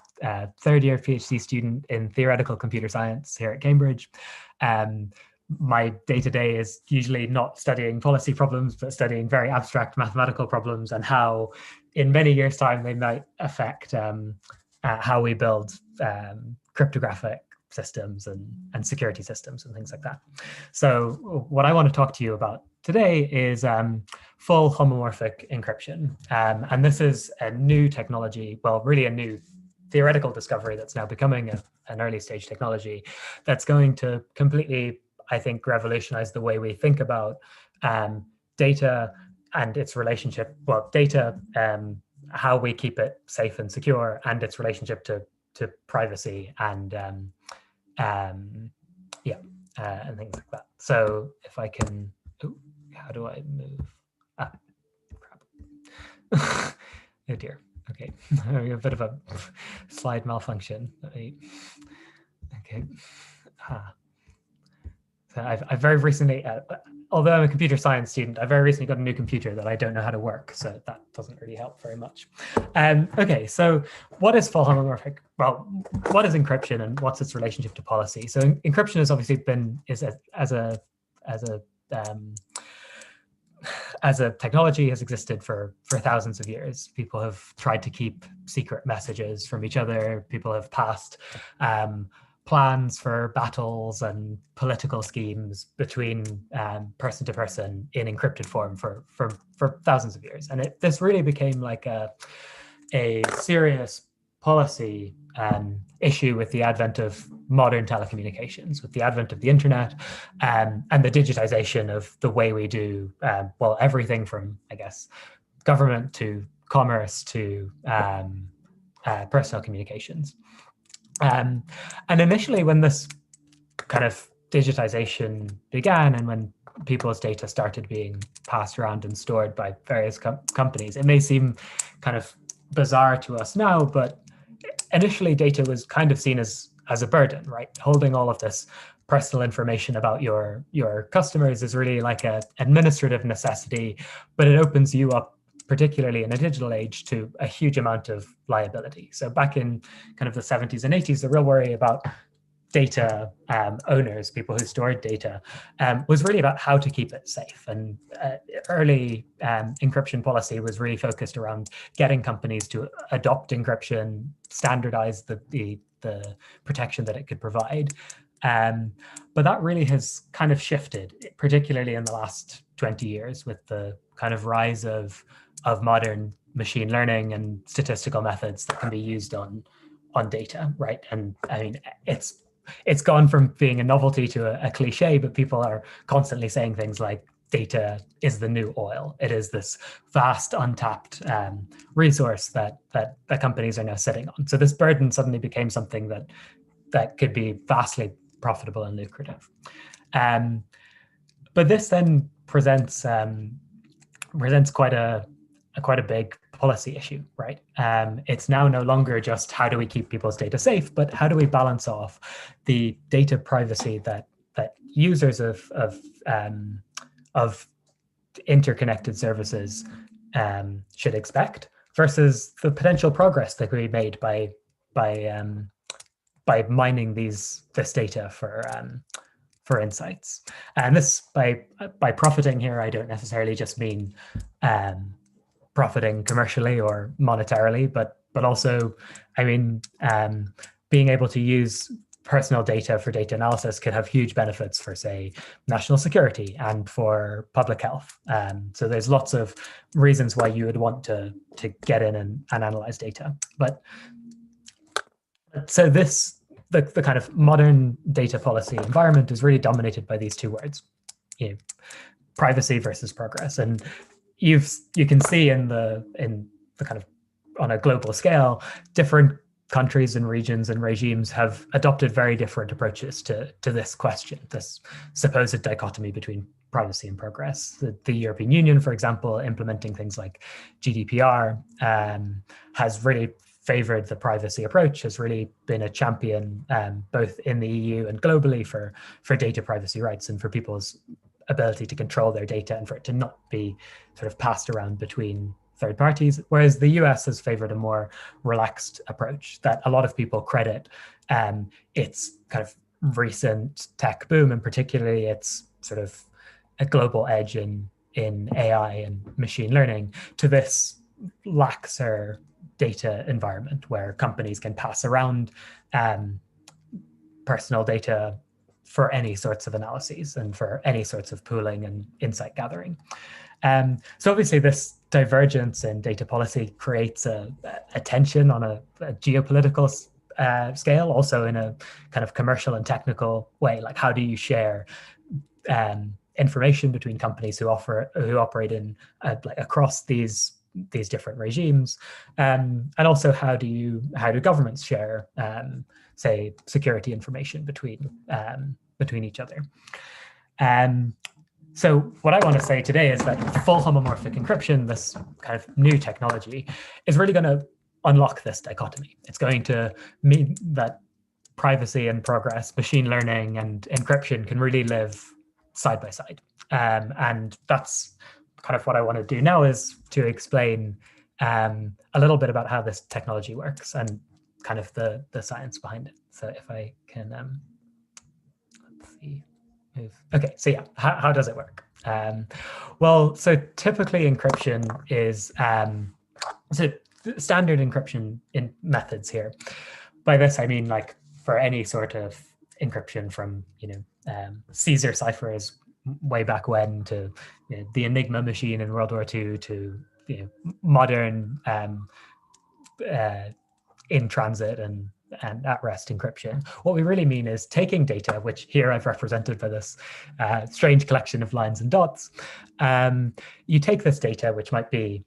third-year PhD student in theoretical computer science here at Cambridge. My day-to-day is usually not studying policy problems, but studying very abstract mathematical problems and how, in many years' time, they might affect how we build cryptographic systems and security systems and things like that. So what I want to talk to you about today is full homomorphic encryption. And this is a new technology, well, really a new theoretical discovery that's now becoming an early stage technology that's going to completely, I think, revolutionize the way we think about data and its relationship, well, data, how we keep it safe and secure, and its relationship to privacy and and things like that. So if I can, how do I move? Crap. Oh dear. Okay, a bit of a slide malfunction. Okay. I've very recently, although I'm a computer science student, I very recently got a new computer that I don't know how to work, so that doesn't really help very much. Okay, so what is full homomorphic? Well, what is encryption and what's its relationship to policy? So encryption has obviously been as a technology has existed for thousands of years. People have tried to keep secret messages from each other. People have passed plans for battles and political schemes between person to person in encrypted form for thousands of years. And this really became like a serious policy issue with the advent of modern telecommunications, with the advent of the internet, and the digitization of the way we do, well, everything from, I guess, government to commerce to personal communications. And initially, when this kind of digitization began and when people's data started being passed around and stored by various companies, it may seem kind of bizarre to us now, but initially data was kind of seen as a burden, right? Holding all of this personal information about your customers is really like an administrative necessity, but it opens you up, particularly in a digital age, to a huge amount of liability. So back in kind of the 70s and 80s, the real worry about data owners, people who stored data, was really about how to keep it safe. And early encryption policy was really focused around getting companies to adopt encryption, standardize the protection that it could provide. But that really has kind of shifted, particularly in the last 20 years with the kind of rise of modern machine learning and statistical methods that can be used on data, right? And I mean, it's gone from being a novelty to a cliche, but people are constantly saying things like data is the new oil. It is this vast, untapped resource that companies are now sitting on. So this burden suddenly became something that could be vastly profitable and lucrative. But this then presents quite a big policy issue, right? It's now no longer just how do we keep people's data safe, but how do we balance off the data privacy that users of interconnected services should expect versus the potential progress that can be made by mining this data for insights. And this by profiting here, I don't necessarily just mean profiting commercially or monetarily, but also, I mean, being able to use personal data for data analysis could have huge benefits for, say, national security and for public health. So there's lots of reasons why you would want to get in and analyze data. But so the kind of modern data policy environment is really dominated by these two words, privacy versus progress. And you can see in the kind of on a global scale, different countries and regions and regimes have adopted very different approaches to this question, this supposed dichotomy between privacy and progress. The European Union, for example, implementing things like GDPR, has really favored the privacy approach, has really been a champion both in the EU and globally for data privacy rights and for people's ability to control their data and for it to not be sort of passed around between third parties, whereas the US has favored a more relaxed approach that a lot of people credit its kind of recent tech boom, and particularly its sort of a global edge in AI and machine learning, to this laxer data environment where companies can pass around personal data for any sorts of analyses and for any sorts of pooling and insight gathering. So obviously this divergence in data policy creates a tension on a geopolitical scale, also in a kind of commercial and technical way. Like, how do you share information between companies who operate in like across these different regimes, and also how do governments share, say, security information between each other? So what I want to say today is that full homomorphic encryption, this kind of new technology, is really going to unlock this dichotomy. It's going to mean that privacy and progress, machine learning and encryption can really live side by side. And that's kind of what I want to do now, is to explain a little bit about how this technology works and kind of the science behind it. So if I can, let's see, move. Okay, so yeah, how does it work? Well, so typically encryption is, so standard encryption in methods here. By this, I mean like for any sort of encryption from, Caesar ciphers way back when to the Enigma machine in World War II to modern in transit and at rest encryption. What we really mean is taking data, which here I've represented by this strange collection of lines and dots. You take this data, which might be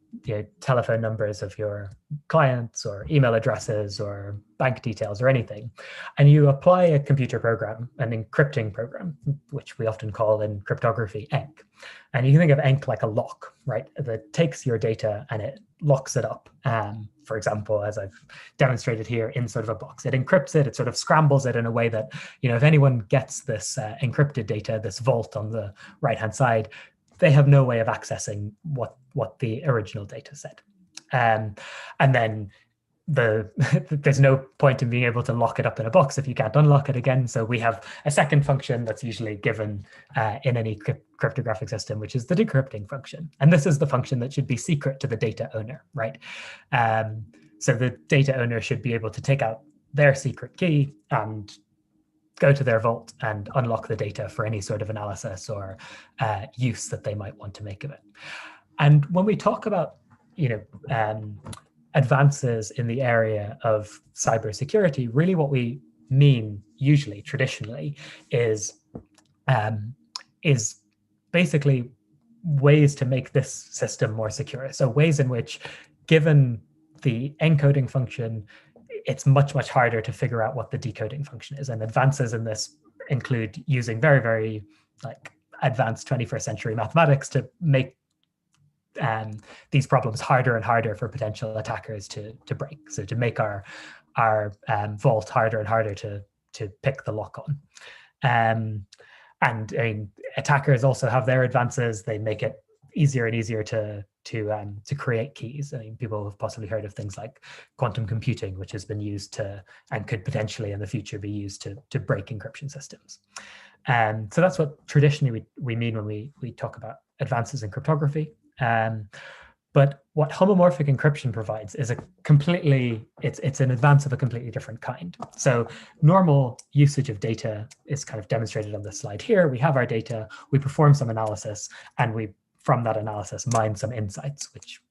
telephone numbers of your clients or email addresses or bank details or anything, and you apply a computer program, an encrypting program, which we often call in cryptography ENC. And you can think of ENC like a lock, right? That takes your data and it locks it up. For example, as I've demonstrated here, in sort of a box. It encrypts it, it sort of scrambles it in a way that, if anyone gets this encrypted data, this vault on the right-hand side, they have no way of accessing what the original data said. And then there's no point in being able to lock it up in a box if you can't unlock it again. So we have a second function that's usually given in any cryptographic system, which is the decrypting function. And this is the function that should be secret to the data owner, right? So the data owner should be able to take out their secret key and go to their vault and unlock the data for any sort of analysis or use that they might want to make of it. And when we talk about, advances in the area of cybersecurity, really what we mean usually, traditionally, is basically ways to make this system more secure. So ways in which, given the encoding function, it's much, much harder to figure out what the decoding function is. And advances in this include using very, very advanced 21st century mathematics to make these problems harder and harder for potential attackers to break. So to make our vault harder and harder to pick the lock on. And I mean, attackers also have their advances. They make it easier and easier to create keys. I mean, people have possibly heard of things like quantum computing, which has been used to, and could potentially in the future be used to break encryption systems. So that's what traditionally we mean when we talk about advances in cryptography. But what homomorphic encryption provides is it's an advance of a completely different kind. So normal usage of data is kind of demonstrated on this slide here. We have our data, we perform some analysis, and we, from that analysis, mine some insights, which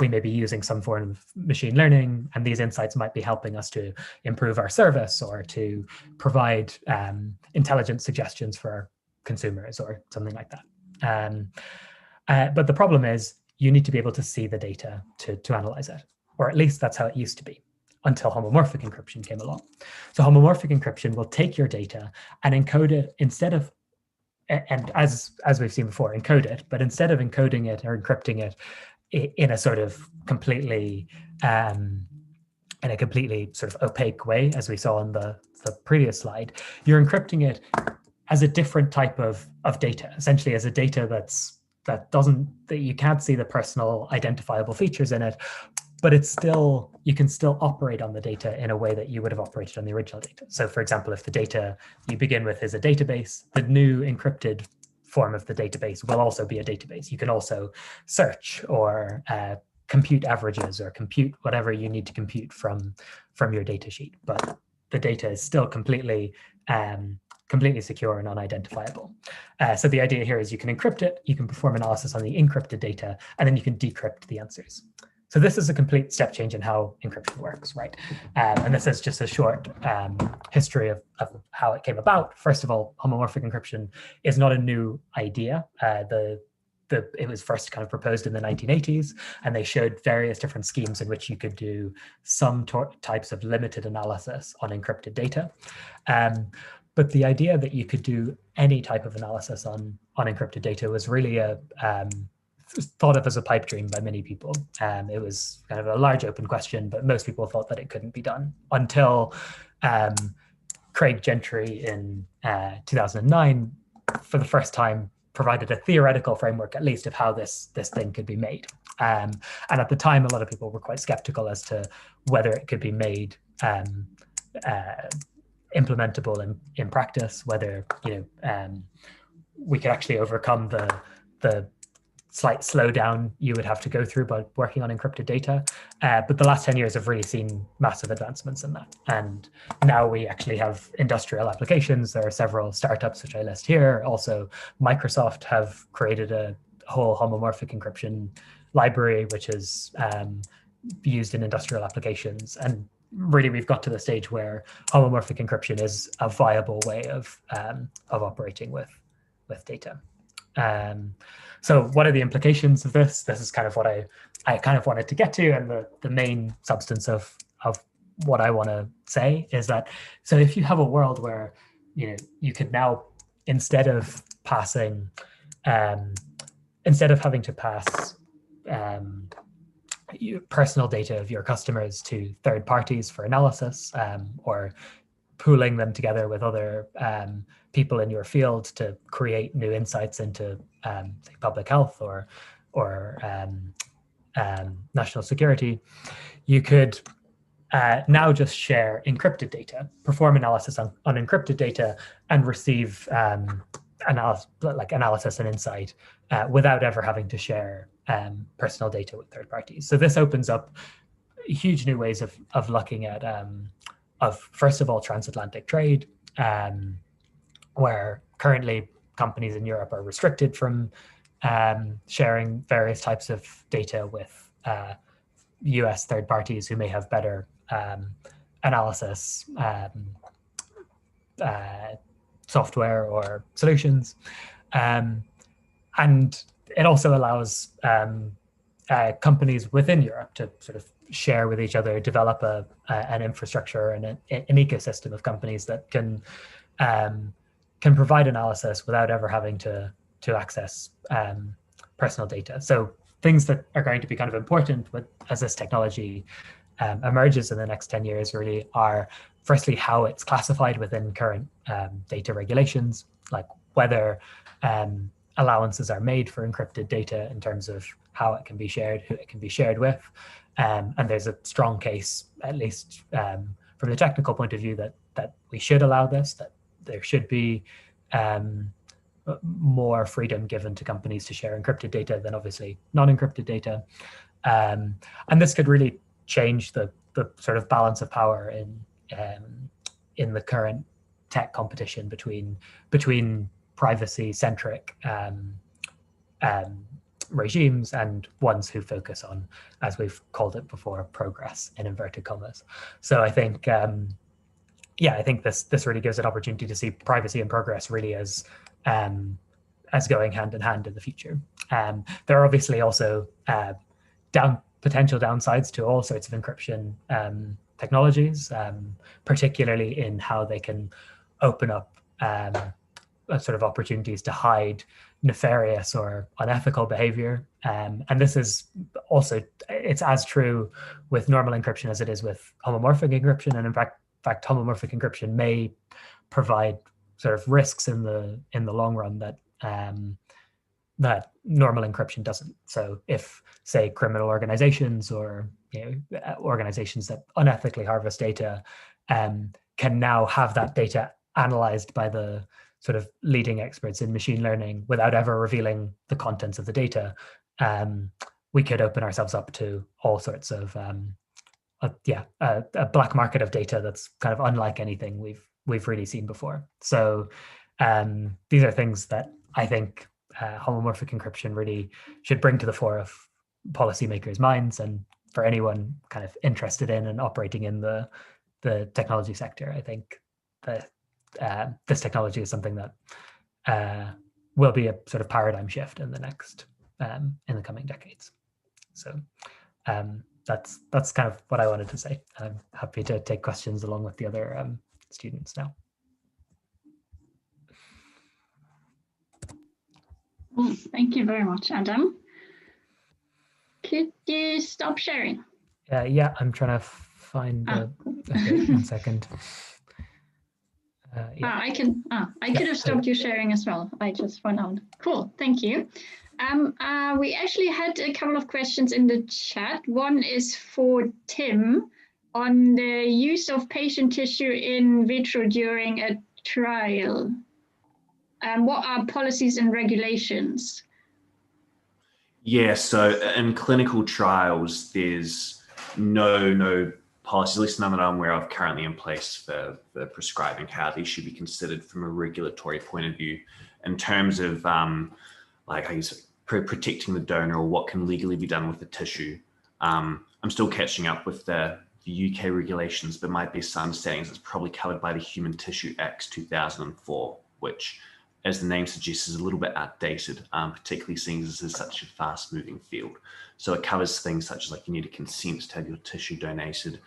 we may be using some form of machine learning, and these insights might be helping us to improve our service or to provide intelligent suggestions for our consumers or something like that. But the problem is you need to be able to see the data to analyze it, or at least that's how it used to be until homomorphic encryption came along. So homomorphic encryption will take your data and encode it instead of, and as we've seen before, encode it, but instead of encoding it or encrypting it in a sort of completely, sort of opaque way, as we saw on the previous slide, you're encrypting it as a different type of data, essentially as a data that you can't see the personal identifiable features in it, but you can still operate on the data in a way that you would have operated on the original data. So for example, if the data you begin with is a database, the new encrypted form of the database will also be a database. You can also search or compute averages or compute whatever you need to compute from your data sheet, but the data is still completely secure and unidentifiable. So the idea here is you can encrypt it, you can perform analysis on the encrypted data, and then you can decrypt the answers. So this is a complete step change in how encryption works, right? And this is just a short history of how it came about. First of all, homomorphic encryption is not a new idea. It was first kind of proposed in the 1980s, and they showed various different schemes in which you could do some types of limited analysis on encrypted data. But the idea that you could do any type of analysis on encrypted data was really thought of as a pipe dream by many people. It was kind of a large open question, but most people thought that it couldn't be done until Craig Gentry in 2009, for the first time, provided a theoretical framework, at least, of how this thing could be made. And at the time, a lot of people were quite skeptical as to whether it could be made implementable in practice, whether we could actually overcome the slight slowdown you would have to go through by working on encrypted data. But the last 10 years have really seen massive advancements in that. And now we actually have industrial applications. There are several startups, which I list here. Also, Microsoft have created a whole homomorphic encryption library, which is used in industrial applications. And really, we've got to the stage where homomorphic encryption is a viable way of operating with data. So what are the implications of this? This is kind of what I kind of wanted to get to, and the main substance of what I want to say is that, so if you have a world where you could now, instead of having to pass personal data of your customers to third parties for analysis, or pooling them together with other people in your field to create new insights into say public health or national security, you could now just share encrypted data, perform analysis on encrypted data, and receive analysis and insight without ever having to share personal data with third parties. So this opens up huge new ways of looking at first of all, transatlantic trade, where currently companies in Europe are restricted from sharing various types of data with US third parties who may have better analysis software or solutions. And it also allows companies within Europe to sort of share with each other, develop an infrastructure and an ecosystem of companies that can provide analysis without ever having to access personal data. So things that are going to be kind of important as this technology emerges in the next 10 years really are, firstly, how it's classified within current data regulations, like whether allowances are made for encrypted data in terms of how it can be shared, who it can be shared with. And there's a strong case, at least from the technical point of view, that we should allow this, that there should be more freedom given to companies to share encrypted data than obviously non-encrypted data. And this could really change the sort of balance of power in the current tech competition between privacy-centric regimes and ones who focus on, as we've called it before, progress in inverted commas. So I think, I think this really gives an opportunity to see privacy and progress really as going hand in hand in the future. There are obviously also potential downsides to all sorts of encryption technologies, particularly in how they can open up sort of opportunities to hide nefarious or unethical behavior. And this is also, it's as true with normal encryption as it is with homomorphic encryption. And in fact, homomorphic encryption may provide sort of risks in the long run that normal encryption doesn't. So if, say, criminal organizations or organizations that unethically harvest data can now have that data analyzed by the sort of leading experts in machine learning without ever revealing the contents of the data, we could open ourselves up to all sorts of a black market of data that's kind of unlike anything we've really seen before. So these are things that I think homomorphic encryption really should bring to the fore of policymakers' minds, and for anyone kind of interested in and operating in the technology sector. I think that this technology is something that will be a sort of paradigm shift in the coming decades. So that's kind of what I wanted to say. I'm happy to take questions along with the other students now. Well, thank you very much, Adam. Could you stop sharing? Yeah, I'm trying to find the. Okay, 1 second. Yeah. I could have stopped you sharing as well. I just found out. Cool, thank you. We actually had a couple of questions in the chat. One is for Tim on the use of patient tissue in vitro during a trial. What are policies and regulations? Yeah, so in clinical trials, there's no policies, at least none that I'm aware of currently in place for prescribing how these should be considered from a regulatory point of view in terms of like I guess protecting the donor or what can legally be done with the tissue. I'm still catching up with the UK regulations, but my best understanding is it's probably covered by the Human Tissue Act 2004, which, as the name suggests, is a little bit outdated, particularly seeing as this is such a fast moving field. So it covers things such as like you need a consent to have your tissue donated,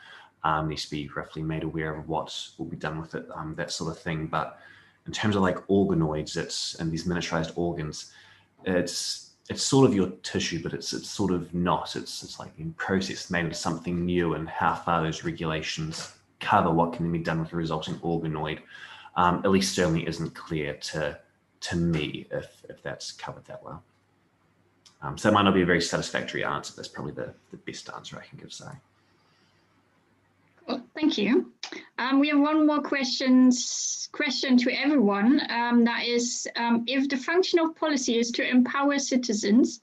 needs to be roughly made aware of what will be done with it, that sort of thing. But in terms of like organoids, and these miniaturized organs, it's sort of your tissue, but it's sort of not. It's like being processed, made into something new, and how far those regulations cover what can be done with the resulting organoid, at least certainly isn't clear to me if that's covered that well. So it might not be a very satisfactory answer. That's probably the best answer I can give, sorry. Cool, thank you. We have one more question to everyone. That is, if the function of policy is to empower citizens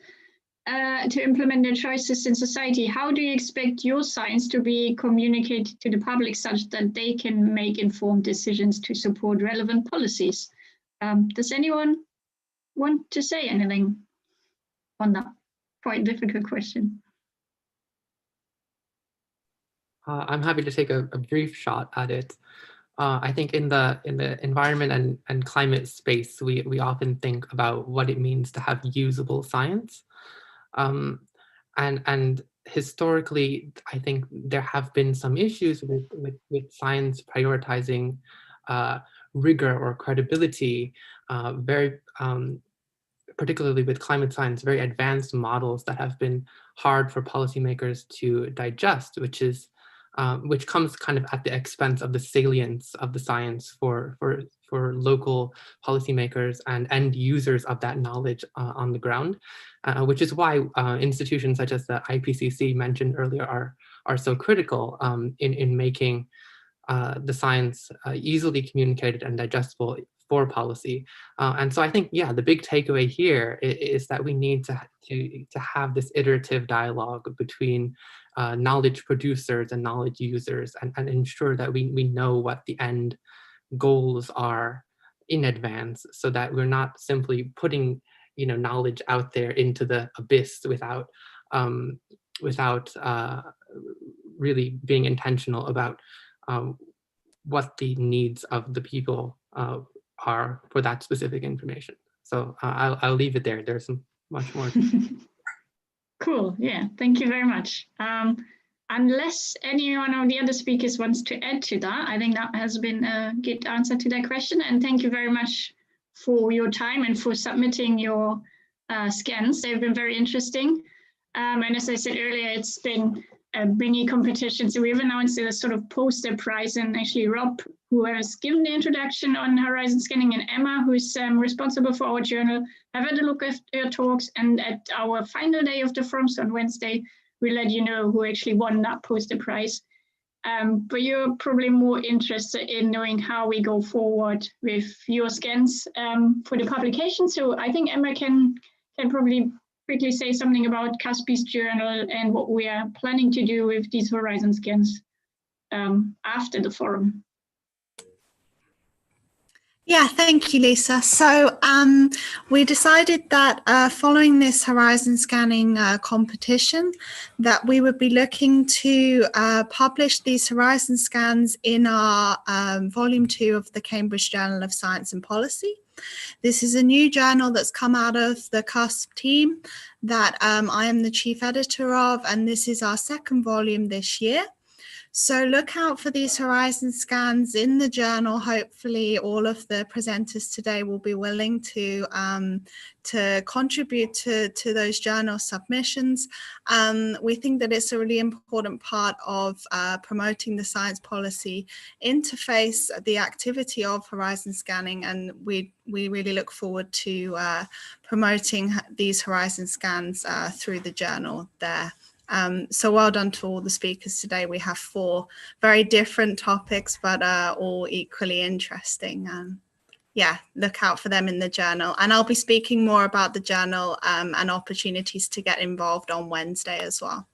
to implement their choices in society, how do you expect your science to be communicated to the public such that they can make informed decisions to support relevant policies? Does anyone want to say anything on that quite difficult question? I'm happy to take a brief shot at it. I think in the environment and climate space, we often think about what it means to have usable science. And historically, I think there have been some issues with science prioritizing rigor or credibility, particularly with climate science, very advanced models that have been hard for policymakers to digest, which comes kind of at the expense of the salience of the science for local policymakers and end users of that knowledge on the ground, which is why institutions such as the IPCC mentioned earlier are so critical in making the science easily communicated and digestible for policy. And so I think, yeah, the big takeaway here is that we need to have this iterative dialogue between knowledge producers and knowledge users and ensure that we know what the end goals are in advance, so that we're not simply putting knowledge out there into the abyss without really being intentional about what the needs of the people are for that specific information. So I'll leave it there. There's much more. Cool. Yeah. Thank you very much. Unless any one of the other speakers wants to add to that, I think that has been a good answer to that question. And thank you very much for your time and for submitting your scans. They've been very interesting. And as I said earlier, it's been a mini competition. So we've announced a sort of poster prize, and actually Rob, who has given the introduction on horizon scanning, and Emma, who's responsible for our journal, have had a look at your talks. And at our final day of the forums on Wednesday, we'll let you know who actually won that poster prize. But you're probably more interested in knowing how we go forward with your scans for the publication. So I think Emma can probably quickly say something about CUSPE's journal and what we are planning to do with these horizon scans after the forum. Yeah, thank you, Lisa. So we decided that following this horizon scanning competition, that we would be looking to publish these horizon scans in our volume 2 of the Cambridge Journal of Science and Policy. This is a new journal that's come out of the CUSPE team that I am the chief editor of, and this is our second volume this year. So look out for these horizon scans in the journal. Hopefully all of the presenters today will be willing to contribute to those journal submissions. We think that it's a really important part of promoting the science policy interface, the activity of horizon scanning, and we really look forward to promoting these horizon scans through the journal there. So well done to all the speakers today. We have 4 very different topics, but all equally interesting. Yeah, look out for them in the journal. And I'll be speaking more about the journal and opportunities to get involved on Wednesday as well.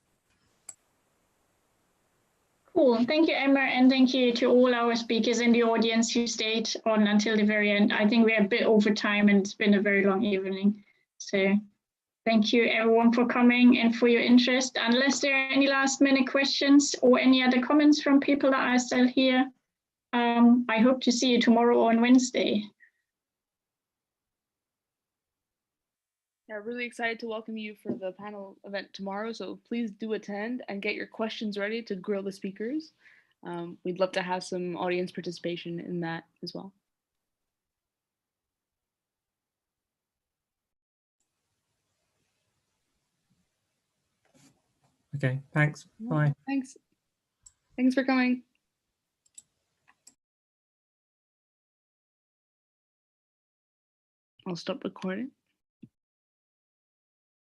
Cool. Thank you, Emma, and thank you to all our speakers in the audience who stayed on until the very end. I think we're a bit over time and it's been a very long evening. So thank you everyone for coming and for your interest. Unless there are any last minute questions or any other comments from people that are still here, I hope to see you tomorrow on Wednesday. Yeah, really excited to welcome you for the panel event tomorrow. So please do attend and get your questions ready to grill the speakers. We'd love to have some audience participation in that as well. Okay, thanks. Bye. Thanks. Thanks for coming. I'll stop recording.